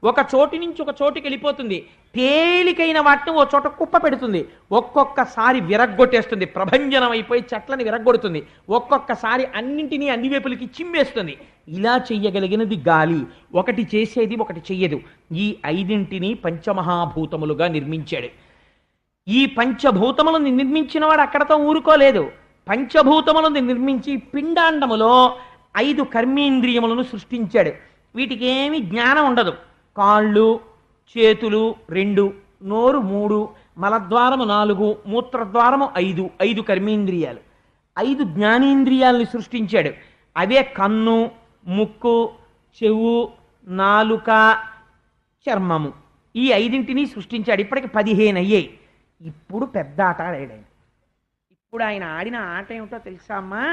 ఒక చోటు నుంచి ఒక చోటుకి వెళ్ళిపోతుంది. తేలికైన వాటిని ఓ చోట కుప్ప పెడుతుంది. ఒక్కొక్కసారి విరగ్గొట్టేస్తుంది, ప్రభంజనం అయిపోయి చెట్లని విరగ్గొడుతుంది. ఒక్కొక్కసారి అన్నింటినీ అన్ని వైపులకి చిమ్మేస్తుంది. ఇలా చెయ్యగలిగినది గాలి. ఒకటి చేసేది ఒకటి చెయ్యదు. ఈ 5ంటిని పంచమహాభూతములుగా నిర్మించాడు. ఈ పంచభూతములను నిర్మించిన వాడు అక్కడతో ఊరుకోలేదు. పంచభూతములను నిర్మించి పిండాండములో 5 కర్మేంద్రియములను సృష్టించాడు. వీటికి ఏమి జ్ఞానం ఉండదు. కాళ్ళు, చేతులు 2, నోరు 3, మలద్వారము 4, మూత్రద్వారము 5, 5 కర్మేంద్రియాలు. 5 జ్ఞానేంద్రియాలను సృష్టించాడు. అవే కన్ను, ముక్కు, చెవు, నాలుక, చర్మము. ఈ 5ంటిని సృష్టించాడు. ఇప్పటికి 15 అయ్యాయి. ఇప్పుడు పెద్ద ఆట ఆడాడు. ఇప్పుడు ఆయన ఆడిన ఆట ఏమిటో తెలుసా అమ్మా?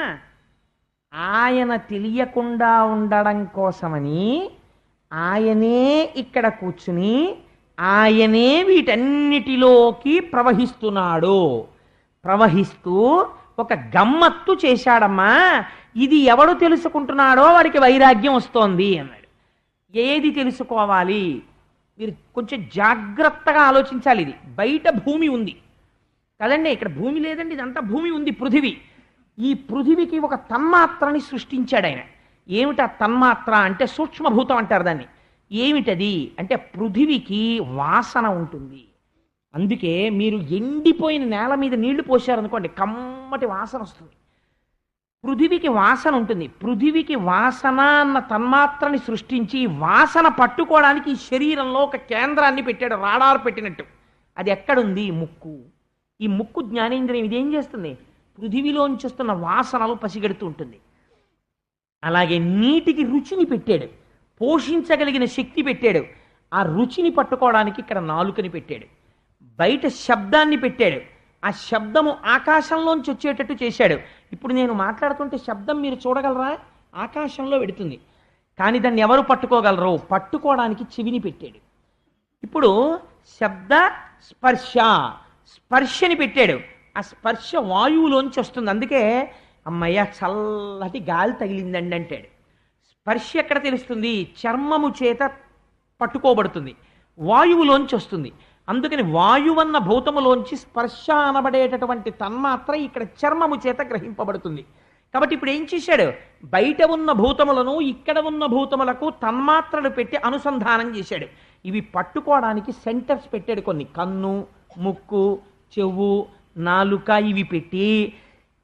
ఆయన తెలియకుండా ఉండడం కోసమని ఆయనే ఇక్కడ కూర్చుని ఆయనే వీటన్నిటిలోకి ప్రవహిస్తున్నాడు. ప్రవహిస్తూ ఒక గమ్మత్తు చేశాడమ్మా. ఇది ఎవడు తెలుసుకుంటున్నాడో వాడికి వైరాగ్యం వస్తోంది అన్నాడు. ఏది తెలుసుకోవాలి? మీరు కొంచెం జాగ్రత్తగా ఆలోచించాలి. ఇది బయట భూమి ఉంది కదండి, ఇక్కడ భూమి లేదండి, ఇదంతా భూమి ఉంది, పృథివీ. ఈ పృథివికి ఒక తన్మాత్రని సృష్టించాడు ఆయన. ఏమిటా తన్మాత్ర అంటే? సూక్ష్మభూతం అంటారు దాన్ని. ఏమిటది అంటే పృథివికి వాసన ఉంటుంది. అందుకే మీరు ఎండిపోయిన నేల మీద నీళ్లు పోసారనుకోండి, కమ్మటి వాసన వస్తుంది. పృథివికి వాసన ఉంటుంది. పృథివికి వాసన అన్న తన్మాత్రని సృష్టించి వాసన పట్టుకోవడానికి ఈ శరీరంలో ఒక కేంద్రాన్ని పెట్టాడు, రాడార్ పెట్టినట్టు. అది ఎక్కడుంది? ముక్కు. ఈ ముక్కు జ్ఞానేంద్రియం ఇదేం చేస్తుంది? పృథివిలోంచి వస్తున్న వాసనలు పసిగడుతూ ఉంటుంది. అలాగే నీటికి రుచిని పెట్టాడు, పోషించగలిగిన శక్తి పెట్టాడు. ఆ రుచిని పట్టుకోవడానికి ఇక్కడ నాలుకని పెట్టాడు. బయట శబ్దాన్ని పెట్టాడు, ఆ శబ్దము ఆకాశంలోంచి వచ్చేటట్టు చేశాడు. ఇప్పుడు నేను మాట్లాడుతుంటే శబ్దం మీరు చూడగలరా? ఆకాశంలో పెడుతుంది, కానీ దాన్ని ఎవరు పట్టుకోగలరు? పట్టుకోవడానికి చెవిని పెట్టాడు. ఇప్పుడు శబ్ద స్పర్శ, స్పర్శని పెట్టాడు. ఆ స్పర్శ వాయువులోంచి వస్తుంది. అందుకే అమ్మయ్య చల్లటి గాలి తగిలిందండి అంటాడు. స్పర్శ ఎక్కడ తెలుస్తుంది? చర్మము చేత పట్టుకోబడుతుంది, వాయువులోంచి వస్తుంది. అందుకని వాయువన్న భూతములోంచి స్పర్శ అనబడేటటువంటి తన్మాత్ర ఇక్కడ చర్మము చేత గ్రహింపబడుతుంది. కాబట్టి ఇప్పుడు ఏం చేశాడు? బయట ఉన్న భూతములను ఇక్కడ ఉన్న భూతములకు తన్మాత్రలు పెట్టి అనుసంధానం చేశాడు. ఇవి పట్టుకోవడానికి సెంటర్స్ పెట్టాడు కొన్ని. కన్ను, ముక్కు, చెవు, నాలుక ఇవి పెట్టి,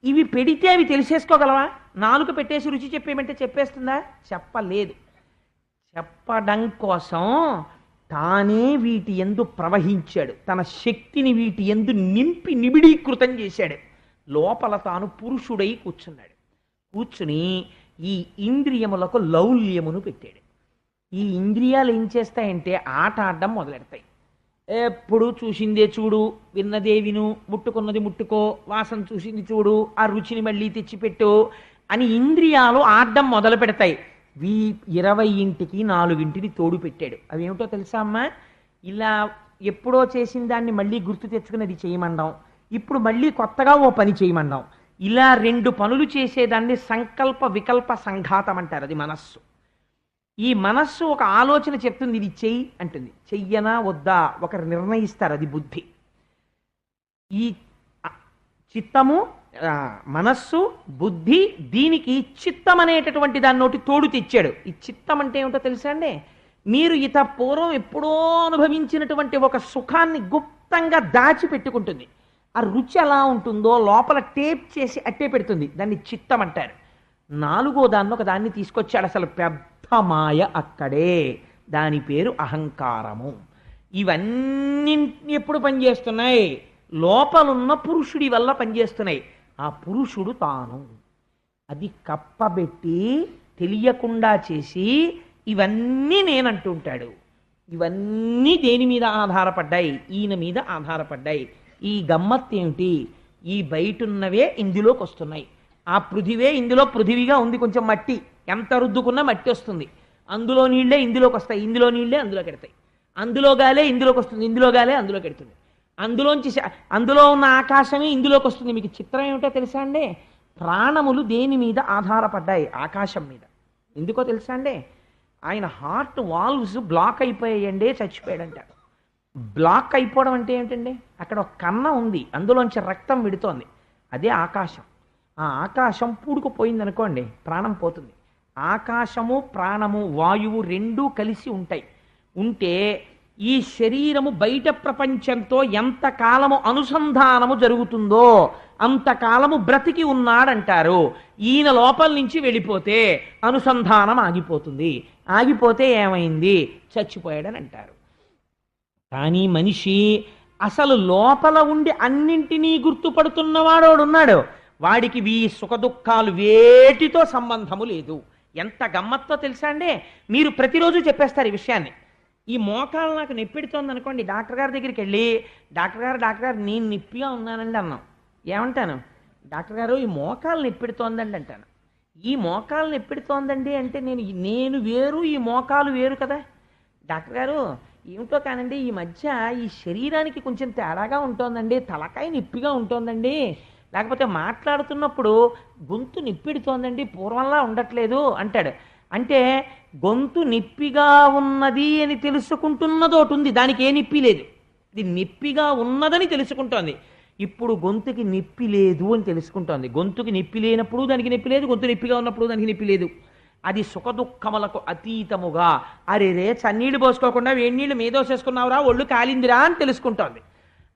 ఇవి పెడితే అవి తెలిసేసుకోగలవా? నాలుక పెట్టేసి రుచి చెప్పేమంటే చెప్పేస్తుందా? చెప్పలేదు. చెప్పడం కోసం తానే వీటి యందు ప్రవహించాడు, తన శక్తిని వీటి యందు నింపి నిబిడీకృతం చేశాడు. లోపల తాను పురుషుడై కూర్చున్నాడు. కూర్చుని ఈ ఇంద్రియములకు లౌల్యమును పెట్టాడు. ఈ ఇంద్రియాలు ఏం చేస్తాయంటే ఆట ఆడడం మొదలెడతాయి. ఎప్పుడు చూసిందే చూడు, విన్నదే విను, ముట్టుకున్నది ముట్టుకో, వాసన చూసింది చూడు, ఆ రుచిని మళ్ళీ తెచ్చిపెట్టు అని ఇంద్రియాలు ఆడడం మొదలు పెడతాయి. 20ంటికి 4ంటిని తోడు పెట్టాడు. అవి ఏమిటో తెలుసా అమ్మా? ఇలా ఎప్పుడో చేసిన దాన్ని మళ్ళీ గుర్తు తెచ్చుకున్నది చేయమండం, ఇప్పుడు మళ్ళీ కొత్తగా ఓ పని చేయమండం. ఇలా 2 పనులు చేసేదాన్ని సంకల్ప వికల్ప సంఘాతం అంటారు. అది మనస్సు. ఈ మనస్సు ఒక ఆలోచన చెప్తుంది, ఇది చెయ్యి అంటుంది. చెయ్యనా వద్దా ఒకరు నిర్ణయిస్తారు, అది బుద్ధి. ఈ చిత్తము, మనస్సు, బుద్ధి, దీనికి చిత్తం అనేటటువంటి దాని నోటి తోడు తెచ్చాడు. ఈ చిత్తం అంటే ఏమిటో తెలుసా అండి? మీరు ఇత పూర్వం ఎప్పుడో అనుభవించినటువంటి ఒక సుఖాన్ని గుప్తంగా దాచిపెట్టుకుంటుంది. ఆ రుచి ఎలా ఉంటుందో లోపల టేప్ చేసి అట్టే పెడుతుంది. దాన్ని చిత్తం అంటారు. 4వ దాన్ని ఒక దాన్ని తీసుకొచ్చాడు. అసలు పెద్ద మాయ అక్కడే. దాని పేరు అహంకారము. ఇవన్నీ ఎప్పుడు పనిచేస్తున్నాయి? లోపలున్న పురుషుడి వల్ల పనిచేస్తున్నాయి. ఆ పురుషుడు తాను. అది కప్పబెట్టి తెలియకుండా చేసి ఇవన్నీ నేనంటుంటాడు. ఇవన్నీ దేని మీద ఆధారపడ్డాయి? ఈయన మీద ఆధారపడ్డాయి. ఈ గమ్మత్తు ఏమిటి? ఈ బయటున్నవే ఇందులోకి వస్తున్నాయి. ఆ పృథివే ఇందులో పృథివిగా ఉంది. కొంచెం మట్టి ఎంత రుద్దుకున్నా మట్టి వస్తుంది. అందులో నీళ్లే ఇందులోకి వస్తాయి, ఇందులో నీళ్లే అందులోకి ఎడతాయి. అందులో గాలే ఇందులోకి వస్తుంది, ఇందులో గాలే అందులోకి ఎడుతుంది. అందులో ఉన్న ఆకాశమే ఇందులోకి వస్తుంది. మీకు చిత్రం ఏమిటో తెలుసా అండి? ప్రాణములు దేని మీద ఆధారపడ్డాయి? ఆకాశం మీద. ఎందుకో తెలుసా అండి? ఆయన హార్ట్ వాల్వ్స్ బ్లాక్ అయిపోయాయండి, చచ్చిపోయాడంట. బ్లాక్ అయిపోవడం అంటే ఏమిటండి? అక్కడ ఒక కన్న ఉంది, అందులోంచి రక్తం విడుతోంది. అదే ఆకాశం. ఆ ఆకాశం పూడుకుపోయిందనుకోండి, ప్రాణం పోతుంది. ఆకాశము, ప్రాణము, వాయువు రెండూ కలిసి ఉంటాయి. ఉంటే ఈ శరీరము బయట ప్రపంచంతో ఎంతకాలము అనుసంధానము జరుగుతుందో అంతకాలము బ్రతికి ఉన్నాడంటారు. ఈయన లోపల నుంచి వెళ్ళిపోతే అనుసంధానం ఆగిపోతుంది. ఆగిపోతే ఏమైంది? చచ్చిపోయాడని అంటారు. కానీ మనిషి అసలు లోపల ఉండి అన్నింటినీ గుర్తుపడుతున్నవాడోడున్నాడు. వాడికి ఈ సుఖదుఖాలు వేటితో సంబంధము లేదు. ఎంత గమ్మత్తో తెలుసా అండి? మీరు ప్రతిరోజు చెప్పేస్తారు ఈ విషయాన్ని. ఈ మోకాలు నాకు నొప్పెడుతోంది అనుకోండి, డాక్టర్ గారి దగ్గరికి వెళ్ళి, డాక్టర్ గారు నేను నొప్పిగా ఉన్నానండి అన్నాం. ఏమంటాను? డాక్టర్ గారు ఈ మోకాలు నొప్పెడుతోందండి అంటాను. ఈ మోకాలు నొప్పెడుతోందండి అంటే నేను వేరు, ఈ మోకాలు వేరు కదా. డాక్టర్ గారు ఏమిటో కానండి, ఈ మధ్య ఈ శరీరానికి కొంచెం తేడాగా ఉంటోందండి, తలకాయ నొప్పిగా ఉంటోందండి, లేకపోతే మాట్లాడుతున్నప్పుడు గొంతు నొప్పెడుతోందండి, పూర్వంలా ఉండట్లేదు అంటాడు. అంటే గొంతు నొప్పిగా ఉన్నది అని తెలుసుకుంటున్నదోటి ఉంది, దానికి ఏ నొప్పి లేదు. ఇది నొప్పిగా ఉన్నదని తెలుసుకుంటోంది. ఇప్పుడు గొంతుకి నొప్పి లేదు అని తెలుసుకుంటోంది. గొంతుకి నొప్పి లేనప్పుడు దానికి నొప్పి లేదు, గొంతు నొప్పిగా ఉన్నప్పుడు దానికి నొప్పి లేదు. అది సుఖదుఖములకు అతీతముగా, అరేరే చన్నీళ్ళు పోసుకోకుండా వేడినీళ్ళు మీదోసేసుకున్నావురా, ఒళ్ళు కాలిందిరా అని తెలుసుకుంటోంది.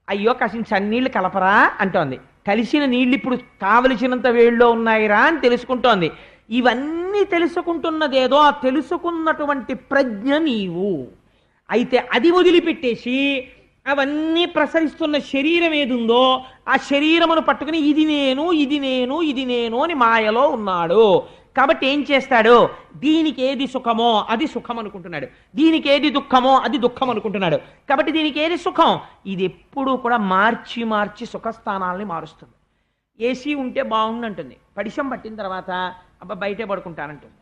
అయ్యో కాసిన చన్నీళ్ళు కలపరా అంటోంది. కలిసిన నీళ్ళు ఇప్పుడు కావలసినంత వేడిలో ఉన్నాయిరా అని తెలుసుకుంటోంది. ఇవన్నీ తెలుసుకుంటున్నదేదో ఆ తెలుసుకున్నటువంటి ప్రజ్ఞ నీవు. అయితే అది వదిలిపెట్టేసి అవన్నీ ప్రసరిస్తున్న శరీరం ఏదుందో ఆ శరీరమును పట్టుకుని ఇది నేను ఇది నేను ఇది నేను అని మాయలో ఉన్నాడు. కాబట్టి ఏం చేస్తాడు? దీనికి ఏది సుఖమో అది సుఖం అనుకుంటున్నాడు, దీనికి ఏది దుఃఖమో అది దుఃఖం అనుకుంటున్నాడు. కాబట్టి దీనికి ఏది సుఖం, ఇది ఎప్పుడూ కూడా మార్చి మార్చి సుఖస్థానాలని మారుస్తుంది. ఏసీ ఉంటే బాగుండంటుంది, పడిశం పట్టిన తర్వాత అబ్బా బయటే పడుకుంటానంటుంది.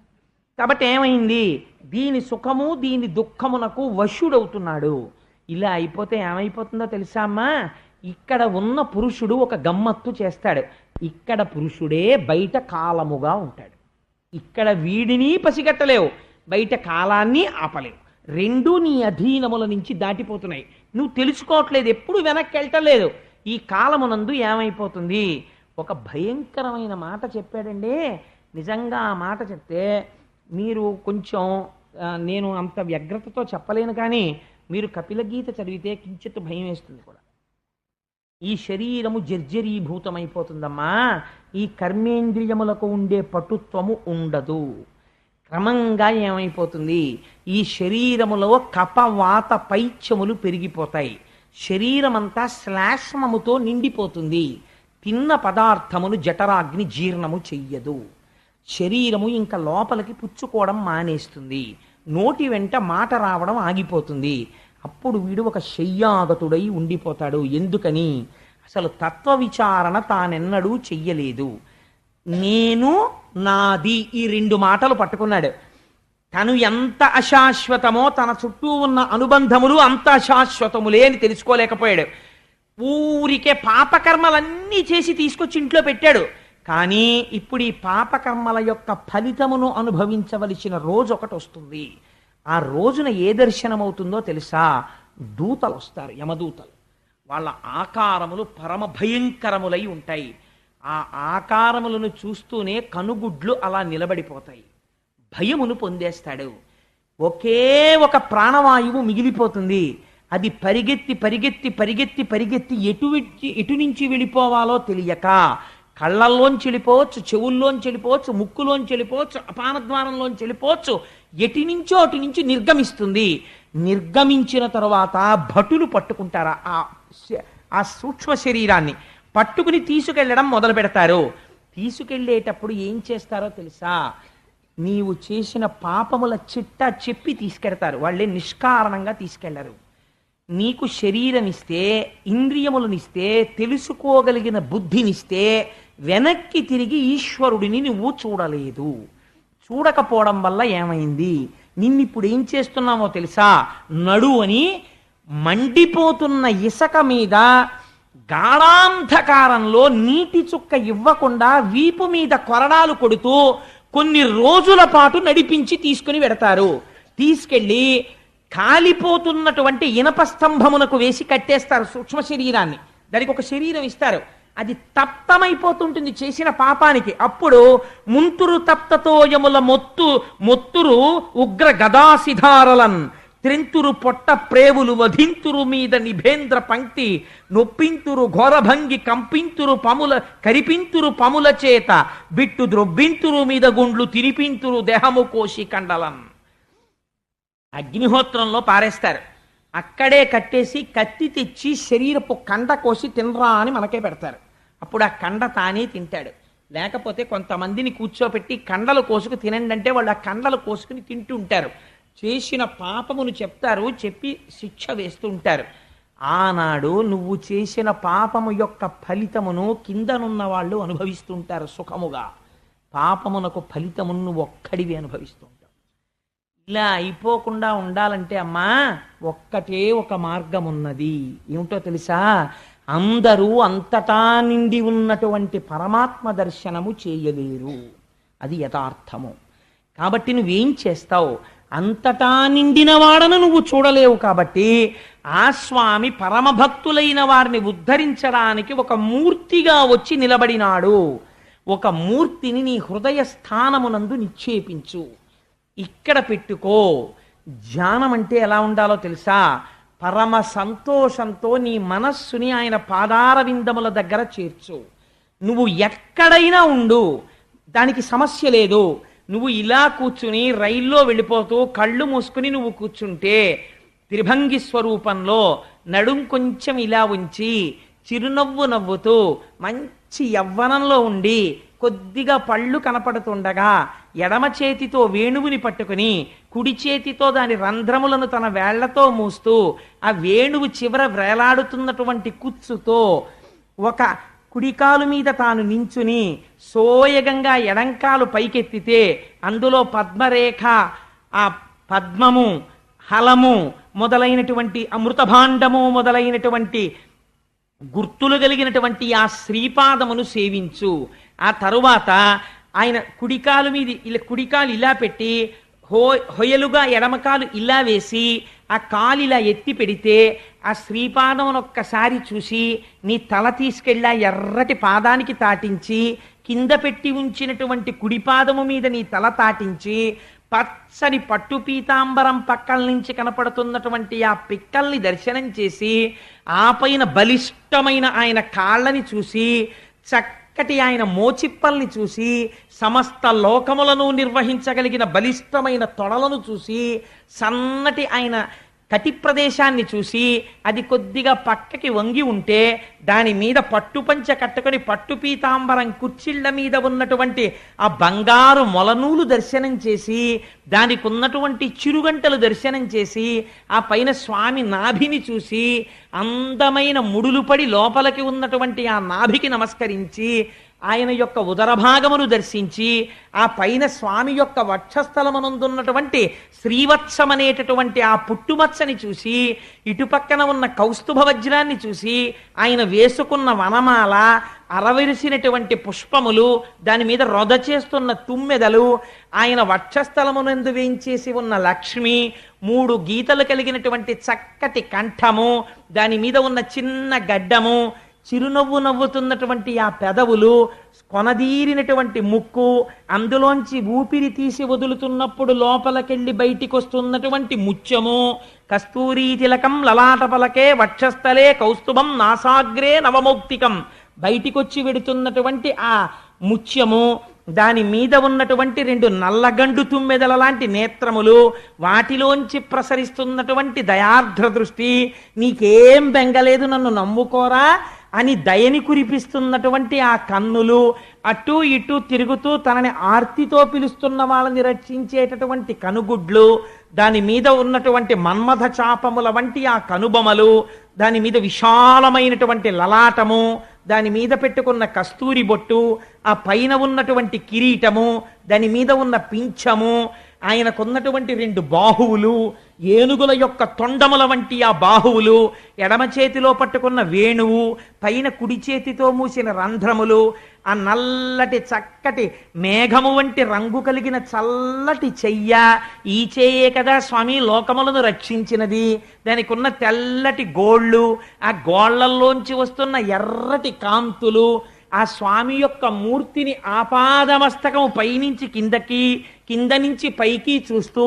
కాబట్టి ఏమైంది? దీని సుఖము దీని దుఃఖమునకు వశుడవుతున్నాడు. ఇలా అయిపోతే ఏమైపోతుందో తెలుసా అమ్మా? ఇక్కడ ఉన్న పురుషుడు ఒక గమ్మత్తు చేస్తాడు. ఇక్కడ పురుషుడే బయట కాలముగా ఉంటాడు. ఇక్కడ వీడిని పసిగట్టలేవు, బయట కాలాన్ని ఆపలేవు. రెండూ నీ అధీనముల నుంచి దాటిపోతున్నాయి. నువ్వు తెలుసుకోవట్లేదు, ఎప్పుడు వెనక్కి వెళ్ళటలేదు. ఈ కాలమునందు ఏమైపోతుంది? ఒక భయంకరమైన మాట చెప్పాడండి. నిజంగా ఆ మాట చెప్తే మీరు కొంచెం, నేను అంత వ్యగ్రతతో చెప్పలేను, కానీ మీరు కపిలగీత చదివితే కించిత్ భయం వేస్తుంది కూడా. ఈ శరీరము జర్జరీభూతమైపోతుందమ్మా. ఈ కర్మేంద్రియములకు ఉండే పటుత్వము ఉండదు. క్రమంగా ఏమైపోతుంది? ఈ శరీరములో కపవాత పైత్యములు పెరిగిపోతాయి. శరీరమంతా శ్లాష్మముతో నిండిపోతుంది. తిన్న పదార్థమును జఠరాగ్ని జీర్ణము చెయ్యదు. శరీరము ఇంకా లోపలికి పుచ్చుకోవడం మానేస్తుంది. నోటి వెంట మాట రావడం ఆగిపోతుంది. అప్పుడు వీడు ఒక శయ్యాగతుడై ఉండిపోతాడు. ఎందుకని? అసలు తత్వ విచారణ తానెన్నడూ చెయ్యలేదు. నేను నాది ఈ రెండు మాటలు పట్టుకున్నాడు. తను ఎంత అశాశ్వతమో తన చుట్టూ ఉన్న అనుబంధములు అంత అశాశ్వతములే అని తెలుసుకోలేకపోయాడు. ఊరికే పాపకర్మలన్నీ చేసి తీసుకొచ్చి ఇంట్లో పెట్టాడు. కానీ ఇప్పుడు ఈ పాపకర్మల యొక్క ఫలితమును అనుభవించవలసిన రోజు ఒకటి వస్తుంది. ఆ రోజున ఏ దర్శనమవుతుందో తెలుసా? దూతలు వస్తారు, యమదూతలు. వాళ్ళ ఆకారములు పరమ భయంకరములై ఉంటాయి. ఆ ఆకారములను చూస్తూనే కనుగుడ్లు అలా నిలబడిపోతాయి. భయమును పొందేస్తాడు. ఒకే ఒక ప్రాణవాయువు మిగిలిపోతుంది. అది పరిగెత్తి పరిగెత్తి పరిగెత్తి పరిగెత్తి ఎటు నుంచి వెళ్ళిపోవాలో తెలియక కళ్ళల్లోంచి వెళ్ళిపోవచ్చు, చెవుల్లోంచి వెళ్ళిపోవచ్చు, ముక్కులోంచి వెళ్ళిపోవచ్చు, అపానద్వారంలోంచి వెళ్ళిపోవచ్చు, ఎటు నుంచో అటు నుంచి నిర్గమిస్తుంది. నిర్గమించిన తరువాత భటులు పట్టుకుంటారు ఆ సూక్ష్మ శరీరాన్ని. పట్టుకుని తీసుకెళ్ళడం మొదలు పెడతారు. తీసుకెళ్ళేటప్పుడు ఏం చేస్తారో తెలుసా? నీవు చేసిన పాపముల చిట్టా చెప్పి తీసుకెడతారు. వాళ్ళే నిష్కారణంగా తీసుకెళ్లరు. నీకు శరీరమిస్తే, ఇంద్రియములనిస్తే, తెలుసుకోగలిగిన బుద్ధినిస్తే వెనక్కి తిరిగి ఈశ్వరుడిని నువ్వు చూడలేదు. చూడకపోవడం వల్ల ఏమైంది? నిన్నిప్పుడు ఏం చేస్తున్నామో తెలుసా? నడు అని మండిపోతున్న ఇసక మీద గాఢాంధకారంలో నీటి చుక్క ఇవ్వకుండా వీపు మీద కొరడాలు కొడుతూ కొన్ని రోజుల పాటు నడిపించి తీసుకుని వెడతారు. తీసుకెళ్ళి కాలిపోతున్నటువంటి ఇనప స్తంభమునకు వేసి కట్టేస్తారు సూక్ష్మ శరీరాన్ని. దానికి ఒక శరీరం ఇస్తారు. అది తప్తమైపోతుంటుంది చేసిన పాపానికి. అప్పుడు ముంతురు తప్తతోయముల మొత్తురు ఉగ్ర గదాసిధారలన్ త్రింతురు పొట్ట ప్రేవులు వధింతురు మీద నిభేంద్ర పంక్తి నొప్పింతురు ఘోరభంగి కంపింతురు పముల కరిపింతురు పముల చేత బిట్టు ద్రొబ్బింతురు మీద గుండ్లు తిరిపింతురు దేహము కోసి కండలన్. అగ్నిహోత్రంలో పారేస్తారు. అక్కడే కట్టేసి కత్తి తెచ్చి శరీరపు కండ కోసి తినరా అని మనకే పెడతారు. అప్పుడు ఆ కండ తానే తింటాడు. లేకపోతే కొంతమందిని కూర్చోపెట్టి కండలు కోసుకు తినండి అంటే వాళ్ళు ఆ కండలు కోసుకుని తింటూ ఉంటారు. చేసిన పాపమును చెప్తారు, చెప్పి శిక్ష వేస్తూ ఉంటారు. ఆనాడు నువ్వు చేసిన పాపము యొక్క ఫలితమును కిందనున్న వాళ్ళు అనుభవిస్తుంటారు సుఖముగా. పాపమునకు ఫలితమును నువ్వు ఒక్కడివి అనుభవిస్తూ ఉంటావు. ఇలా అయిపోకుండా ఉండాలంటే అమ్మా ఒక్కటే ఒక మార్గం ఉన్నది. ఏమిటో తెలుసా? అందరూ అంతటా నిండి ఉన్నటువంటి పరమాత్మ దర్శనము చేయలేరు. అది యథార్థము. కాబట్టి నువ్వేం చేస్తావు? అంతటా నిండిన వాడను నువ్వు చూడలేవు. కాబట్టి ఆ స్వామి పరమభక్తులైన వారిని ఉద్ధరించడానికి ఒక మూర్తిగా వచ్చి నిలబడినాడు. ఒక మూర్తిని నీ హృదయ స్థానమునందు నిక్షేపించు, ఇక్కడ పెట్టుకో. ధ్యానం అంటే ఎలా ఉండాలో తెలుసా? పరమ సంతోషంతో నీ మనస్సుని ఆయన పాదార విందముల దగ్గర చేర్చు. నువ్వు ఎక్కడైనా ఉండు, దానికి సమస్య లేదు. నువ్వు ఇలా కూర్చుని రైల్లో వెళ్ళిపోతూ కళ్ళు మూసుకుని నువ్వు కూర్చుంటే త్రిభంగి స్వరూపంలో నడుం కొంచెం ఇలా ఉంచి చిరునవ్వు నవ్వుతూ మంచి యవ్వనంలో ఉండి కొద్దిగా పళ్ళు కనపడుతుండగా ఎడమ చేతితో వేణువుని పట్టుకుని కుడి చేతితో దాని రంధ్రములను తన వేళ్లతో మూస్తూ ఆ వేణువు చివర వేలాడుతున్నటువంటి కుచ్చుతో ఒక కుడికాలు మీద తాను నించుని సోయగంగా ఎడంకాలు పైకెత్తితే అందులో పద్మరేఖ, ఆ పద్మము, హలము మొదలైనటువంటి అమృతభాండము మొదలైనటువంటి గుర్తులు కలిగినటువంటి ఆ శ్రీపాదమును సేవించు. ఆ తరువాత ఆయన కుడికాలు ఇలా పెట్టి హొయలుగా ఎడమకాలు ఇలా వేసి ఆ కాలు ఇలా ఎత్తి పెడితే ఆ శ్రీపాదమును ఒక్కసారి చూసి నీ తల తీసుకెళ్ళా ఎర్రటి పాదానికి తాటించి కింద పెట్టి ఉంచినటువంటి కుడిపాదము మీద నీ తల తాటించి పచ్చని పట్టు పీతాంబరం పక్కల నుంచి కనపడుతున్నటువంటి ఆ పిక్కల్ని దర్శనం చేసి ఆ పైన బలిష్టమైన ఆయన కాళ్ళని చూసి చక్కటి ఆయన మోచిప్పల్ని చూసి సమస్త లోకములను నిర్వహించగలిగిన బలిష్టమైన తొడలను చూసి సన్నటి ఆయన కటి ప్రదేశాన్ని చూసి అది కొద్దిగా పక్కకి వంగి ఉంటే దాని మీద పట్టుపంచ కట్టుకొని పట్టు పీతాంబరం కుర్చీళ్ల మీద ఉన్నటువంటి ఆ బంగారు మొలనూలు దర్శనం చేసి దానికి ఉన్నటువంటి చిరుగంటలు దర్శనం చేసి ఆ పైన స్వామి నాభిని చూసి అందమైన ముడులు పడి లోపలికి ఉన్నటువంటి ఆ నాభికి నమస్కరించి ఆయన యొక్క ఉదరభాగమును దర్శించి ఆ పైన స్వామి యొక్క వక్షస్థలమనందున్నటువంటి శ్రీవత్సమనేటటువంటి ఆ పుట్టుమచ్చని చూసి ఇటుపక్కన ఉన్న కౌస్తుభ వజ్రాన్ని చూసి ఆయన వేసుకున్న వనమాల, అరవిరిసినటువంటి పుష్పములు, దాని మీద రొద చేస్తున్న తుమ్మెదలు, ఆయన వక్షస్థలమునందు వేయించేసి ఉన్న లక్ష్మి, 3 గీతలు కలిగినటువంటి చక్కటి కంఠము, దాని మీద ఉన్న చిన్న గడ్డము, చిరునవ్వు నవ్వుతున్నటువంటి ఆ పెదవులు, కొనదీరినటువంటి ముక్కు, అందులోంచి ఊపిరి తీసి వదులుతున్నప్పుడు లోపలికెళ్ళి బయటికి వస్తున్నటువంటి ముత్యము, కస్తూరీ తిలకం లలాట పలకే వక్షస్థలే కౌస్తుభం నాసాగ్రే నవమౌక్తికం, బయటికొచ్చి వెడుతున్నటువంటి ఆ ముత్యము, దాని మీద ఉన్నటువంటి 2 నల్లగండు తుమ్మెదల లాంటి నేత్రములు, వాటిలోంచి ప్రసరిస్తున్నటువంటి దయార్ద్ర దృష్టి, నీకేం బెంగలేదు నన్ను నమ్ముకోరా అని దయని కురిపిస్తున్నటువంటి ఆ కన్నులు, అటు ఇటు తిరుగుతూ తనని ఆర్తితో పిలుస్తున్న వాళ్ళని రక్షించేటటువంటి కనుగుడ్లు, దాని మీద ఉన్నటువంటి మన్మథ చాపముల వంటి ఆ కనుబొమలు, దాని మీద విశాలమైనటువంటి లలాటము, దాని మీద పెట్టుకున్న కస్తూరి బొట్టు, ఆ పైన ఉన్నటువంటి కిరీటము, దాని మీద ఉన్న పింఛము, ఆయనకున్నటువంటి 2 బాహువులు, ఏనుగుల యొక్క తొండముల వంటి ఆ బాహువులు, ఎడమ చేతిలో పట్టుకున్న వేణువు, పైన కుడి చేతితో మూసిన రంధ్రములు, ఆ నల్లటి చక్కటి మేఘము వంటి రంగు కలిగిన చల్లటి చెయ్య, ఈ చెయ్యే కదా స్వామి లోకములను రక్షించినది, దానికి ఉన్న తెల్లటి గోళ్ళు, ఆ గోళ్లల్లోంచి వస్తున్న ఎర్రటి కాంతులు, ఆ స్వామి యొక్క మూర్తిని ఆపాదమస్తకము పైనుంచి కిందకి, కింద నుంచి పైకి చూస్తూ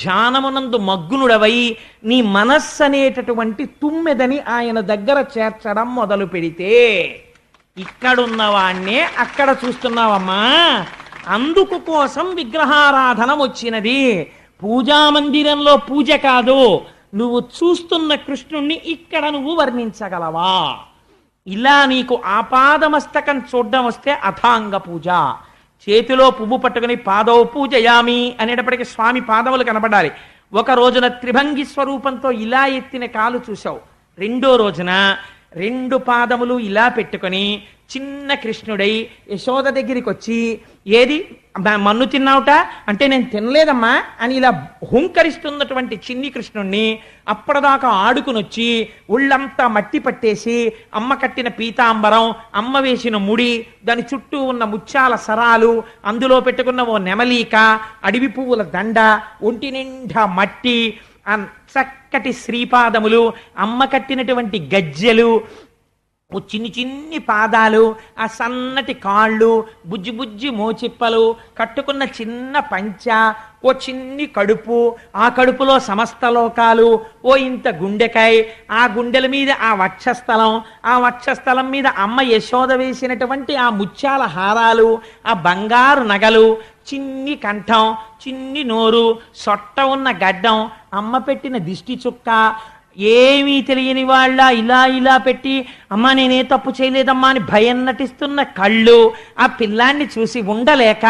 ధ్యానమునందు మగ్నుడవై నీ మనస్సు అనేటటువంటి తుమ్మెదని ఆయన దగ్గర చేర్చడం మొదలు పెడితే, ఇక్కడున్నవాణ్ణే అక్కడ చూస్తున్నావమ్మా, అందుకు కోసం విగ్రహారాధన వచ్చినది. పూజామందిరంలో పూజ కాదు, నువ్వు చూస్తున్న కృష్ణుణ్ణి ఇక్కడ నువ్వు వర్ణించగలవా? ఇలా నీకు ఆపాదమస్తకం చూడడం వస్తే అథాంగ పూజ. చేతిలో పువ్వు పట్టుకుని పాదౌ పూజయామి అనేటప్పటికీ స్వామి పాదములు కనపడాలి. ఒక రోజున త్రిభంగి స్వరూపంతో ఇలా ఎత్తిన కాలు చూసావు, 2వ రోజున 2 పాదములు ఇలా పెట్టుకొని చిన్న కృష్ణుడై యశోద దగ్గరికి వచ్చి, ఏది మన్ను తిన్నావుట అంటే నేను తినలేదమ్మా అని ఇలా హుంకరిస్తున్నటువంటి చిన్ని కృష్ణుణ్ణి అప్పటిదాకా ఆడుకుని వచ్చి ఒళ్ళంతా మట్టి పట్టేసి అమ్మ కట్టిన పీతాంబరం, అమ్మ వేసిన ముడి, దాని చుట్టూ ఉన్న ముత్యాల సరాలు, అందులో పెట్టుకున్న ఓ నెమలీక, అడవి పువ్వుల దండ, ఒంటి నిండా మట్టి, ఆ చక్కటి శ్రీపాదములు, అమ్మ కట్టినటువంటి గజ్జెలు, ఓ చిన్ని పాదాలు, ఆ సన్నటి కాళ్ళు, బుజ్జి బుజ్జి మోచిప్పలు, కట్టుకున్న చిన్న పంచ, ఓ చిన్ని కడుపు, ఆ కడుపులో సమస్త లోకాలు, ఓ ఇంత గుండెకాయ, ఆ గుండెల మీద ఆ వక్షస్థలం, ఆ వక్షస్థలం మీద అమ్మ యశోద వేసినటువంటి ఆ ముత్యాల హారాలు, ఆ బంగారు నగలు, చిన్ని కంఠం, చిన్ని నోరు, సొట్ట ఉన్న గడ్డం, అమ్మ పెట్టిన దిష్టి చుక్క, ఏమీ తెలియని వాళ్ళ ఇలా ఇలా పెట్టి అమ్మా నేనే తప్పు చేయలేదమ్మా అని భయం నటిస్తున్న కళ్ళు ఆ పిల్లాన్ని చూసి ఉండలేక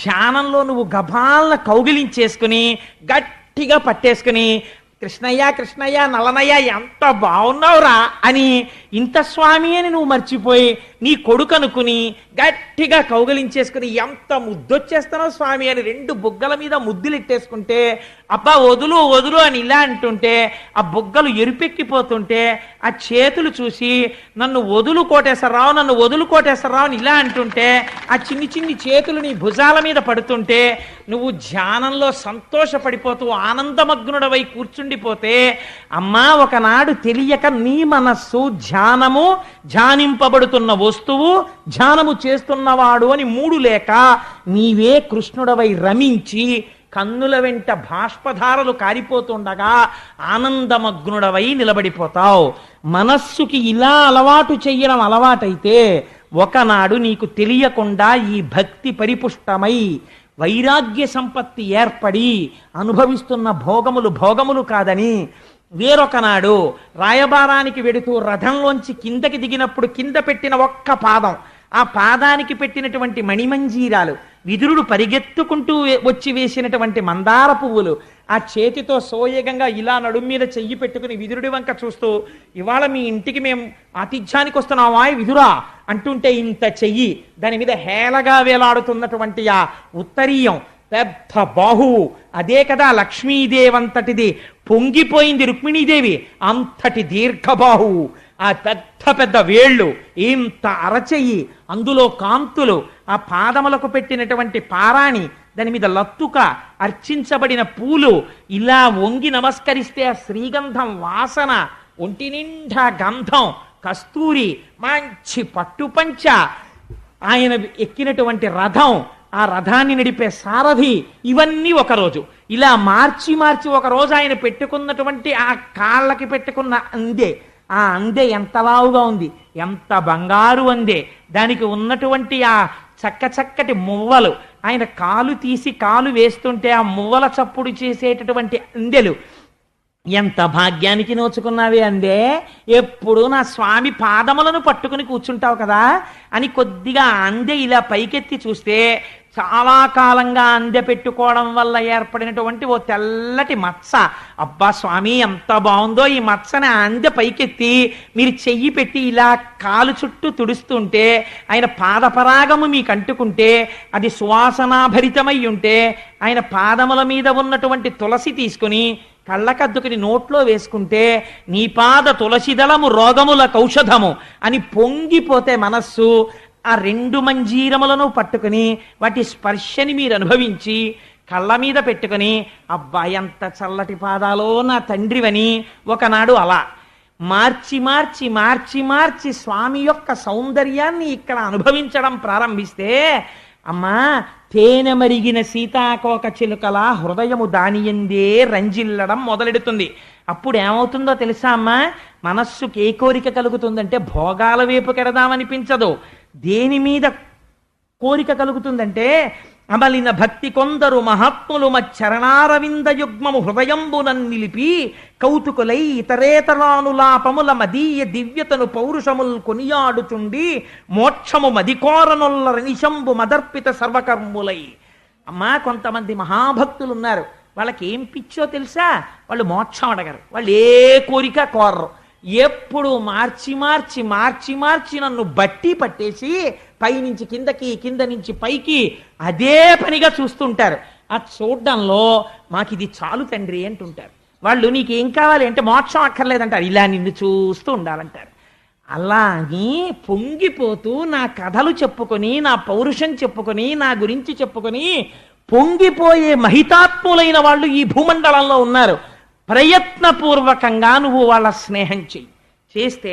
ధ్యానంలో నువ్వు గభాలను కౌగిలించేసుకుని గట్టిగా పట్టేసుకుని కృష్ణయ్య కృష్ణయ్య నలనయ్య ఎంత బాగున్నావురా అని ఇంత స్వామి అని నువ్వు మర్చిపోయి నీ కొడుకు అనుకుని గట్టిగా కౌగలించేసుకుని ఎంత ముద్దొచ్చేస్తానో స్వామి అని 2 బుగ్గల మీద ముద్దులు ఇట్టేసుకుంటే అబ్బా వదులు వదులు అని ఇలా అంటుంటే ఆ బుగ్గలు ఎరుపెక్కిపోతుంటే ఆ చేతులు చూసి నన్ను వదులు కోటేశ్వరరావు నన్ను వదులు కోటేశ్వరరావు అని ఇలా అంటుంటే ఆ చిన్ని చిన్ని చేతులు నీ భుజాల మీద పడుతుంటే నువ్వు ధ్యానంలో సంతోషపడిపోతూ ఆనందమగ్నుడవై కూర్చుండిపోతే అమ్మా ఒకనాడు తెలియక నీ మనస్సు ధ్యానము ధ్యానింపబడుతున్న వస్తువు ధ్యానము చేస్తున్నవాడు అని 3 లేక నీవే కృష్ణుడవై రమించి కన్నుల వెంట బాష్పధారలు కారిపోతుండగా ఆనందమగ్నుడవై నిలబడిపోతావు. మనస్సుకి ఇలా అలవాటు చెయ్యడం అలవాటైతే ఒకనాడు నీకు తెలియకుండా ఈ భక్తి పరిపుష్టమై వైరాగ్య సంపత్తి ఏర్పడి అనుభవిస్తున్న భోగములు భోగములు కాదని వేరొకనాడు రాయబారానికి వెడుతూ రథంలోంచి కిందకి దిగినప్పుడు కింద పెట్టిన ఒక్క పాదం ఆ పాదానికి పెట్టినటువంటి మణిమంజీరాలు విదురుడు పరిగెత్తుకుంటూ వచ్చి వేసినటువంటి మందార పువ్వులు ఆ చేతితో సోయగంగా ఇలా నడుము మీద చెయ్యి పెట్టుకుని విదురుడి వంక చూస్తూ ఇవాళ మీ ఇంటికి మేము ఆతిథ్యానికి వస్తున్నామా విదురా అంటుంటే ఇంత చెయ్యి దాని మీద హేళగా వేలాడుతున్నటువంటి ఆ ఉత్తరీయం పెద్ద బాహువు అదే కదా లక్ష్మీదేవంతటిది పొంగిపోయింది రుక్మిణీదేవి అంతటి దీర్ఘబాహువు ఆ పెద్ద పెద్ద వేళ్ళు ఇంత అరచెయ్యి అందులో కాంతులు ఆ పాదములకు పెట్టినటువంటి పారాణి దాని మీద లత్తుక అర్చించబడిన పూలు ఇలా వంగి నమస్కరిస్తే ఆ శ్రీగంధం వాసన ఒంటి నిండా గంధం కస్తూరి మంచి పట్టుపంచ ఆయన ఎక్కినటువంటి రథం ఆ రథాన్ని నడిపే సారథి ఇవన్నీ ఒకరోజు ఇలా మార్చి మార్చి ఒకరోజు ఆయన పెట్టుకున్నటువంటి ఆ కాళ్ళకి పెట్టుకున్న అందే ఆ అందే ఎంత లావుగా ఉంది ఎంత బంగారు అందే దానికి ఉన్నటువంటి ఆ చక్కటి మువ్వలు ఆయన కాలు తీసి కాలు వేస్తుంటే ఆ మువ్వల చప్పుడు చేసేటటువంటి అందెలు ఎంత భాగ్యానికి నోచుకున్నావే అందే ఎప్పుడు నా స్వామి పాదములను పట్టుకుని కూర్చుంటావు కదా అని కొద్దిగా అందె ఇలా పైకెత్తి చూస్తే చాలా కాలంగా అందె పెట్టుకోవడం వల్ల ఏర్పడినటువంటి ఓ తెల్లటి మచ్చ అబ్బా స్వామి ఎంత బాగుందో ఈ మచ్చని అందె పైకెత్తి మీరు చెయ్యి పెట్టి ఇలా కాలు చుట్టూ తుడుస్తుంటే ఆయన పాదపరాగము మీకు అంటుకుంటే అది సువాసనాభరితమై ఉంటే ఆయన పాదముల మీద ఉన్నటువంటి తులసి తీసుకుని కళ్ళకద్దుకుని నోట్లో వేసుకుంటే నీ పాద తులసిదళము రోగముల కౌషధము అని పొంగిపోతే మనస్సు ఆ 2 మంజీరములను పట్టుకుని వాటి స్పర్శని మీరు అనుభవించి కళ్ళ మీద పెట్టుకుని అబ్బా ఎంత చల్లటి పాదాలో నా తండ్రివని ఒకనాడు అలా మార్చి మార్చి మార్చి మార్చి స్వామి యొక్క సౌందర్యాన్ని ఇక్కడ అనుభవించడం ప్రారంభిస్తే అమ్మా తేనె మరిగిన సీతాకోక చిలుకల హృదయము దానియందే రంజిల్లడం మొదలెడుతుంది. అప్పుడు ఏమవుతుందో తెలుసా అమ్మా, మనస్సుకి ఏ కోరిక కలుగుతుందంటే భోగాల వైపు కెడదామనిపించదు. దేని మీద కోరిక కలుగుతుందంటే అమలిన భక్తి కొందరు మహాత్ములు మచ్చరణారవింద యుగ్మము హృదయంబునన్ నిలిపి కౌతుకులై ఇతరేతరానులాపముల మదీయ దివ్యతను పౌరుషముల్ కొనియాడుచుండి మోక్షము మదికోరనొల్ల నిశంబు మదర్పిత సర్వకర్ములై. అమ్మా కొంతమంది మహాభక్తులు ఉన్నారు, వాళ్ళకి ఏం పిచ్చో తెలుసా, వాళ్ళు మోక్షం అడగరు, వాళ్ళు ఏ కోరిక కోరరు. ఎప్పుడు మార్చి మార్చి మార్చి మార్చి నన్ను బట్టి పట్టేసి పైనుంచి కిందకి కింద నుంచి పైకి అదే పనిగా చూస్తుంటారు. ఆ చూడ్డంలో మాకు ఇది చాలు తండ్రి అంటుంటారు. వాళ్ళు నీకేం కావాలి అంటే మోక్షం అక్కర్లేదంటారు, ఇలా నిన్ను చూస్తూ ఉండాలంటారు. అలాగే పొంగిపోతూ నా కథలు చెప్పుకొని నా పౌరుషం చెప్పుకొని నా గురించి చెప్పుకొని పొంగిపోయే మహితాత్ములైన వాళ్ళు ఈ భూమండలంలో ఉన్నారు. ప్రయత్నపూర్వకంగా నువ్వు వాళ్ళ స్నేహం చెయ్యి. చేస్తే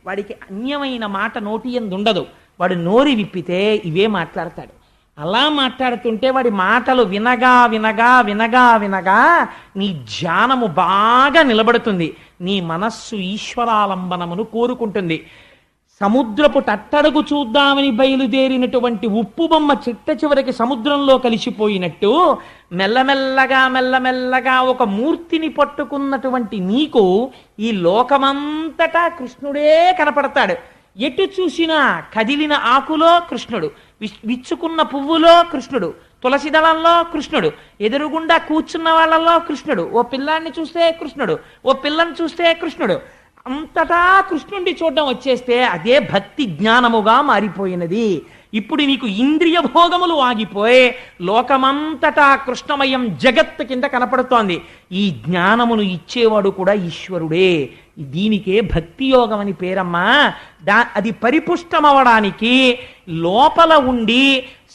వాడికి అన్యమైన మాట నోటి యందు ఉండదు. వాడు నోరి విప్పితే ఇవే మాట్లాడతాడు. అలా మాట్లాడుతుంటే వాడి మాటలు వినగా వినగా వినగా వినగా నీ ధ్యానము బాగా నిలబడుతుంది. నీ మనస్సు ఈశ్వరాలంబనమును కోరుకుంటుంది. సముద్రపు తట్టడుగు చూద్దామని బయలుదేరినటువంటి ఉప్పు బొమ్మ చిట్ట చివరికి సముద్రంలో కలిసిపోయినట్టు మెల్లమెల్లగా మెల్లమెల్లగా ఒక మూర్తిని పట్టుకున్నటువంటి నీకు ఈ లోకమంతటా కృష్ణుడే కనపడతాడు. ఎటు చూసినా కదిలిన ఆకులో కృష్ణుడు, విచ్చుకున్న పువ్వులో కృష్ణుడు, తులసి దళంలో కృష్ణుడు, ఎదురుగుండా కూర్చున్న వాళ్ళలో కృష్ణుడు, ఓ పిల్లాన్ని చూస్తే కృష్ణుడు, ఓ పిల్లని చూస్తే కృష్ణుడు, అంతటా కృష్ణుడిని చూడడం వచ్చేస్తే అదే భక్తి జ్ఞానముగా మారిపోయినది. ఇప్పుడు నీకు ఇంద్రియ భోగములు ఆగిపోయి లోకమంతటా కృష్ణమయం జగత్తు కింద కనపడుతోంది. ఈ జ్ఞానమును ఇచ్చేవాడు కూడా ఈశ్వరుడే. దీనికే భక్తి యోగం అని పేరమ్మా. అది పరిపుష్టమవడానికి లోపల ఉండి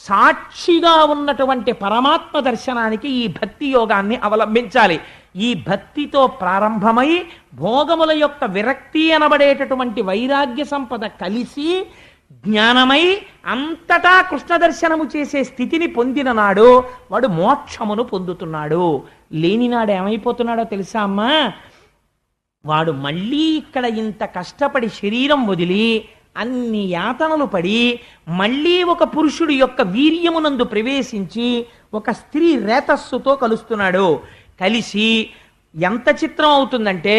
సాక్షిగా ఉన్నటువంటి పరమాత్మ దర్శనానికి ఈ భక్తి యోగాన్ని అవలంబించాలి. ఈ భక్తితో ప్రారంభమై భోగముల యొక్క విరక్తి అనబడేటటువంటి వైరాగ్య సంపద కలిసి జ్ఞానమై అంతటా కృష్ణ దర్శనము చేసే స్థితిని పొందిన నాడు వాడు మోక్షమును పొందుతున్నాడు. లేనినాడు ఏమైపోతున్నాడో తెలుసా అమ్మా? వాడు మళ్ళీ ఇక్కడ ఇంత కష్టపడి శరీరం వదిలి అన్ని యాతనలు పడి మళ్ళీ ఒక పురుషుడి యొక్క వీర్యమునందు ప్రవేశించి ఒక స్త్రీ రేతస్సుతో కలుస్తున్నాడు. కలిసి ఎంత చిత్రం అవుతుందంటే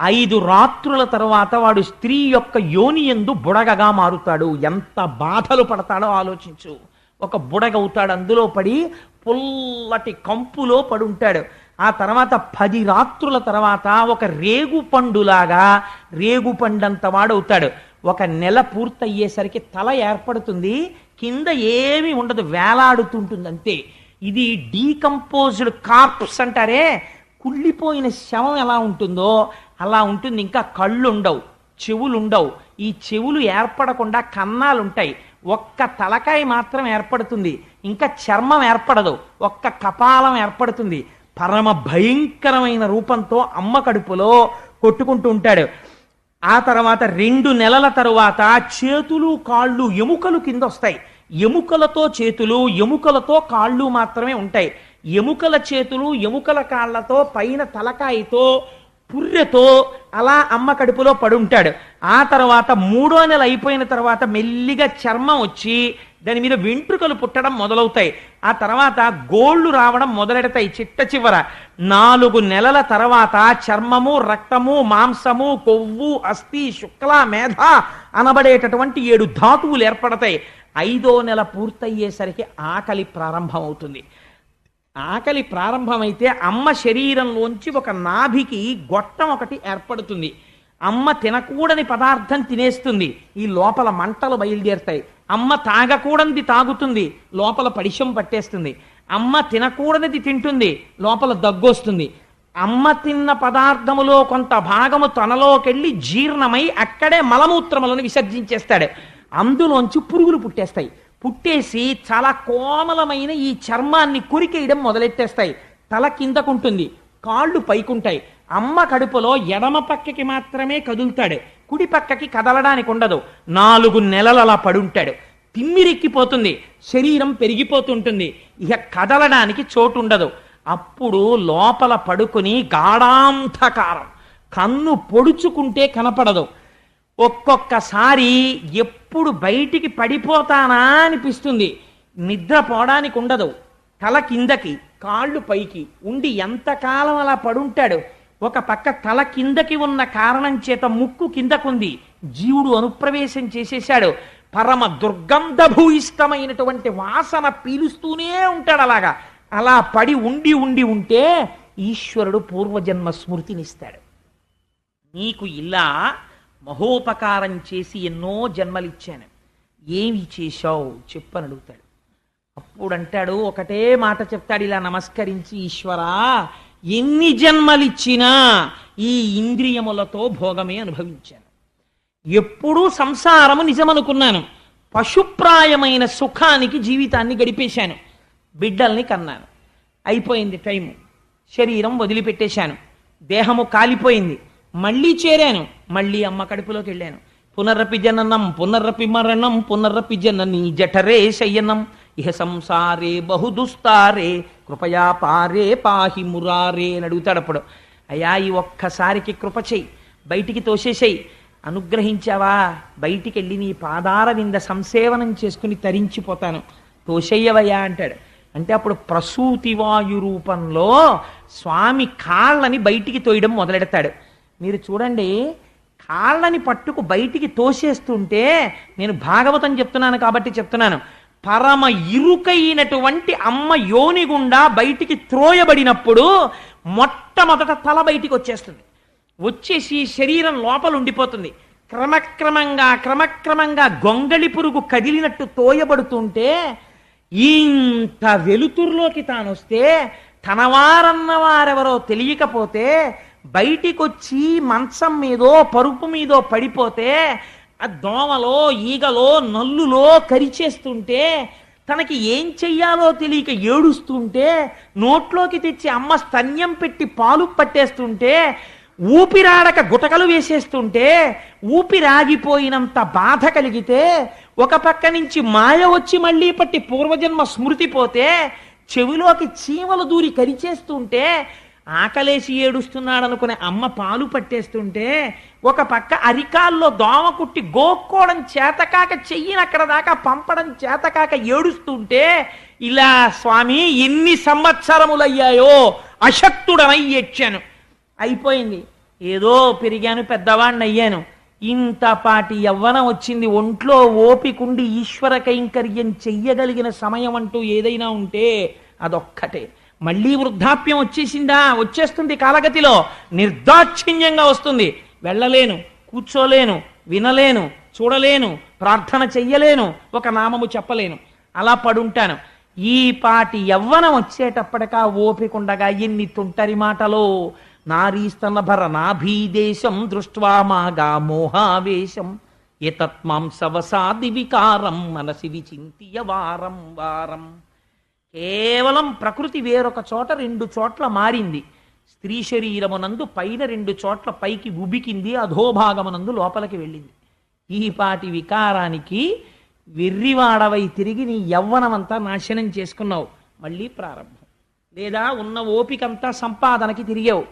5 రాత్రుల తర్వాత వాడు స్త్రీ యొక్క యోనియందు బుడగగా మారుతాడు. ఎంత బాధలు పడతాడో ఆలోచించు. ఒక బుడగవుతాడు, అందులో పడి పుల్లటి కంపులో పడుంటాడు. ఆ తర్వాత 10 రాత్రుల తర్వాత ఒక రేగుపండులాగా రేగుపండంత వాడవుతాడు. 1 నెల పూర్తయ్యేసరికి తల ఏర్పడుతుంది, కింద ఏమీ ఉండదు, వేలాడుతుంటుంది అంతే. ఇది డీకంపోజ్డ్ కార్ప్స్ అంటారే, కుళ్ళిపోయిన శవం ఎలా ఉంటుందో అలా ఉంటుంది. ఇంకా కళ్ళు ఉండవు, చెవులు ఉండవు. ఈ చెవులు ఏర్పడకుండా కన్నాలుంటాయి. ఒక్క తలకాయ మాత్రం ఏర్పడుతుంది, ఇంకా చర్మం ఏర్పడదు, ఒక్క కపాలం ఏర్పడుతుంది. పరమ భయంకరమైన రూపంతో అమ్మ కడుపులో కొట్టుకుంటూ ఉంటాడు. ఆ తర్వాత 2 నెలల తరువాత చేతులు కాళ్ళు ఎముకలు కింద వస్తాయి. ఎముకలతో చేతులు, ఎముకలతో కాళ్ళు మాత్రమే ఉంటాయి. ఎముకల చేతులు, ఎముకల కాళ్ళతో, పైన తలకాయతో, పుర్రెతో అలా అమ్మ కడుపులో పడుంటాడు. ఆ తర్వాత 3వ నెల అయిపోయిన తర్వాత మెల్లిగా చర్మం వచ్చి దాని మీద వెంట్రుకలు పుట్టడం మొదలవుతాయి. ఆ తర్వాత గోళ్ళు రావడం మొదలెడతాయి. చిట్ట చివర 4 నెలల తర్వాత చర్మము, రక్తము, మాంసము, కొవ్వు, అస్థి, శుక్ల, మేధ అనబడేటటువంటి 7 ధాతువులు ఏర్పడతాయి. 5వ నెల పూర్తయ్యేసరికి ఆకలి ప్రారంభమవుతుంది. ఆకలి ప్రారంభమైతే అమ్మ శరీరంలోంచి ఒక నాభికి గొట్టం ఒకటి ఏర్పడుతుంది. అమ్మ తినకూడని పదార్థం తినేస్తుంది, ఈ లోపల మంటలు బయలుదేరుతాయి. అమ్మ తాగకూడనిది తాగుతుంది, లోపల పడిశం పట్టేస్తుంది. అమ్మ తినకూడనిది తింటుంది, లోపల దగ్గొస్తుంది. అమ్మ తిన్న పదార్థములో కొంత భాగము తనలోకెళ్ళి జీర్ణమై అక్కడే మలమూత్రములను విసర్జించేస్తాడు. అందులోంచి పురుగులు పుట్టేస్తాయి. పుట్టేసి చాలా కోమలమైన ఈ చర్మాన్ని కొరికేయడం మొదలెట్టేస్తాయి. తల కిందకుంటుంది, కాళ్ళు పైకుంటాయి. అమ్మ కడుపులో ఎడమ పక్కకి మాత్రమే కదులుతాడు, కుడి పక్కకి కదలడానికి ఉండదు. 4 నెలలు అలా పడుంటాడు. తిమ్మిరెక్కిపోతుంది, శరీరం పెరిగిపోతుంటుంది, ఇక కదలడానికి చోటు ఉండదు. అప్పుడు లోపల పడుకుని గాఢాంధకారం, కన్ను పొడుచుకుంటే కనపడదు. ఒక్కొక్కసారి ఎప్పుడు బయటికి పడిపోతానా అనిపిస్తుంది. నిద్రపోవడానికి ఉండదు. తల కిందకి, కాళ్ళు పైకి ఉండి ఎంతకాలం అలా పడుంటాడు. ఒక పక్క తల కిందకి ఉన్న కారణం చేత ముక్కు కిందకుంది, జీవుడు అనుప్రవేశం చేసేశాడు. పరమ దుర్గంధభూయిష్టమైనటువంటి వాసన పీలుస్తూనే ఉంటాడు. అలాగా అలా పడి ఉండి ఉండి ఉంటే ఈశ్వరుడు పూర్వజన్మ స్మృతినిస్తాడు. నీకు ఇలా మహోపకారం చేసి ఎన్నో జన్మలిచ్చాను, ఏమి చేశావు చెప్పని అడుగుతాడు. అప్పుడు అంటాడు, ఒకటే మాట చెప్తాడు ఇలా నమస్కరించి, ఈశ్వరా, ఎన్ని జన్మలిచ్చినా ఈ ఇంద్రియములతో భోగమే అనుభవించాను. ఎప్పుడూ సంసారము నిజమనుకున్నాను. పశుప్రాయమైన సుఖానికి జీవితాన్ని గడిపేశాను. బిడ్డల్ని కన్నాను, అయిపోయింది టైము, శరీరం వదిలిపెట్టేశాను, దేహము కాలిపోయింది, మళ్ళీ చేరాను, మళ్ళీ అమ్మ కడుపులోకి వెళ్ళాను. పునరపి జననం పునరపి మరణం పునరపి జనని జఠరే శయనం ఇహ సంసారే బహుదుస్తారే కృపయా పారే పాహి మురారే అని అడుగుతాడు. అప్పుడు అయ్యా, ఈ ఒక్కసారికి కృప చెయ్యి, బయటికి తోసేసేయి. అనుగ్రహించావా, బయటికి వెళ్ళి నీ పాదార వింద సంసేవనం చేసుకుని తరించిపోతాను, తోషయ్యవయ్యా అంటాడు. అంటే అప్పుడు ప్రసూతి వాయు రూపంలో స్వామి కాళ్ళని బయటికి తోయడం మొదలెడతాడు. మీరు చూడండి, కాళ్ళని పట్టుకు బయటికి తోసేస్తుంటే, నేను భాగవతం చెప్తున్నాను కాబట్టి చెప్తున్నాను, పరమ ఇరుకైనటువంటి అమ్మ యోని గుండా బయటికి త్రోయబడినప్పుడు మొట్టమొదట తల బయటికి వచ్చేస్తుంది. వచ్చేసి శరీరం లోపల ఉండిపోతుంది. క్రమక్రమంగా గొంగళి పురుగు కదిలినట్టు తోయబడుతుంటే, ఇంత వెలుతురులోకి తాను వస్తే, తనవారన్న వారెవరో తెలియకపోతే బయటికొచ్చి మంచం మీదో పరుపు మీదో పడిపోతే, ఆ దోమలో ఈగలో నల్లులో కరిచేస్తుంటే, తనకి ఏం చెయ్యాలో తెలియక ఏడుస్తుంటే, నోట్లోకి తెచ్చి అమ్మ స్తన్యం పెట్టి పాలు పట్టేస్తుంటే, ఊపిరాడక గుటకలు వేసేస్తుంటే, ఊపిరాగిపోయినంత బాధ కలిగితే, ఒక పక్క నుంచి మాయ వచ్చి మళ్ళీ పట్టి పూర్వజన్మ స్మృతి పోతే, చెవిలోకి చీమలు దూరి కరిచేస్తుంటే, ఆకలేసి ఏడుస్తున్నాడనుకునే అమ్మ పాలు పట్టేస్తుంటే, ఒక పక్క అరికాల్లో దోమ కుట్టి గోక్కోవడం చేతకాక చెయ్యిని అక్కడ దాకా పంపడం చేతకాక ఏడుస్తుంటే, ఇలా స్వామి ఎన్ని సంవత్సరములయ్యాయో అశక్తుడనై ఏడ్చాను. అయిపోయింది, ఏదో పెరిగాను, పెద్దవాడిని అయ్యాను, ఇంతపాటి యవ్వనం వచ్చింది, ఒంట్లో ఓపికండి ఈశ్వర కైంకర్యం చెయ్యగలిగిన సమయం అంటూ ఏదైనా ఉంటే అదొక్కటే. మళ్ళీ వృద్ధాప్యం వచ్చేసిందా? వచ్చేస్తుంది కాలగతిలో, నిర్దాక్షిణ్యంగా వస్తుంది. వెళ్ళలేను, కూర్చోలేను, వినలేను, చూడలేను, ప్రార్థన చెయ్యలేను, ఒక నామము చెప్పలేను, అలా పడుంటాను. ఈ పాటి యవ్వనం వచ్చేటప్పటికా ఓపికండగా ఎన్ని తుంటరి మాటలో, నారీస్తనభర నాభీదేశం దృష్ట్వా మాగా మోహావేశం ఏతత్మాంసవసాది వికారం మనసి విచింతియ వారం వారం. కేవలం ప్రకృతి వేరొక చోట 2 చోట్ల మారింది. స్త్రీ శరీరమునందు పైన 2 చోట్ల పైకి ఉబికింది, అధోభాగమునందు లోపలికి వెళ్ళింది. ఈ పాటి వికారానికి వెర్రివాడవై తిరిగి నీ యవ్వనమంతా నాశనం చేసుకున్నావు. మళ్ళీ ప్రారంభం. లేదా ఉన్న ఓపికంతా సంపాదనకి తిరిగావు.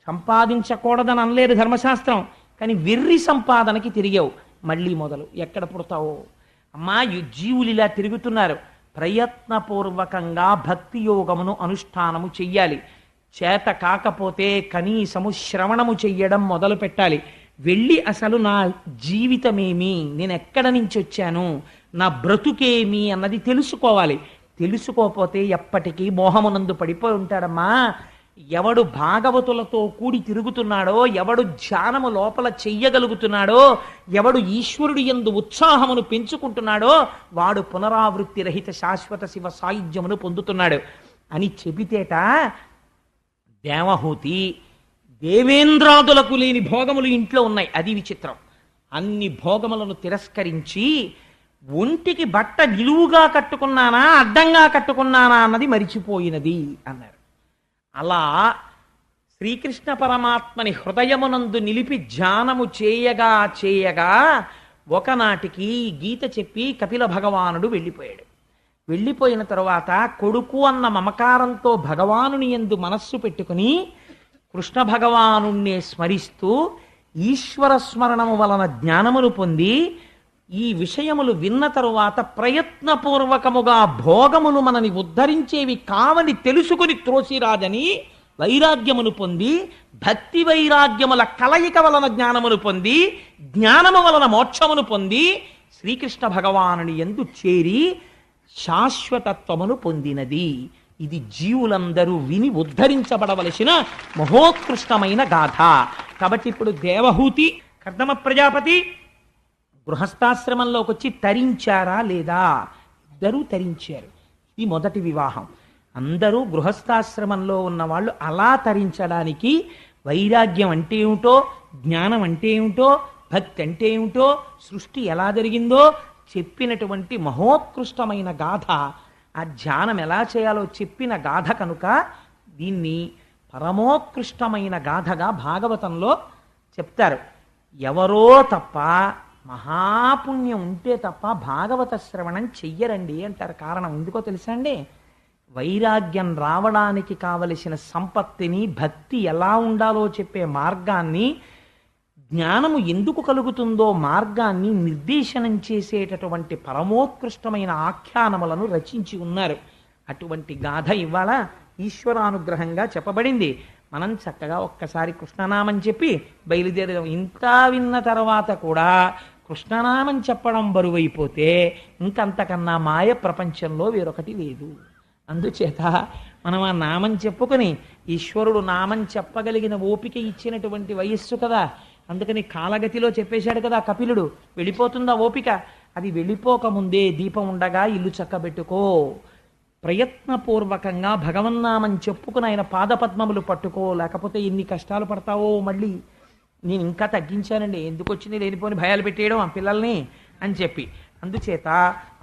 సంపాదించకూడదని అనలేదు ధర్మశాస్త్రం, కానీ వెర్రి సంపాదనకి తిరిగావు. మళ్ళీ మొదలు. ఎక్కడ పుడతావో అమ్మా. జీవులు ఇలా తిరుగుతున్నారు. ప్రయత్నపూర్వకంగా భక్తి యోగమును అనుష్ఠానము చెయ్యాలి. చేత కాకపోతే కనీసము శ్రవణము చెయ్యడం మొదలు పెట్టాలి. వెళ్ళి అసలు నా జీవితమేమి, నేను ఎక్కడ నుంచి వచ్చాను, నా బ్రతుకేమి అన్నది తెలుసుకోవాలి. తెలుసుకోకపోతే ఎప్పటికీ మోహమునందు పడిపోయి ఉంటాడమ్మా. ఎవడు భాగవతులతో కూడి తిరుగుతున్నాడో, ఎవడు ధ్యానము లోపల చెయ్యగలుగుతున్నాడో, ఎవడు ఈశ్వరుడి యందు ఉత్సాహమును పెంచుకుంటున్నాడో, వాడు పునరావృత్తి రహిత శాశ్వత శివ సాయుధ్యమును పొందుతున్నాడు అని చెబితేట, దేవహూతి దేవేంద్రాదులకు లేని భోగములు ఇంట్లో ఉన్నాయి. అది విచిత్రం. అన్ని భోగములను తిరస్కరించి ఒంటికి బట్ట నిలువుగా కట్టుకున్నానా అడ్డంగా కట్టుకున్నానా అన్నది మరిచిపోయినది అన్నారు. అలా శ్రీకృష్ణ పరమాత్మని హృదయమునందు నిలిపి ధ్యానము చేయగా ఒకనాటికి గీత చెప్పి కపిల భగవానుడు వెళ్ళిపోయాడు. వెళ్ళిపోయిన తరువాత కొడుకు అన్న మమకారంతో భగవానుని యందు మనస్సు పెట్టుకుని కృష్ణ భగవానుణ్ణే స్మరిస్తూ ఈశ్వర స్మరణము వలన జ్ఞానమును పొంది, ఈ విషయములు విన్న తరువాత ప్రయత్నపూర్వకముగా భోగములు మనని ఉద్ధరించేవి కావని తెలుసుకుని త్రోసిరాజని వైరాగ్యమును పొంది, భక్తి వైరాగ్యముల కలయిక వలన జ్ఞానమును పొంది, జ్ఞానము వలన మోక్షమును పొంది, శ్రీకృష్ణ భగవానుని యందు చేరి శాశ్వతత్వమును పొందినది. ఇది జీవులందరూ విని ఉద్ధరించబడవలసిన మహోత్కృష్టమైన గాథ. కాబట్టి ఇప్పుడు దేవహూతి కర్దమ ప్రజాపతి గృహస్థాశ్రమంలోకి వచ్చి తరించారా లేదా? ఇద్దరూ తరించారు. ఇది మొదటి వివాహం. అందరూ గృహస్థాశ్రమంలో ఉన్న వాళ్ళు అలా తరించడానికి వైరాగ్యం అంటే ఏమిటో, జ్ఞానం అంటే ఏమిటో, భక్తి అంటే ఏమిటో, సృష్టి ఎలా జరిగిందో చెప్పినటువంటి మహోత్కృష్టమైన గాథ. ఆ ధ్యానం ఎలా చేయాలో చెప్పిన గాథ కనుక దీన్ని పరమోత్కృష్టమైన గాథగా భాగవతంలో చెప్తారు. ఎవరో తప్ప, మహాపుణ్యం ఉంటే తప్ప భాగవత శ్రవణం చెయ్యరండి అంటారు. కారణం ఎందుకో తెలుసా అండి? వైరాగ్యం రావడానికి కావలసిన సంపత్తిని, భక్తి ఎలా ఉండాలో చెప్పే మార్గాన్ని జ్ఞానము ఎందుకు కలుగుతుందో మార్గాన్ని నిర్దేశనం చేసేటటువంటి పరమోత్కృష్టమైన ఆఖ్యానములను రచించి ఉన్నారు. అటువంటి గాథ ఇవాళ ఈశ్వరానుగ్రహంగా చెప్పబడింది. మనం చక్కగా ఒక్కసారి కృష్ణనామం చెప్పి బయలుదేరదాం. ఇంత విన్న తర్వాత కూడా కృష్ణనామం చెప్పడం బరువైపోతే ఇంకంతకన్నా మాయ ప్రపంచంలో వేరొకటి లేదు. అందుచేత మనం ఆ నామం చెప్పుకొని, ఈశ్వరుడు నామం చెప్పగలిగిన ఓపిక ఇచ్చినటువంటి వయస్సు కదా, అందుకని కాలగతిలో చెప్పేశాడు కదా కపిలుడు. వెళ్ళిపోతుందా ఓపిక? అది వెళ్ళిపోకముందే దీపం ఉండగా ఇల్లు చక్కబెట్టుకో, ప్రయత్నపూర్వకంగా భగవన్నామం చెప్పుకుని ఆయన పాదపద్మములు పట్టుకో, లేకపోతే ఎన్ని కష్టాలు పడతావో. మళ్ళీ నేను ఇంకా తగ్గించానండి, ఎందుకు వచ్చింది లేనిపోని భయాలు పెట్టేయడం ఆ పిల్లల్ని అని చెప్పి. అందుచేత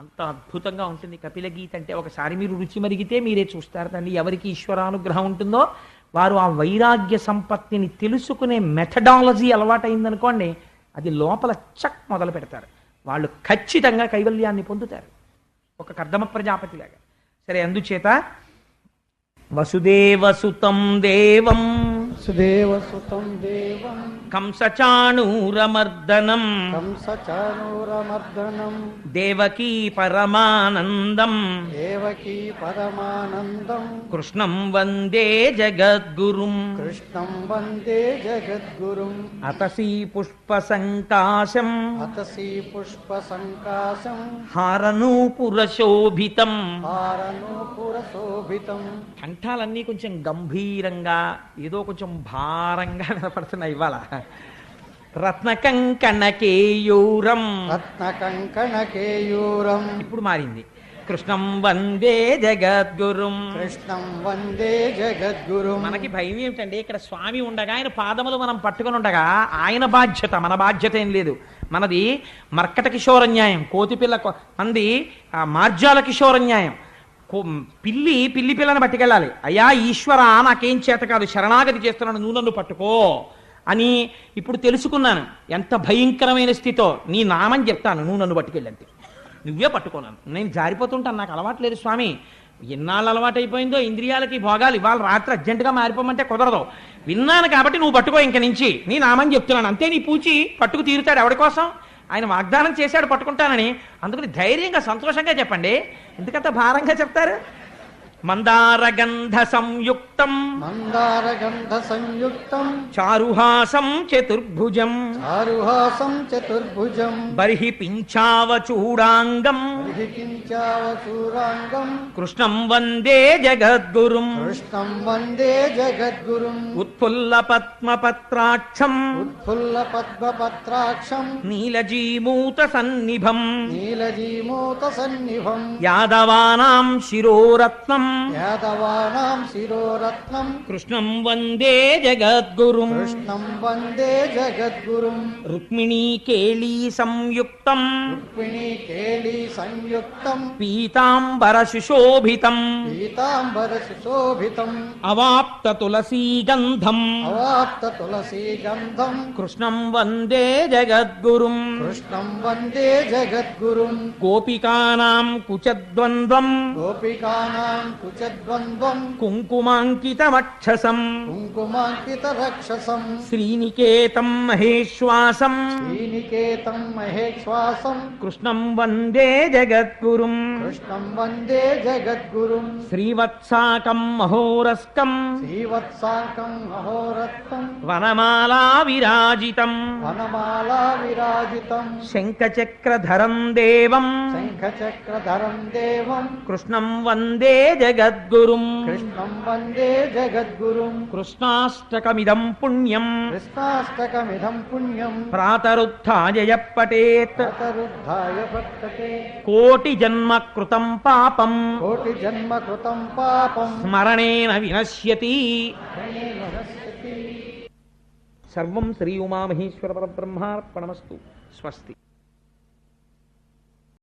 అంత అద్భుతంగా ఉంటుంది కపిల గీత అంటే. ఒకసారి మీరు రుచి మరిగితే మీరే చూస్తారు దాన్ని. ఎవరికి ఈశ్వరానుగ్రహం ఉంటుందో వారు ఆ వైరాగ్య సంపత్తిని తెలుసుకునే మెథడాలజీ అలవాటైందనుకోండి, అది లోపల చక్ మొదలు పెడతారు. వాళ్ళు ఖచ్చితంగా కైవల్యాన్ని పొందుతారు, ఒక కర్దమ ప్రజాపతిలాగా. సరే, అందుచేత వసుదేవసుతం దేవం సుదేవసుతం దేవం కంసచాణూరమర్దనం కంసచాణూరమర్దనం దేవకీ పరమానందం దేవకీ పరమానందం కృష్ణం వందే జగద్గురుం కృష్ణం వందే జగద్గురుం అతసీ పుష్పసంకాశం అతసీ పుష్పసంకాశం హారనూపురశోభితం. హారనూపురశోభితం. కంఠాలన్నీ కొంచెం గంభీరంగా, ఏదో కొంచెం భారంగా వినపడుతున్నాయి ఇవాళ. రత్నకంకణకేయూరం, రత్నకంకణకేయూరం. ఇప్పుడు మారింది. కృష్ణం వందే జగద్గురుం. కృష్ణం వందే జగద్గురుం. మనకి భయం ఏమిటండి, ఇక్కడ స్వామి ఉండగా ఆయన పాదములు మనం పట్టుకుని ఉండగా ఆయన బాధ్యత, మన బాధ్యత ఏం లేదు. మనది మర్కట కిషోర న్యాయం, కోతిపిల్ల మంది మార్జాల కిషోర న్యాయం. పిల్లి పిల్లని పట్టుకెళ్ళాలి. అయ్యా ఈశ్వర, నాకేం చేత కాదు, శరణాగతి చేస్తున్నాను, నువ్వు నన్ను పట్టుకో అని ఇప్పుడు తెలుసుకున్నాను. ఎంత భయంకరమైన స్థితో, నీ నామని చెప్తాను, నువ్వు నన్ను పట్టుకెళ్ళంతే, నువ్వే పట్టుకోనాను. నేను జారిపోతుంటాను, నాకు అలవాట్లేదు స్వామి. ఎన్నాళ్ళు అలవాటు అయిపోయిందో ఇంద్రియాలకి భోగాలు. ఇవాళ రాత్రి అర్జెంటుగా మారిపోమంటే కుదరదు. విన్నాను కాబట్టి నువ్వు పట్టుకో, ఇంక నుంచి నీ నామని చెప్తున్నాను అంతే. నీ పూచి పట్టుకు తీరుతాడు. ఎవడి కోసం? ఆయన వాగ్దానం చేశాడు పట్టుకుంటానని. అందుకని ధైర్యంగా సంతోషంగా చెప్పండి, ఎందుకంత భారంగా చెప్తారు. మందారగంధ సంయుక్తం మందారగంధ సంయుక్తం చారుహాసం చతుర్భుజం చారుహాసం చతుర్భుజం బర్హి పింఛావచూడాంగం పరిహికించావచూరాంగం కృష్ణం వందే జగద్గురుం. కృష్ణం వందే జగద్గురుం. ఉత్ఫుల్ల పద్మపత్రాక్షం ఉత్ఫుల్ల పద్మపత్రాక్షం నీలజీమూత సన్నిభం నీలజీమూత సన్నిభం యాదవానాం శిరోరత్నం యాదవానాం శిరోరత్నం కృష్ణం వందే జగద్గురుం. కృష్ణం వందే జగద్గురుం. రుక్మిణీ కేళీ సంయుక్తం రుక్మిణీ కేళీ సంయుక్తం పీతాంబర సుశోభితం పీతాంబర సుశోభితం అవాప్త తులసీ గంధం అవాప్త తులసీ గంధం కృష్ణం వందే జగద్గురుం. కృష్ణం వందే జగద్గురుం. గోపికానాం కుచద్వంద్వం గోపికానాం కుచద్వంద్వం కుంకుమాంకితవక్షసం కుంకుమాంకిత రక్షసం శ్రీనికేతం మహేశ్వాసం శ్రీనికేతం మహేశ్వాసం కృష్ణం వందే జగద్గురుం. కృష్ణం వందే జగద్గురుం. శ్రీవత్సాకం మహోరస్కం శ్రీవత్సాకం అహోరత్తం వనమాలా విరాజితం వనమాలా విరాజితం శంఖచక్రధరం దేవం శంఖచక్రధరం దేవం కృష్ణం వందే జగద్గురుం. కృష్ణం వందే జగద్గురుం. కృష్ణాష్టకమిదం పుణ్యం కృష్ణాష్టకమిదం పుణ్యం ప్రాతరుత్థాయ పఠేత్ ప్రాతరుద్ధాయ వర్తతే కోటి జన్మ కృతం పాపం కోటి జన్మ కృతం పాపం స్మరణేన వినశ్యతి. ప్రణేన నశ్యతి. సర్వం శ్రీ ఉమామహేశ్వర పరబ్రహ్మార్పణమస్తు. స్వస్తి.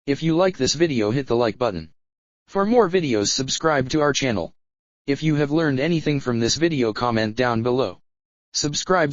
If you like this video, hit the like button. For more videos, subscribe to our channel. If you have learned anything from this video, comment down below. Subscribe.